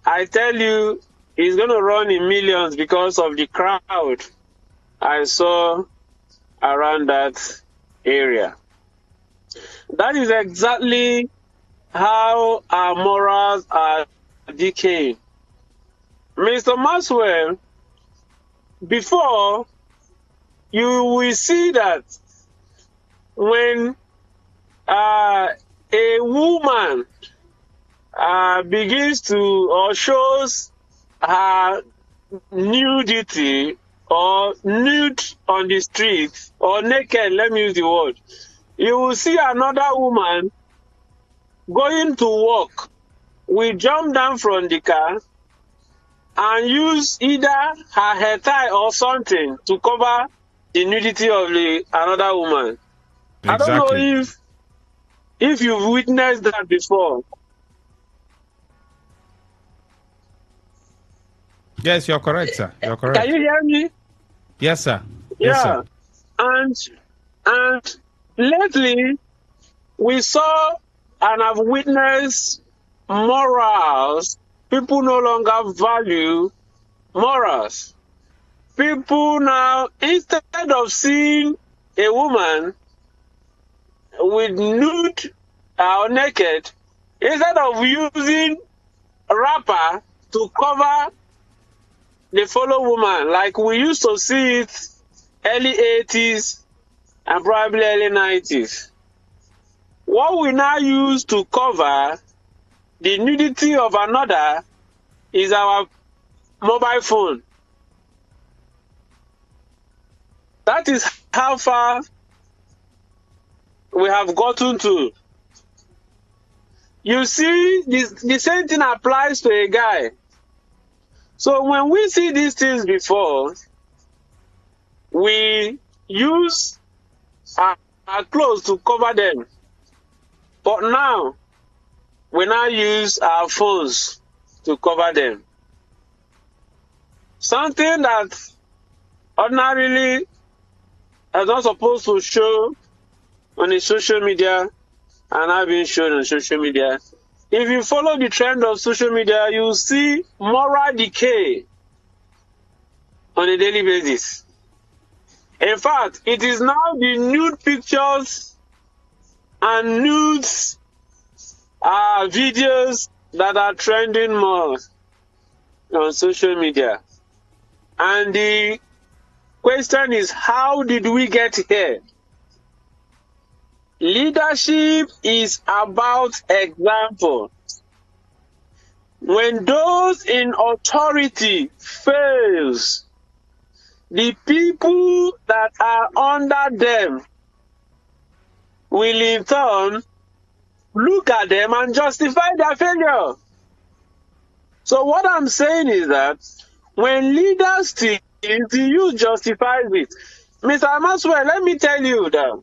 I tell you, it's going to run in millions because of the crowd I saw around that area. That is exactly how our morals are decaying. Mr. Maxwell, before, you will see that when a woman begins to or shows her nudity or nude on the street or naked, let me use the word, you will see another woman going to work will jump down from the car and use either her hair tie or something to cover the nudity of another woman. Exactly. I don't know if you've witnessed that before. Yes, you're correct, sir. You're correct. Can you hear me? Yes, sir. Yeah. Yes, sir. And lately we saw and have witnessed morals. People no longer value morals. People now, instead of seeing a woman with nude or naked, instead of using wrapper to cover the fellow woman, like we used to see it early 80s and probably early 90s. What we now use to cover the nudity of another is our mobile phone. That is how far we have gotten to. You see, the same thing applies to a guy. So when we see these things before, we use our clothes to cover them. But now, we now use our phones to cover them. Something that ordinarily is not supposed to show on the social media and have been shown on social media. If you follow the trend of social media, you see moral decay on a daily basis. In fact, it is now the nude pictures and nude videos that are trending more on social media. And the question is, how did we get here? Leadership is about example. When those in authority fails, the people that are under them will in turn look at them and justify their failure. So what I'm saying is that when leaders steal, the youth justifies it. Mr. Maxwell, let me tell you that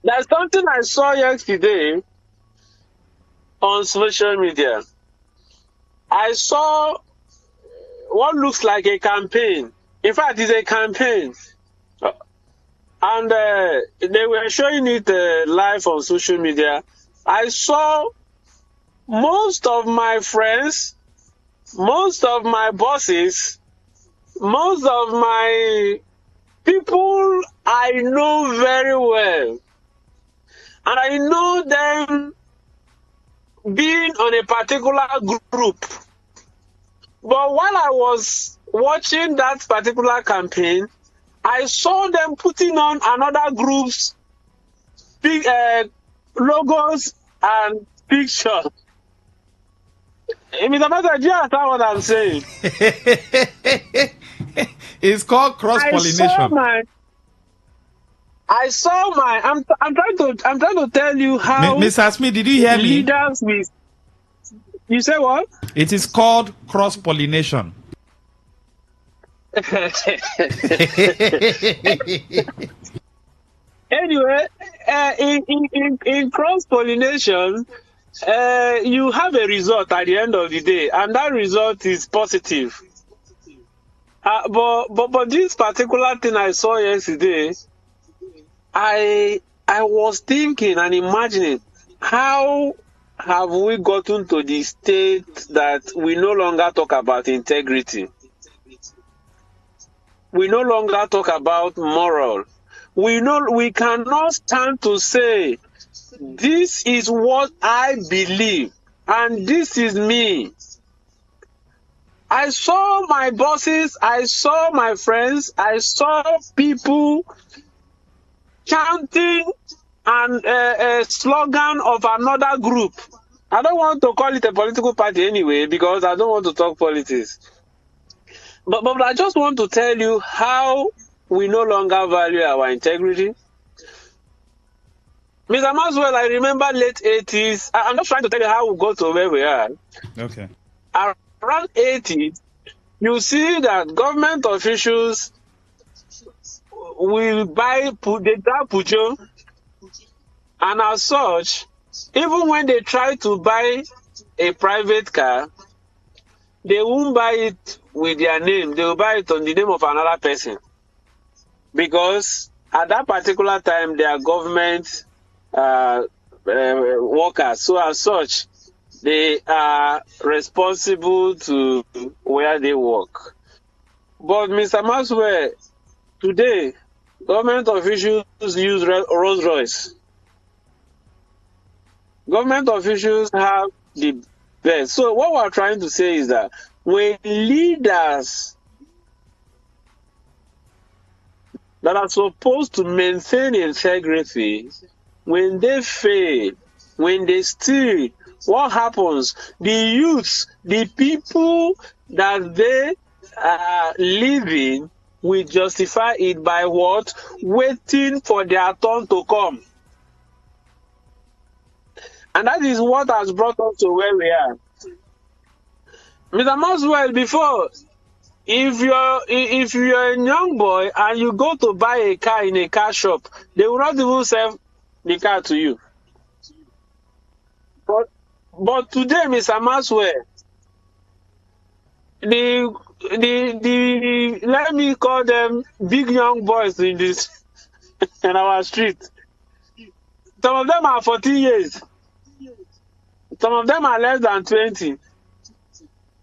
there's something I saw yesterday on social media. I saw what looks like a campaign. In fact, it's a campaign. And they were showing it live on social media. I saw most of my friends, most of my bosses, most of my people I know very well. And I know them being on a particular group. But while I was watching that particular campaign, I saw them putting on another group's big logos and pictures. Mr. Master, do you understand what I'm saying? It's called cross-pollination. I'm trying to tell you how. Miss Asmi, did you hear me? Leaders with. You say what? It is called cross-pollination. Anyway, in cross-pollination, you have a result at the end of the day, and that result is positive. But this particular thing I saw yesterday, I was thinking and imagining, how have we gotten to the state that we no longer talk about integrity? We no longer talk about moral. We cannot stand to say, this is what I believe, and this is me. I saw my bosses, I saw my friends, I saw people chanting and a slogan of another group. I don't want to call it a political party anyway, because I don't want to talk politics. But I just want to tell you how we no longer value our integrity. Mr. Maxwell, I remember late 80s. I'm just trying to tell you how we got to where we are. Okay. Around 80s, you see that government officials will buy the Pujo, and as such, even when they try to buy a private car, they won't buy it with their name. They will buy it on the name of another person. Because at that particular time, they are government workers. So as such, they are responsible to where they work. But Mr. Maxwell, today, government officials use Rolls Royce. Government officials have the best. So what we're trying to say is that when leaders that are supposed to maintain integrity, when they fail, when they steal, what happens? The youths, the people that they are living will justify it by what? Waiting for their turn to come. And that is what has brought us to where we are. Mr. Maxwell, before, if you're a young boy and you go to buy a car in a car shop, they will not even sell the car to you. But today, Mr. Maxwell, the let me call them big young boys in this in our street. Some of them are 14 years. Some of them are less than 20.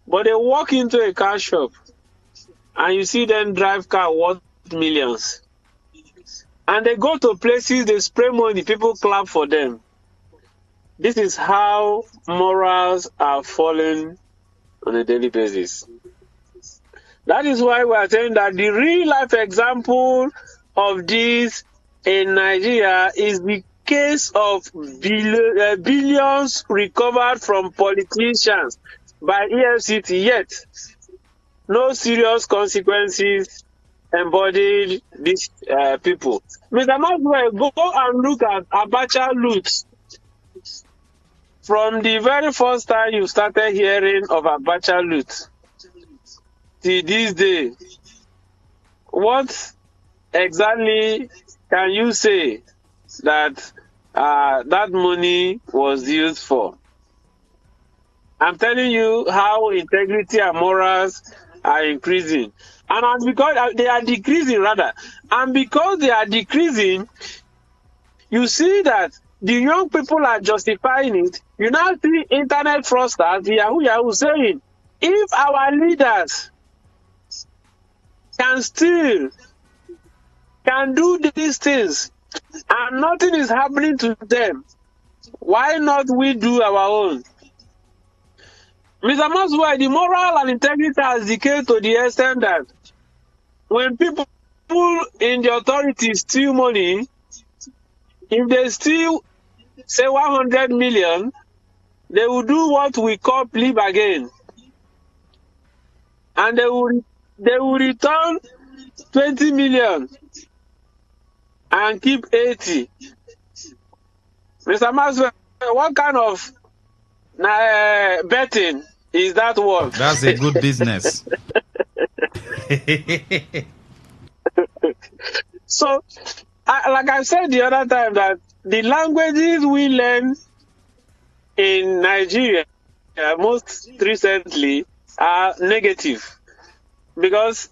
But they walk into a car shop and you see them drive car worth millions. And they go to places, they spray money, people clap for them. This is how morals are falling on a daily basis. That is why we are saying that the real life example of this in Nigeria is the case of billions recovered from politicians by EFCT, yet no serious consequences embodied these people. Mr. Maxwell, go and look at Abacha loot. From the very first time you started hearing of Abacha loot till this day, what exactly can you say that that money was used for? I'm telling you how integrity and morals are increasing. And because they are decreasing rather. And because they are decreasing, you see that the young people are justifying it. You now see internet fraudsters, the Yahoo saying, if our leaders can steal, can do these things, and nothing is happening to them, why not we do our own? Mr. Maxwell, the moral and integrity has decayed to the extent that when people in the authority steal money, if they steal, say, 100 million, they will do what we call plea bargain. And they will return 20 million and keep 80. Mr. Maxwell, what kind of betting is that one? That's a good business. So, like I said the other time, that the languages we learn in Nigeria most recently are negative. Because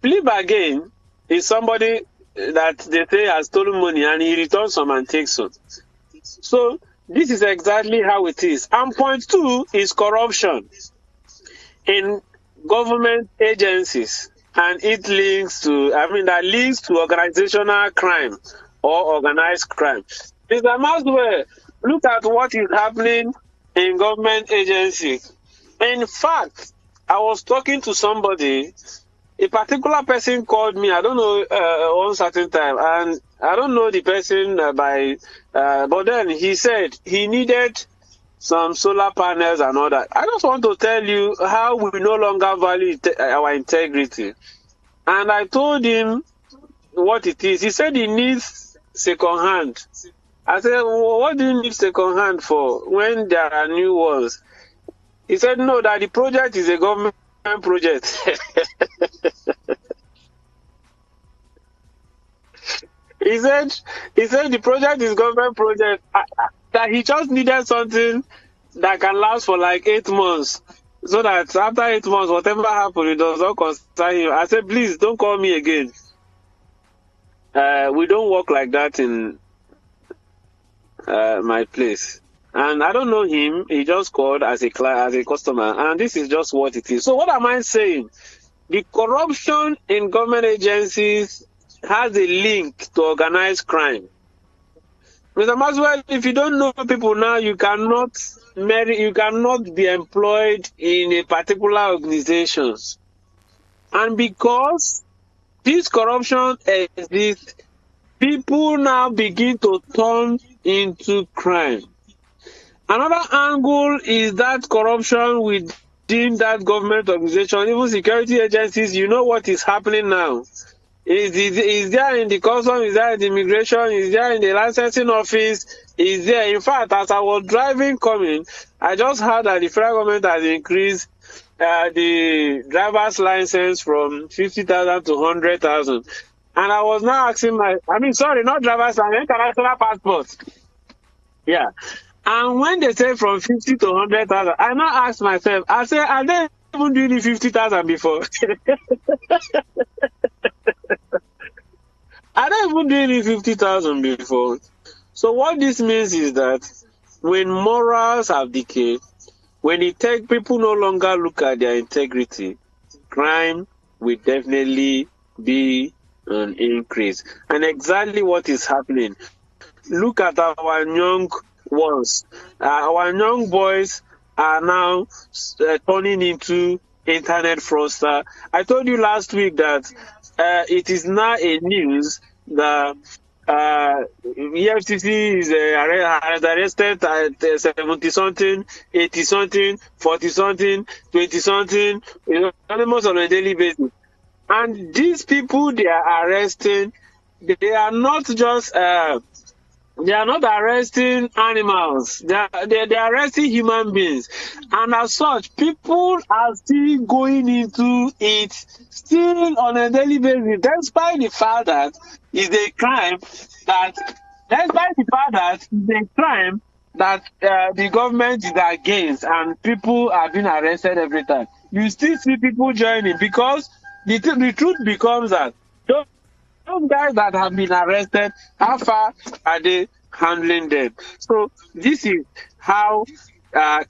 plea bargain is somebody that they say has stolen money and he returns some and takes some. So this is exactly how it is. And point two is corruption in government agencies, and it links to, that links to organizational crime or organized crime. Mr. Maxwell, look at what is happening in government agencies. In fact, I was talking to somebody. A particular person called me, I don't know, one certain time, and I don't know the person but then he said he needed some solar panels and all that. I just want to tell you how we no longer value our integrity. And I told him what it is. He said he needs second hand. I said, well, what do you need second hand for when there are new ones? He said, no, that the project is a government project. He said the project is government project. That he just needed something that can last for like 8 months, so that after 8 months, whatever happens, it does not concern him. I said, please don't call me again. We don't work like that in my place. And I don't know him. He just called as a customer, and this is just what it is. So what am I saying? The corruption in government agencies has a link to organized crime. Mr. Maxwell, if you don't know people now, you cannot be employed in a particular organization. And because this corruption exists, people now begin to turn into crime. Another angle is that corruption within that government organization, even security agencies. You know what is happening now. Is there in the custom, is there in the immigration, is there in the licensing office, is there. In fact, as I was driving coming, I just heard that the federal government has increased the driver's license from 50,000 to 100,000. And I was now asking not driver's license, international passport. Yeah. And when they say from 50 to 100,000, I now ask myself, I say, are they even doing the 50,000 before? Are they even doing the 50,000 before? So what this means is that when morals have decayed, when people no longer look at their integrity, crime will definitely be an increase. And exactly what is happening. Look at our young ones. Our young boys are now turning into internet fraudster. I told you last week that it is now a news that EFCC has arrested 70-something, 80-something, 40-something, 20-something, almost on a daily basis. And these people they are arresting, they are not just they are not arresting animals. They are arresting human beings. And as such, people are still going into it still on a daily basis, despite the fact that it's a crime that the government is against and people are being arrested every time. You still see people joining because the truth becomes that those guys that have been arrested, how far are they handling them? So this is how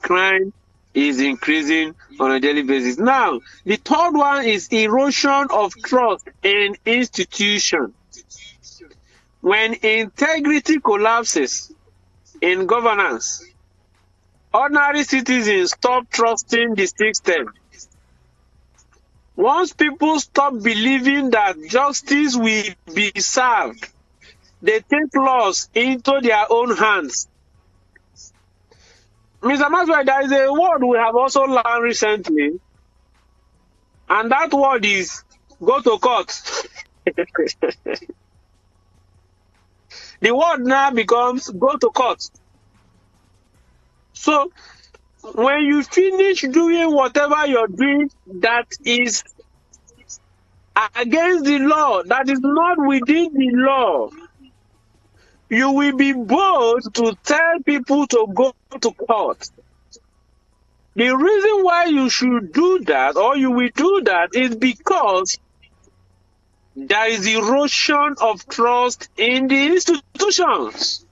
crime is increasing on a daily basis. Now, the third one is erosion of trust in institutions. When integrity collapses in governance, ordinary citizens stop trusting the system. Once people stop believing that justice will be served, they take laws into their own hands. Mr. Maxwell, there is a word we have also learned recently, and that word is go to court. The word now becomes go to court. So, when you finish doing whatever you're doing that is against the law, that is not within the law, you will be bold to tell people to go to court. The reason why you should do that or you will do that is because there is erosion of trust in the institutions.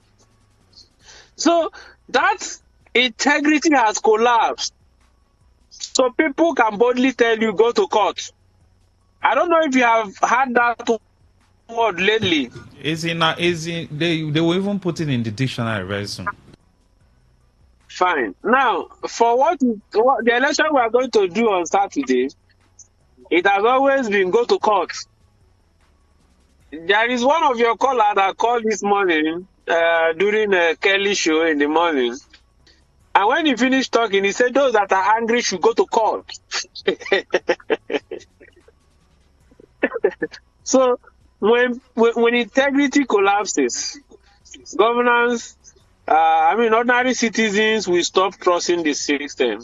So that integrity has collapsed. So people can boldly tell you go to court. I don't know if you have had that word lately. They will even put it in the dictionary very soon. Fine. Now, for what the election we are going to do on Saturday, it has always been go to court. There is one of your callers that called this morning during a Kelly show in the morning. And when he finished talking, he said those that are angry should go to court. So when integrity collapses, governance, ordinary citizens will stop trusting the system,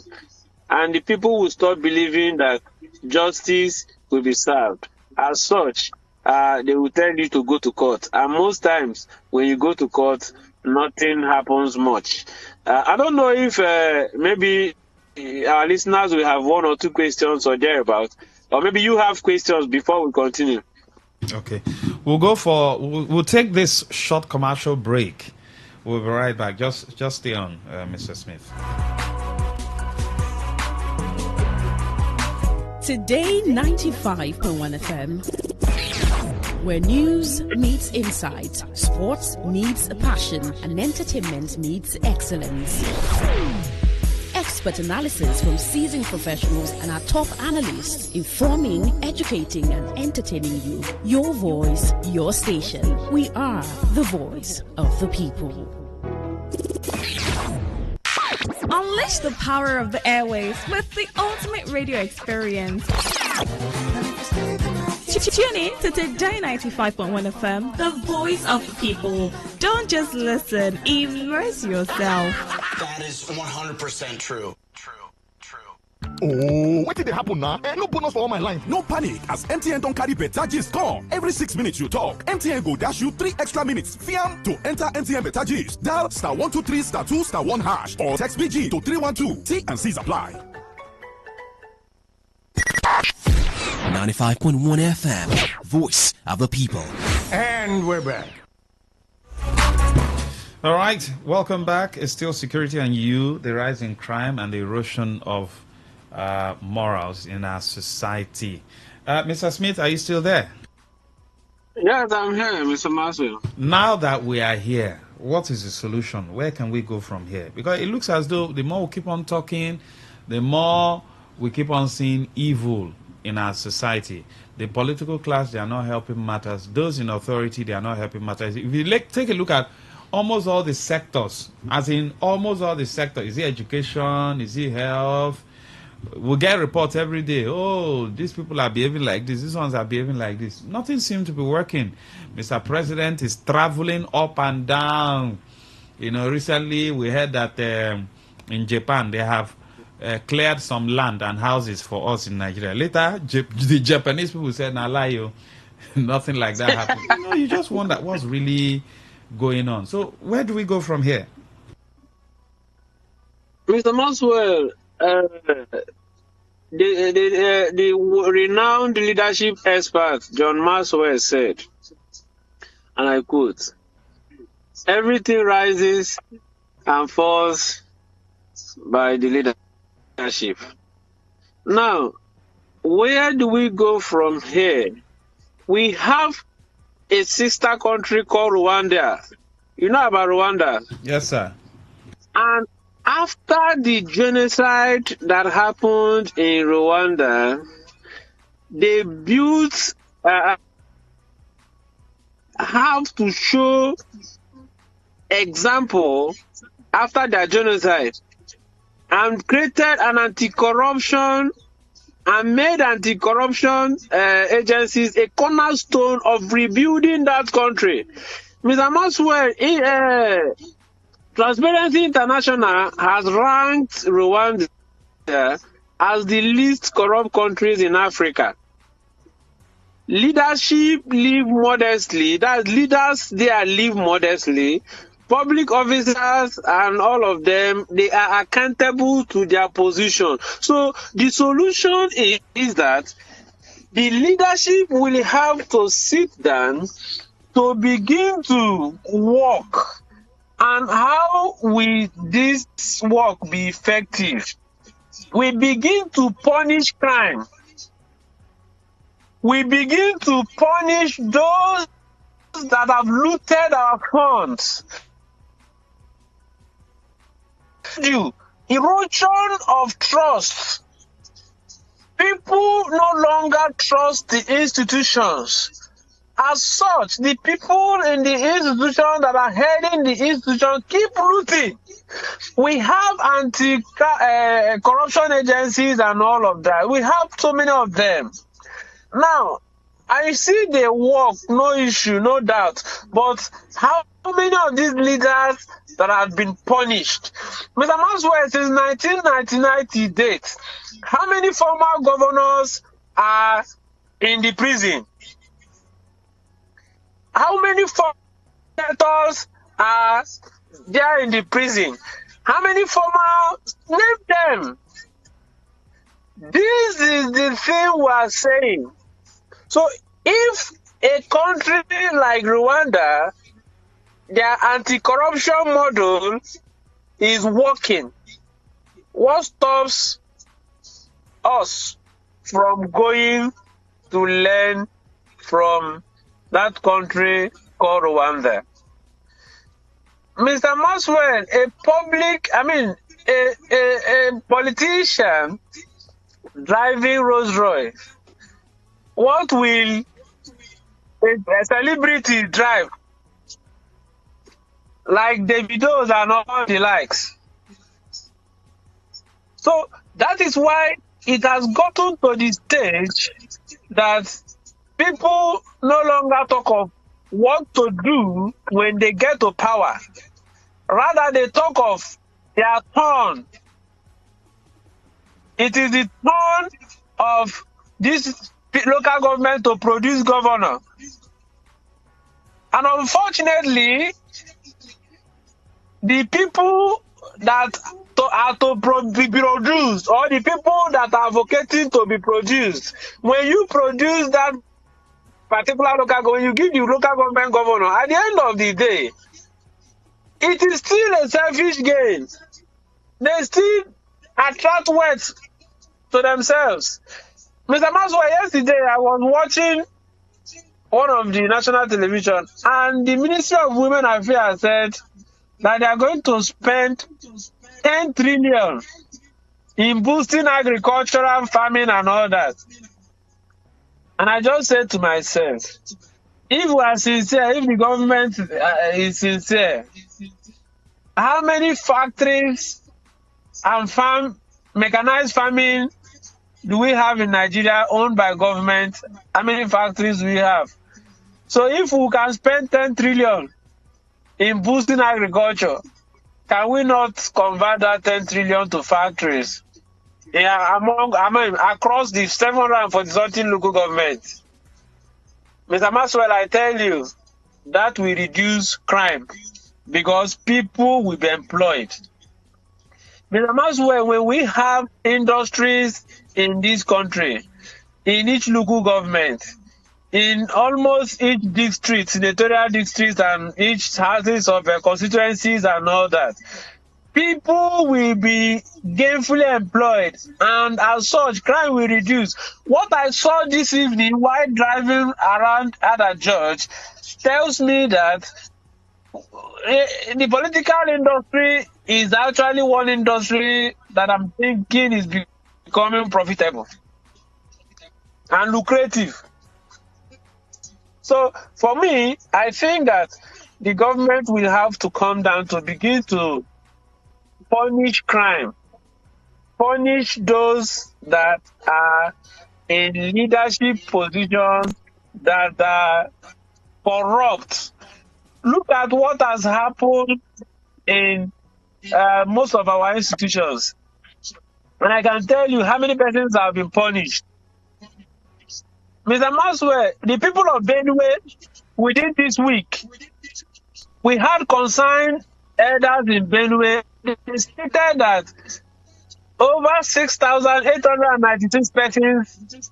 and the people will stop believing that justice will be served. As such, they will tell you to go to court, and most times when you go to court, nothing happens much. I don't know if maybe our listeners will have one or two questions or thereabout, or maybe you have questions before we continue. Okay, we'll take this short commercial break. We'll be right back. Just stay on, Mr. Smith. Today 95.1 FM, where news meets insight, sports meets passion, and entertainment meets excellence. Expert analysis from seasoned professionals and our top analysts, informing, educating, and entertaining you. Your voice, your station. We are the voice of the people. Unleash the power of the airwaves with the ultimate radio experience. Tune in to Today 95.1 FM, the voice of the people. Don't just listen, immerse yourself. That is 100% true. Oh, what did it happen now? No bonus for all my line. No panic, as MTN don't carry better gist come. Every 6 minutes you talk, MTN go dash you 3 extra minutes. Fiam to enter MTN better gist. Dial *123 *2 *1 hash or text BG to 312. T and C's apply. 95.1 FM, voice of the people. And we're back. All right, welcome back. It's still security and you, the rise in crime and the erosion of morals in our society. Mr. Smith, are you still there? Yes, I'm here, Mr. Maxwell. Now that we are here, what is the solution? Where can we go from here? Because it looks as though the more we keep on talking, the more we keep on seeing evil in our society. The political class, they are not helping matters. Those in authority, they are not helping matters. If you take a look at almost all the sectors, as in almost all the sectors, is it education, is it health? We get reports every day. Oh, these people are behaving like this. These ones are behaving like this. Nothing seems to be working. Mr. President is traveling up and down. You know, recently we heard that in Japan they have cleared some land and houses for us in Nigeria. Later, the Japanese people said, "Nah, lie you." Nothing like that happened. You know, you just wonder what's really going on. So, where do we go from here? Mr. Maxwell, the renowned leadership expert John Maxwell said, and I quote, "Everything rises and falls by the leadership." Now, where do we go from here? We have a sister country called Rwanda. You know about Rwanda? Yes, sir. And after the genocide that happened in Rwanda, they built, have to show example after their genocide and created an anti-corruption and made anti-corruption agencies a cornerstone of rebuilding that country. Mr. Maxwell, Transparency International has ranked Rwanda as the least corrupt countries in Africa. Leadership live modestly. That leaders there live modestly. Public officers and all of them, they are accountable to their position. So the solution is that the leadership will have to sit down to begin to work. And how will this work be effective? We begin to punish crime. We begin to punish those that have looted our funds. Erosion of trust. People no longer trust the institutions. As such, the people in the institution that are heading the institution keep looting. We have anti-corruption agencies and all of that. We have so many of them. Now, I see they work, no issue, no doubt. But how many of these leaders that have been punished? Mr. Maxwell, since 1999 to date, how many former governors are in the prison? How many senators are there in the prison? How many former? Name them. This is the thing we are saying. So if a country like Rwanda their anti-corruption model is working. What stops us from going to learn from that country called Rwanda? Mr. Maxwell, a politician driving Rolls Royce, what will a celebrity drive? Like Davido's and all the likes. So that is why it has gotten to the stage that people no longer talk of what to do when they get to power. Rather, they talk of their turn. It is the turn of this local government to produce governor. And unfortunately, the people that are to be produced, or the people that are advocating to be produced, when you produce that particular local government, you give the local government governor, at the end of the day, it is still a selfish gain. They still attract wealth to themselves. Mr. Maxwell, yesterday I was watching one of the national television, and the Ministry of Women Affairs said that they are going to spend 10 trillion in boosting agricultural farming and all that. And I just said to myself, if we are sincere, if the government is sincere, how many factories and mechanized farming do we have in Nigeria owned by government? How many factories do we have? So if we can spend 10 trillion in boosting agriculture, can we not convert that 10 trillion to factories? Yeah, across the 740 something local governments. Mr. Maxwell, I tell you, that will reduce crime because people will be employed. Mr. Maxwell, when we have industries in this country, in each local government, in almost each district, senatorial districts, and each houses of constituencies and all that, people will be gainfully employed, and as such, crime will reduce. What I saw this evening while driving around Ada George tells me that the political industry is actually one industry that I'm thinking is becoming profitable and lucrative. So for me, I think that the government will have to come down to begin to punish crime, punish those that are in leadership positions that are corrupt. Look at what has happened in most of our institutions. And I can tell you how many persons have been punished. Mr. Maxwell, the people of Benue, within this week, we had concerned elders in Benue. They stated that over 6,896 persons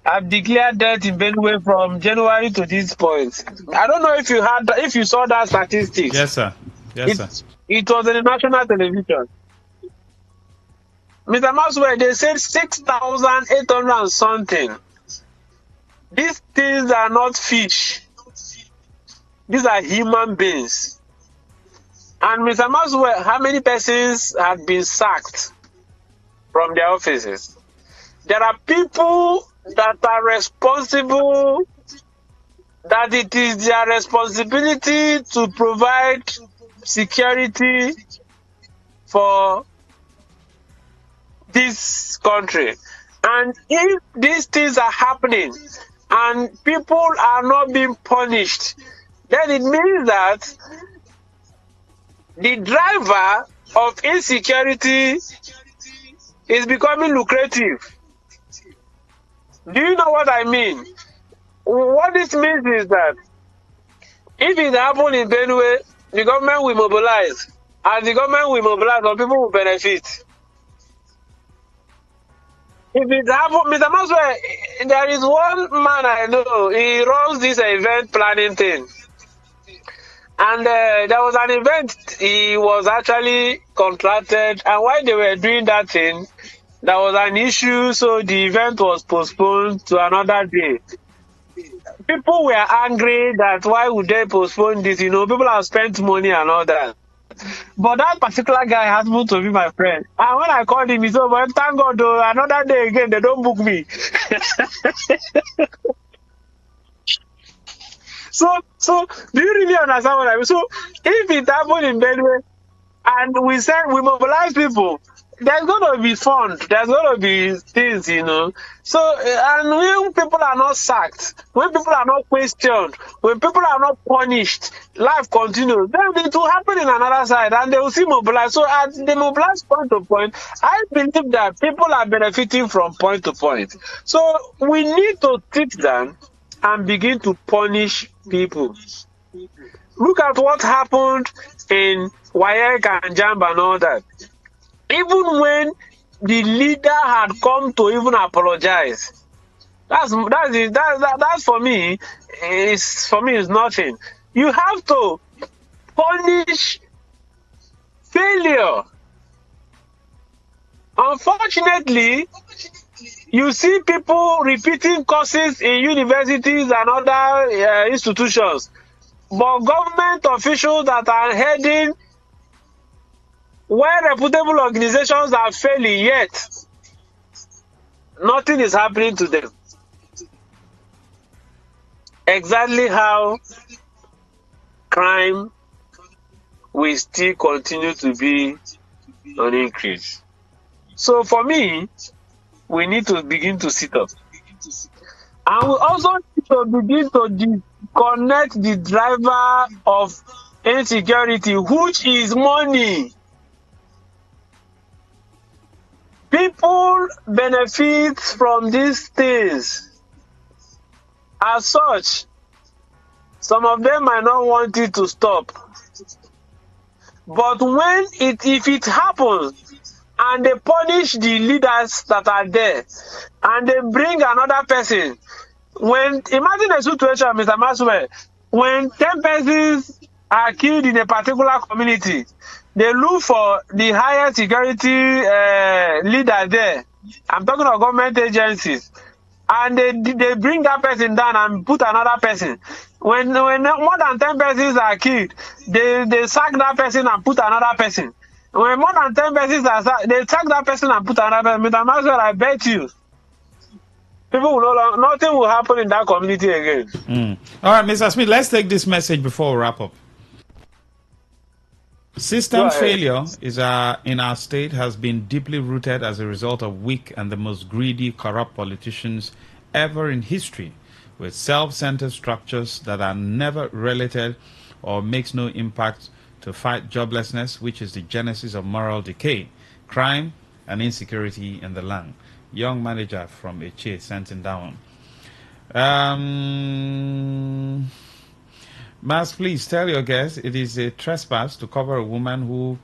have declared death in Benue from January to this point. I don't know if you saw that statistics. Yes, sir. Yes, sir. It was in the national television. Mr. Maxwell, they said 6,800 and something. These things are not fish. These are human beings. And Mr. Maxwell, how many persons have been sacked from their offices? There are people that are responsible, that it is their responsibility to provide security for this country. And if these things are happening and people are not being punished, then it means that the driver of insecurity is becoming lucrative. Do you know what I mean? What this means is that if it happens in Benue, the government will mobilize. And the government will mobilize, some people will benefit. If it happens, Mr. Maxwell, there is one man I know, he runs this event planning thing. And there was an event he was actually contracted, and while they were doing that thing, there was an issue, so the event was postponed to another day. People were angry that why would they postpone this? People have spent money and all that. But that particular guy happened to be my friend. And when I called him, he said, well, thank God, though, another day again, they don't book me. So, do you really understand what I mean? So, if it happened in Benue, and we said we mobilize people, there's going to be fun. There's going to be things, So, and when people are not sacked, when people are not questioned, when people are not punished, life continues. Then it will happen in another side, and they will see mobilize. So, at the mobilize point to point, I believe that people are benefiting from point to point. So, we need to sit down and begin to punish people. Look at what happened in Wayek and Jamba and all that. Even when the leader had come to even apologize, that's for me. Is nothing. You have to punish failure. Unfortunately, you see people repeating courses in universities and other institutions, but government officials that are heading well-reputable organizations are failing, yet nothing is happening to them. Exactly how crime will still continue to be on increase. So for me, we need to begin to sit up. And we also need to begin to disconnect the driver of insecurity, which is money. People benefit from these things. As such, some of them might not want it to stop. But if it happens and they punish the leaders that are there and they bring another person, imagine a situation, Mr. Maxwell, when 10 persons are killed in a particular community, they look for the highest security leader there. I'm talking of government agencies. And they bring that person down and put another person. When more than 10 persons are killed, they sack that person and put another person. When more than 10 persons are sacked, they sack that person and put another person. Mr. Maxwell, I bet you, nothing will happen in that community again. All right, Mr. Smith, let's take this message before we wrap up. System failure in our state has been deeply rooted as a result of weak and the most greedy, corrupt politicians ever in history, with self-centered structures that are never related or makes no impact to fight joblessness, which is the genesis of moral decay, crime, and insecurity in the land. Young manager from Eche sent in down. Mas, please tell your guests it is a trespass to cover a woman who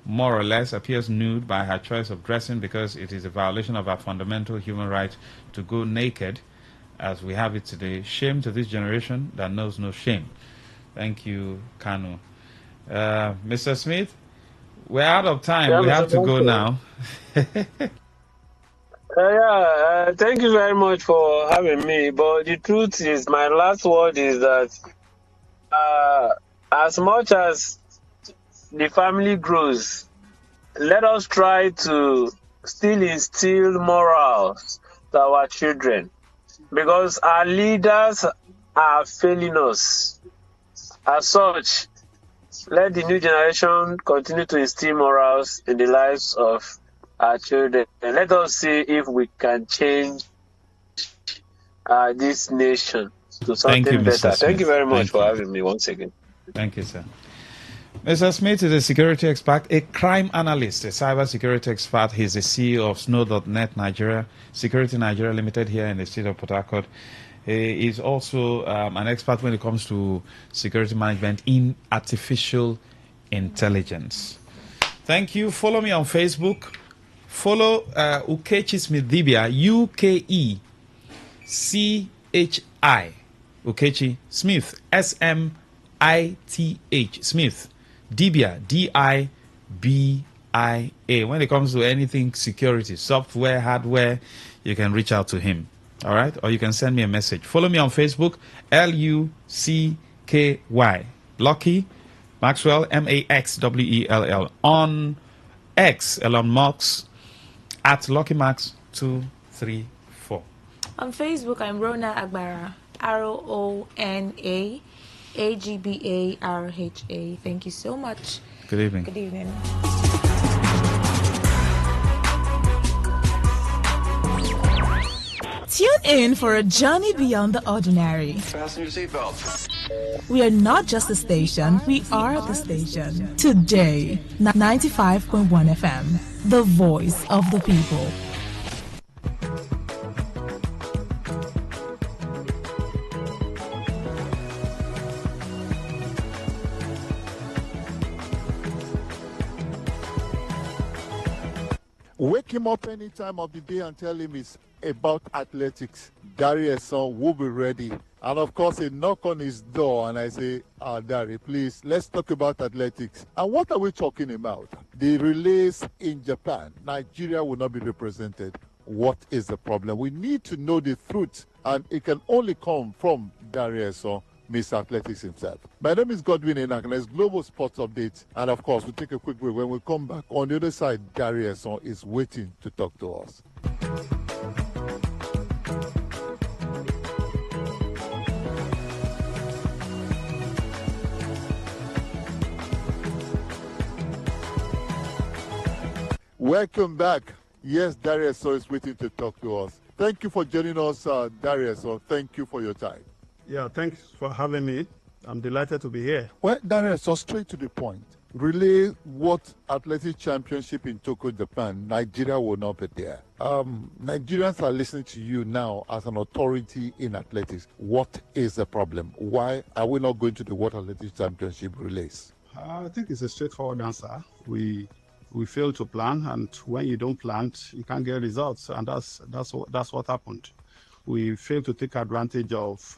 more or less appears nude by her choice of dressing, because it is a violation of our fundamental human right to go naked as we have it today. Shame to this generation that knows no shame. Thank you, Kanu. Mr. Smith, we're out of time. Yeah, we have to go now. Thank you very much for having me. But the truth is, my last word is that as much as the family grows, let us try to still instill morals to our children, because our leaders are failing us. As such, let the new generation continue to instill morals in the lives of our children, and let us see if we can change this nation to something better. Thank you very much for having me once again. Thank you, sir. Mr. Smith is a security expert, a crime analyst, a cyber security expert. He's the CEO of Snow.net Nigeria, Security Nigeria Limited here in the state of Port Harcourt. He is also an expert when it comes to security management in artificial intelligence. Thank you. Follow me on Facebook. Follow Ukechi Smith Dibia, UKECHI, Ukechi Smith, SMITH. Smith. Dibia, Dibia. When it comes to anything security, software, hardware, you can reach out to him. All right? Or you can send me a message. Follow me on Facebook, LUCKY. Lucky Maxwell, Maxwell. On X, Elon Musk, at LuckyMax234. On Facebook, I'm Rona Agbara, RONAAGBARHA. Thank you so much. Good evening. Good evening. Tune in for a journey beyond the ordinary. Fasten your seatbelts. We are not just a station, we are the station. Today, 95.1 FM, the voice of the people. Wake him up any time of the day and tell him it's about athletics. Darius will be ready. And of course, a knock on his door, and I say, Dari, please, let's talk about athletics. And what are we talking about? The relays in Japan. Nigeria will not be represented. What is the problem? We need to know the truth, and it can only come from Darius, Mr. Athletics himself. My name is Godwin Enaknes, Global Sports Update. And of course, we'll take a quick break. When we come back, on the other side, Darius is waiting to talk to us. Welcome back. Yes, Darius is waiting to talk to us. Thank you for joining us, Darius. Thank you for your time. Yeah, thanks for having me. I'm delighted to be here. Well, Darius, so straight to the point. Relay World Athletic Championship in Tokyo, Japan. Nigeria will not be there. Nigerians are listening to you now as an authority in athletics. What is the problem? Why are we not going to the World Athletic Championship relays? I think it's a straightforward answer. We fail to plan, and when you don't plan, you can't get results, and that's what happened. We fail to take advantage of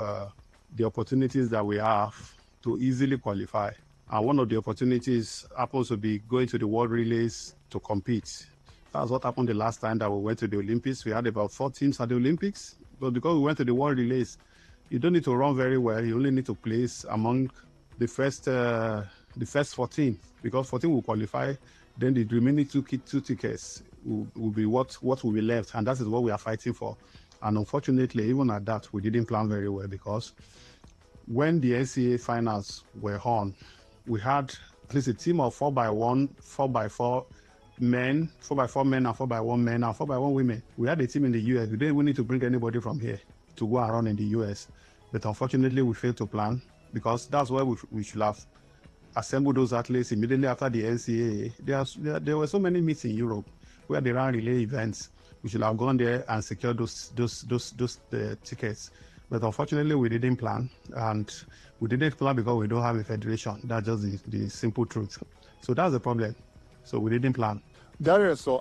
the opportunities that we have to easily qualify. And one of the opportunities happens to be going to the World Relays to compete. That's what happened the last time that we went to the Olympics. We had about 4 teams at the Olympics, but because we went to the World Relays, you don't need to run very well. You only need to place among the first 14, because 14 will qualify. Then the remaining two tickets will be what will be left, and that is what we are fighting for. And unfortunately, even at that, we didn't plan very well, because when the NCAA finals were on, we had at least a team of 4x1, 4x4 men, 4x4 men, and 4x1 men, and 4x1 women. We had a team in the US. We didn't even need to bring anybody from here to go around in the US. But unfortunately, we failed to plan, because that's where we should have assemble those athletes immediately after the NCAA. There were so many meets in Europe where they ran relay events. We should have gone there and secured those tickets. But unfortunately, we didn't plan. And we didn't plan because we don't have a federation. That's just the simple truth. So that's the problem. So we didn't plan. Darius, so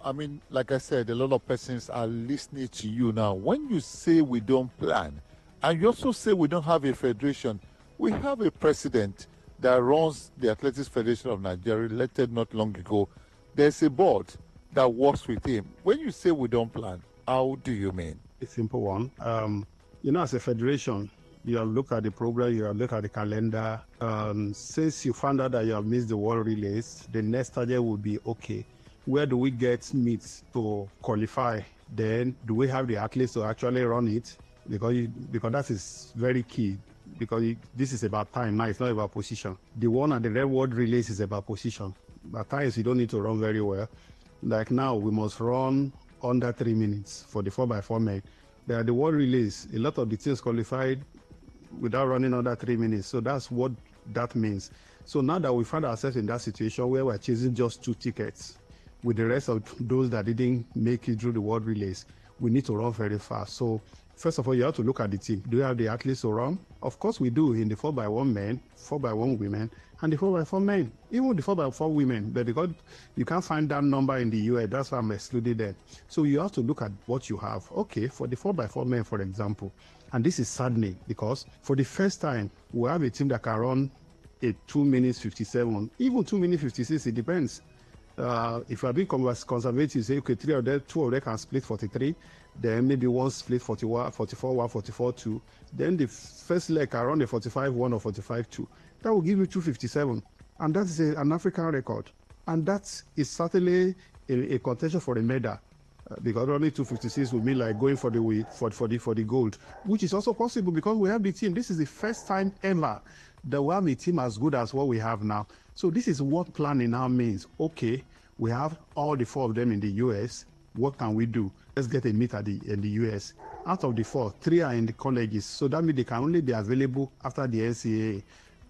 like I said, a lot of persons are listening to you now. When you say we don't plan, and you also say we don't have a federation, we have a president that runs the Athletics Federation of Nigeria, elected not long ago. There's a board that works with him. When you say we don't plan, how do you mean? A simple one. As a federation, you look at the program, you look at the calendar. Since you found out that you have missed the World Relays, the next target will be, okay, where do we get meets to qualify? Then do we have the athletes to actually run it? Because that is very key. Because this is about time now, it's not about position. The one at the Red World Relays is about position. At times, you don't need to run very well. Like now, we must run under 3 minutes for the 4x4 men. There are the World Relays. A lot of the teams qualified without running under 3 minutes. So that's what that means. So now that we find ourselves in that situation where we're chasing just 2 tickets with the rest of those that didn't make it through the World Relays, we need to run very fast. So first of all, you have to look at the team. Do you have the athletes to run? Of course we do in the 4x1 men, 4x1 women, and the 4x4 men, even the 4x4 women. But because you can't find that number in the US, that's why I'm excluded there. So you have to look at what you have. Okay, for the 4x4 men, for example, and this is saddening because for the first time, we have a team that can run a 2 minutes 57, even 2 minutes 56, it depends. If you are being conservative, say, okay, two of them can split 43, then maybe one split 41, 44, 1, 44, 2. Then the first leg around the 45, 1 or 45, 2. That will give you 257. And that is an African record. And that is certainly a contention for a medal. Because only 256 would mean like going for the gold, which is also possible because we have the team. This is the first time ever that we have a team as good as what we have now. So this is what planning now means. Okay, we have all the 4 of them in the US. What can we do? Let's get a meet in the US. Out of the 4, 3 are in the colleges. So that means they can only be available after the NCAA.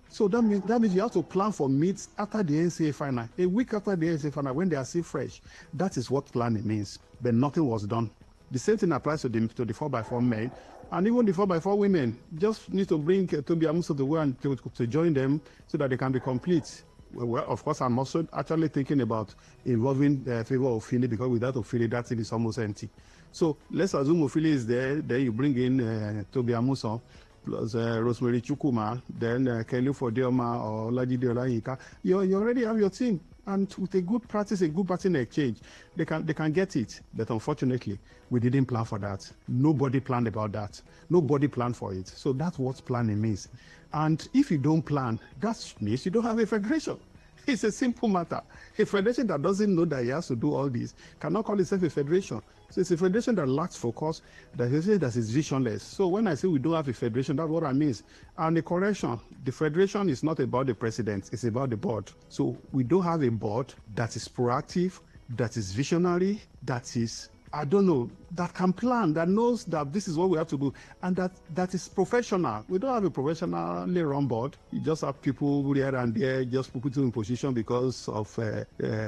So that means you have to plan for meets after the NCAA final, a week after the NCAA final, when they are still fresh. That is what planning means. But nothing was done. The same thing applies to the 4x4 men, and even the 4x4 women. Just need to bring Toby Amuso to go and to join them so that they can be complete. Well, of course, I'm also actually thinking about involving Favor Ofili, because without Ofili, that thing is almost empty. So let's assume Ofili is there. Then you bring in Toby Amuso plus Rosemary Chukuma, then Kelly Fodioma or Lajide Olayinka. You already have your team. And with a good practice, a good pattern exchange, they can get it. But unfortunately, we didn't plan for that. Nobody planned about that. Nobody planned for it. So that's what planning means. And if you don't plan, that means you don't have a federation. It's a simple matter. A federation that doesn't know that he has to do all this cannot call itself a federation. So it's a federation that lacks focus, that is visionless. So when I say we don't have a federation, that's what I mean. And the correction, the federation is not about the president, it's about the board. So we don't have a board that is proactive, that is visionary, that is, that can plan, that knows that this is what we have to do, and that is professional. We don't have a professionally run board. You just have people here and there, just put in position because of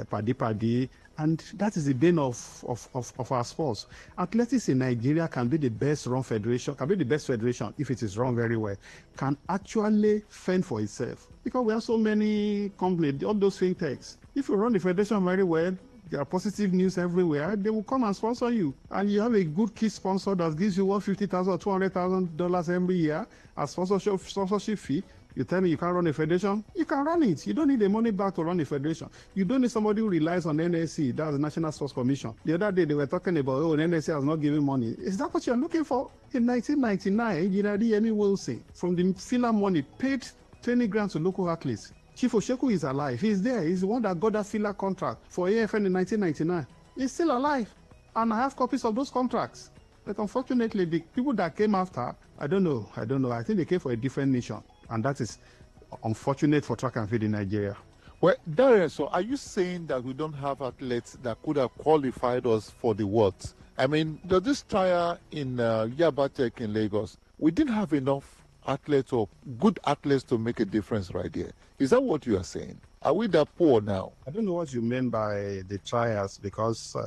paddy, and that is the bane of our sports. Athletics in Nigeria can be the best run federation, can be the best federation if it is run very well, can actually fend for itself. Because we have so many companies, all those think tanks. If you run the federation very well, there are positive news everywhere. They will come and sponsor you. And you have a good key sponsor that gives you $150,000 or $200,000 every year as sponsorship fee. You tell me you can't run a federation? You can run it. You don't need the money back to run a federation. You don't need somebody who relies on NSC, that's the National Sports Commission. The other day they were talking about, NSC has not given money. Is that what you're looking for? In 1999, Engineer Yemi Wilson, from the FINA money, paid 20 grand to local athletes. Chief Osheku is alive. He's there. He's the one that got that filler contract for AFN in 1999. He's still alive. And I have copies of those contracts. But unfortunately, the people that came after, I don't know. I think they came for a different nation. And that is unfortunate for track and field in Nigeria. Well, Darius, so are you saying that we don't have athletes that could have qualified us for the Worlds? I mean, this trial in Yabatek in Lagos, we didn't have enough athletes or good athletes to make a difference right here. Is that what you are saying? Are we that poor now? I don't know what you mean by the trials, because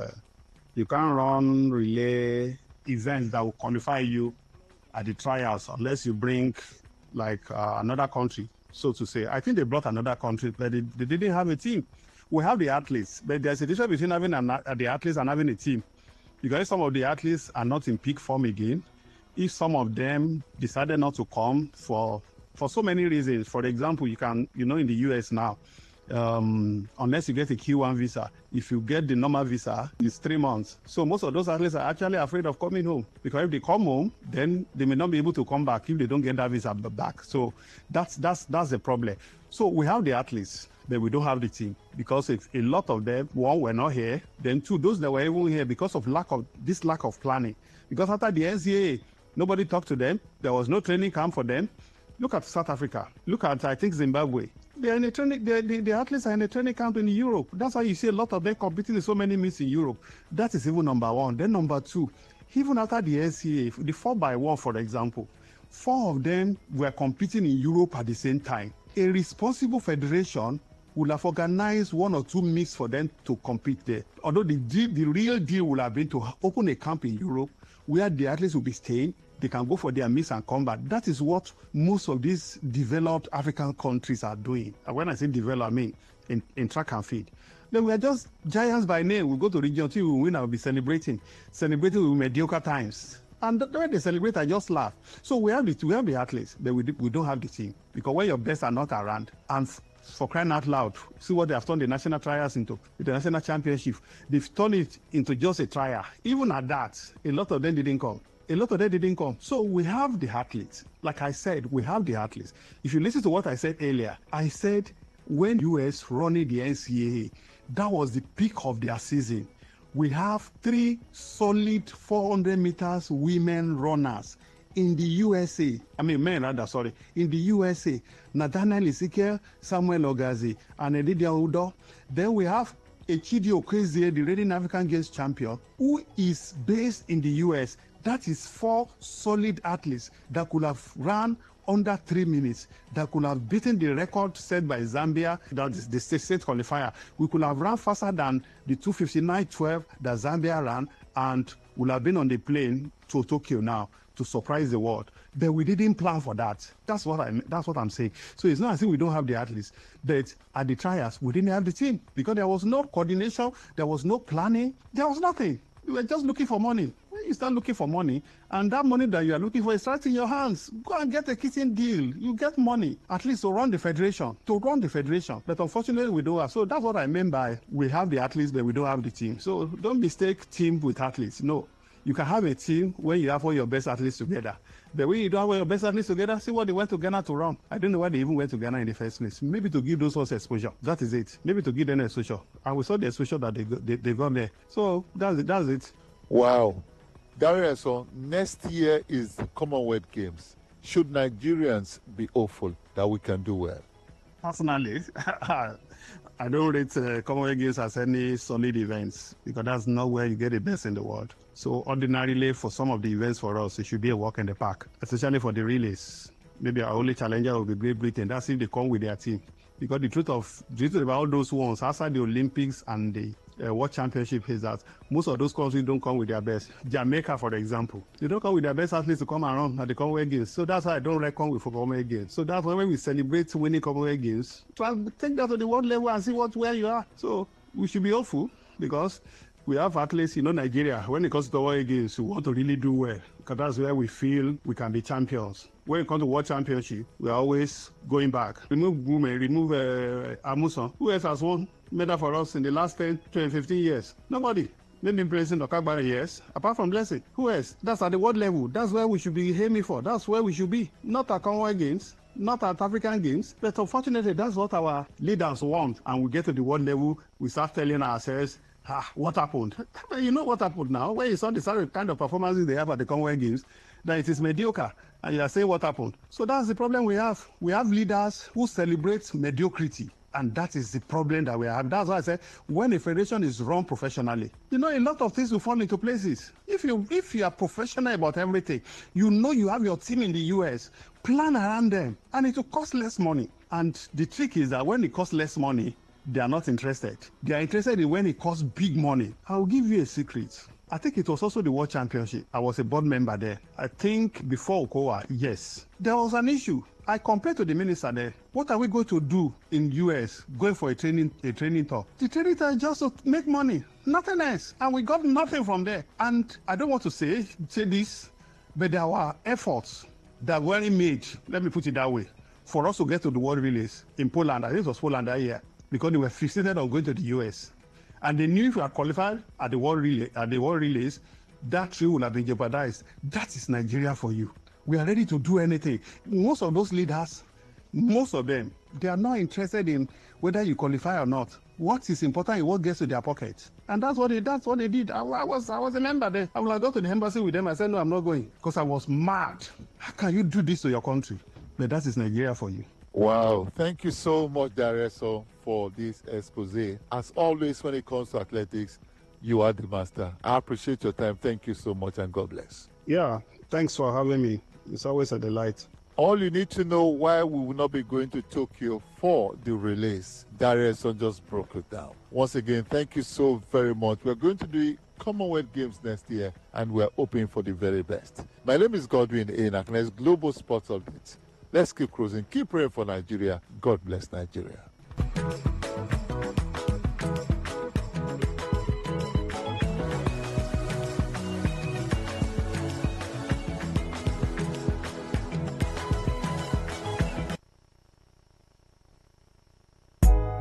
you can't run relay events that will qualify you at the trials unless you bring like another country, so to say. I think they brought another country, but they didn't have a team. We have the athletes, but there's a difference between having the athletes and having a team. Because some of the athletes are not in peak form again. If some of them decided not to come for so many reasons, for example, you can, in the US now, unless you get a Q1 visa, if you get the normal visa, it's 3 months. So most of those athletes are actually afraid of coming home, because if they come home, then they may not be able to come back if they don't get that visa back. So that's the problem. So we have the athletes, but we don't have the team, because if a lot of them, one, were not here, then two, those that were even here because of lack of planning. Because after the NCAA, nobody talked to them. There was no training camp for them. Look at South Africa. Look at, I think, Zimbabwe. They're in a training. The athletes are in a training camp in Europe. That's why you see a lot of them competing in so many meets in Europe. That is even number one. Then number two, even after the NCAA, the 4x1, for example, 4 of them were competing in Europe at the same time. A responsible federation would have organized 1 or 2 meets for them to compete there. Although the real deal would have been to open a camp in Europe where the athletes will be staying. They can go for their meets and come back. That is what most of these developed African countries are doing. And when I say develop, I mean in track and field. Then we are just giants by name. We go to region 2, we win, and we'll be celebrating with mediocre times. And when they celebrate, I just laugh. So we have the athletes, but we don't have the team. Because when your best are not around, and for crying out loud, see what they have turned the national trials into, the national championship. They've turned it into just a trial. Even at that, a lot of them didn't come. So we have the athletes. Like I said, we have the athletes. If you listen to what I said earlier, I said when US running the NCAA, that was the peak of their season. We have 3 solid 400 meters women runners in the USA. I mean, men rather, sorry. In the USA, Nathaniel Ezekiel, Samuel Ogazi, and Edidia Udo. Then we have Echidi Okezie, the reigning African Games champion, who is based in the US. That is 4 solid athletes that could have run under 3 minutes, that could have beaten the record set by Zambia, that is the state qualifier. We could have run faster than the 2:59.12 that Zambia ran, and would have been on the plane to Tokyo now to surprise the world. But we didn't plan for that. That's what I'm saying. So it's not as if we don't have the athletes, but at the trials, we didn't have the team because there was no coordination, there was no planning, there was nothing. We were just looking for money. When you start looking for money, and that money that you are looking for is right in your hands, go and get a kitchen deal. You get money, at least to run the federation. But unfortunately, we don't have. So that's what I mean by we have the athletes, but we don't have the team. So don't mistake team with athletes. No. You can have a team when you have all your best athletes together. But when you don't have all your best athletes together, see what they went to Ghana to run. I don't know why they even went to Ghana in the first place. Maybe to give those ones exposure. That is it. Maybe to give them exposure. And we saw the exposure that they got there. So that's it. Wow. Darius, next year is the Commonwealth Games. Should Nigerians be hopeful that we can do well? Personally, I don't rate Commonwealth Games as any solid events because that's not where you get the best in the world. So ordinarily, for some of the events for us, it should be a walk in the park, especially for the relays. Maybe our only challenger will be Great Britain. That's if they come with their team. Because the truth about all those ones, outside the Olympics and the World Championship, is that most of those countries don't come with their best. Jamaica, for example, they don't come with their best athletes to come around at the Commonwealth Games. So that's why I don't reckon with Commonwealth Games. So that's why when we celebrate winning Commonwealth Games, try to take that to the world level and see where you are. So we should be hopeful because we have athletes, Nigeria, when it comes to the World Games, we want to really do well because that's where we feel we can be champions. When it comes to World Championship, we are always going back. Remove Gume, remove Amuson. Who else has won medal for us in the last 10, 20, 15 years? Nobody. Maybe President Okagbare, yes. Apart from Blessing, who else? That's at the world level. That's where we should be aiming for. That's where we should be. Not at Commonwealth Games, not at African Games. But unfortunately, that's what our leaders want. And we get to the world level, we start telling ourselves, what happened? You know what happened now? When you saw the kind of performances they have at the Commonwealth Games, that it is mediocre. And you are saying what happened. So that's the problem we have. We have leaders who celebrate mediocrity. And that is the problem that we have. That's why I said, when a federation is run professionally, a lot of things will fall into places. If you are professional about everything, you have your team in the US, plan around them, and it will cost less money. And the trick is that when it costs less money, they are not interested. They are interested in when it costs big money. I will give you a secret. I think it was also the World Championship. I was a board member there. I think before Okowa, yes. There was an issue. I compared to the minister there. What are we going to do in US going for a training tour? The training tour is just to make money, nothing else. And we got nothing from there. And I don't want to say this, but there were efforts that were made, let me put it that way, for us to get to the World Relays in Poland. I think it was Poland that year, because they were fixated on going to the US. And they knew if we had qualified at the World Relays, that trip would have been jeopardized. That is Nigeria for you. We are ready to do anything. Most of those leaders, most of them, they are not interested in whether you qualify or not. What is important is what gets to their pocket. And that's what they did. I was a member there. I would have gone to the embassy with them. I said, no, I'm not going. Because I was mad. How can you do this to your country? But that is Nigeria for you. Wow. Thank you so much, Darius, for this expose. As always, when it comes to athletics, you are the master. I appreciate your time. Thank you so much, and God bless. Yeah, thanks for having me. It's always a delight. All you need to know why we will not be going to Tokyo for the relays, Darius just broke it down. Once again, thank you so very much. We're going to do Commonwealth Games next year, and we're hoping for the very best. My name is Godwin Enak, and it's Global Sports Updates. Let's keep cruising. Keep praying for Nigeria. God bless Nigeria.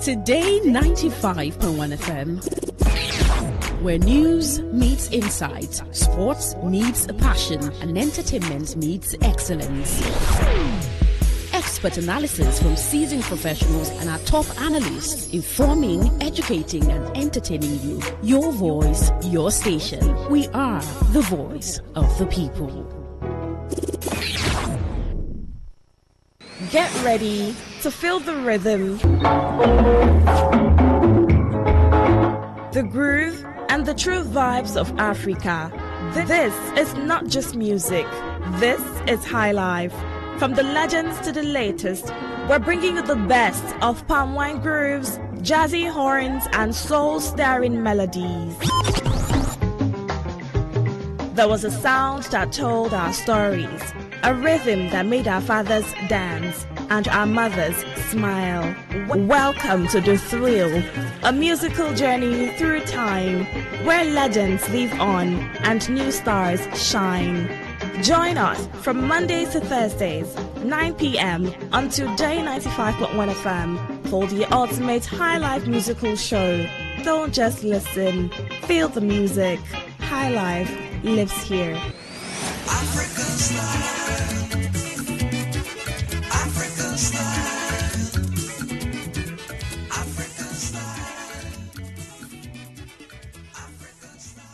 Today 95.1 FM, where news meets insight, sports meets passion, and entertainment meets excellence. Expert analysis from seasoned professionals and our top analysts, informing, educating, and entertaining you. Your voice, your station. We are the voice of the people. Get ready to feel the rhythm, the groove, and the true vibes of Africa. This is not just music. This is high life. From the legends to the latest, we're bringing you the best of palm wine grooves, jazzy horns, and soul-stirring melodies. There was a sound that told our stories, a rhythm that made our fathers dance and our mothers smile. Welcome to The Thrill, a musical journey through time where legends live on and new stars shine. Join us from Mondays to Thursdays, 9 p.m. on Today95.1 FM for the ultimate high life musical show. Don't just listen, feel the music. High life lives here. African style. African style. African style. African style.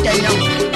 Day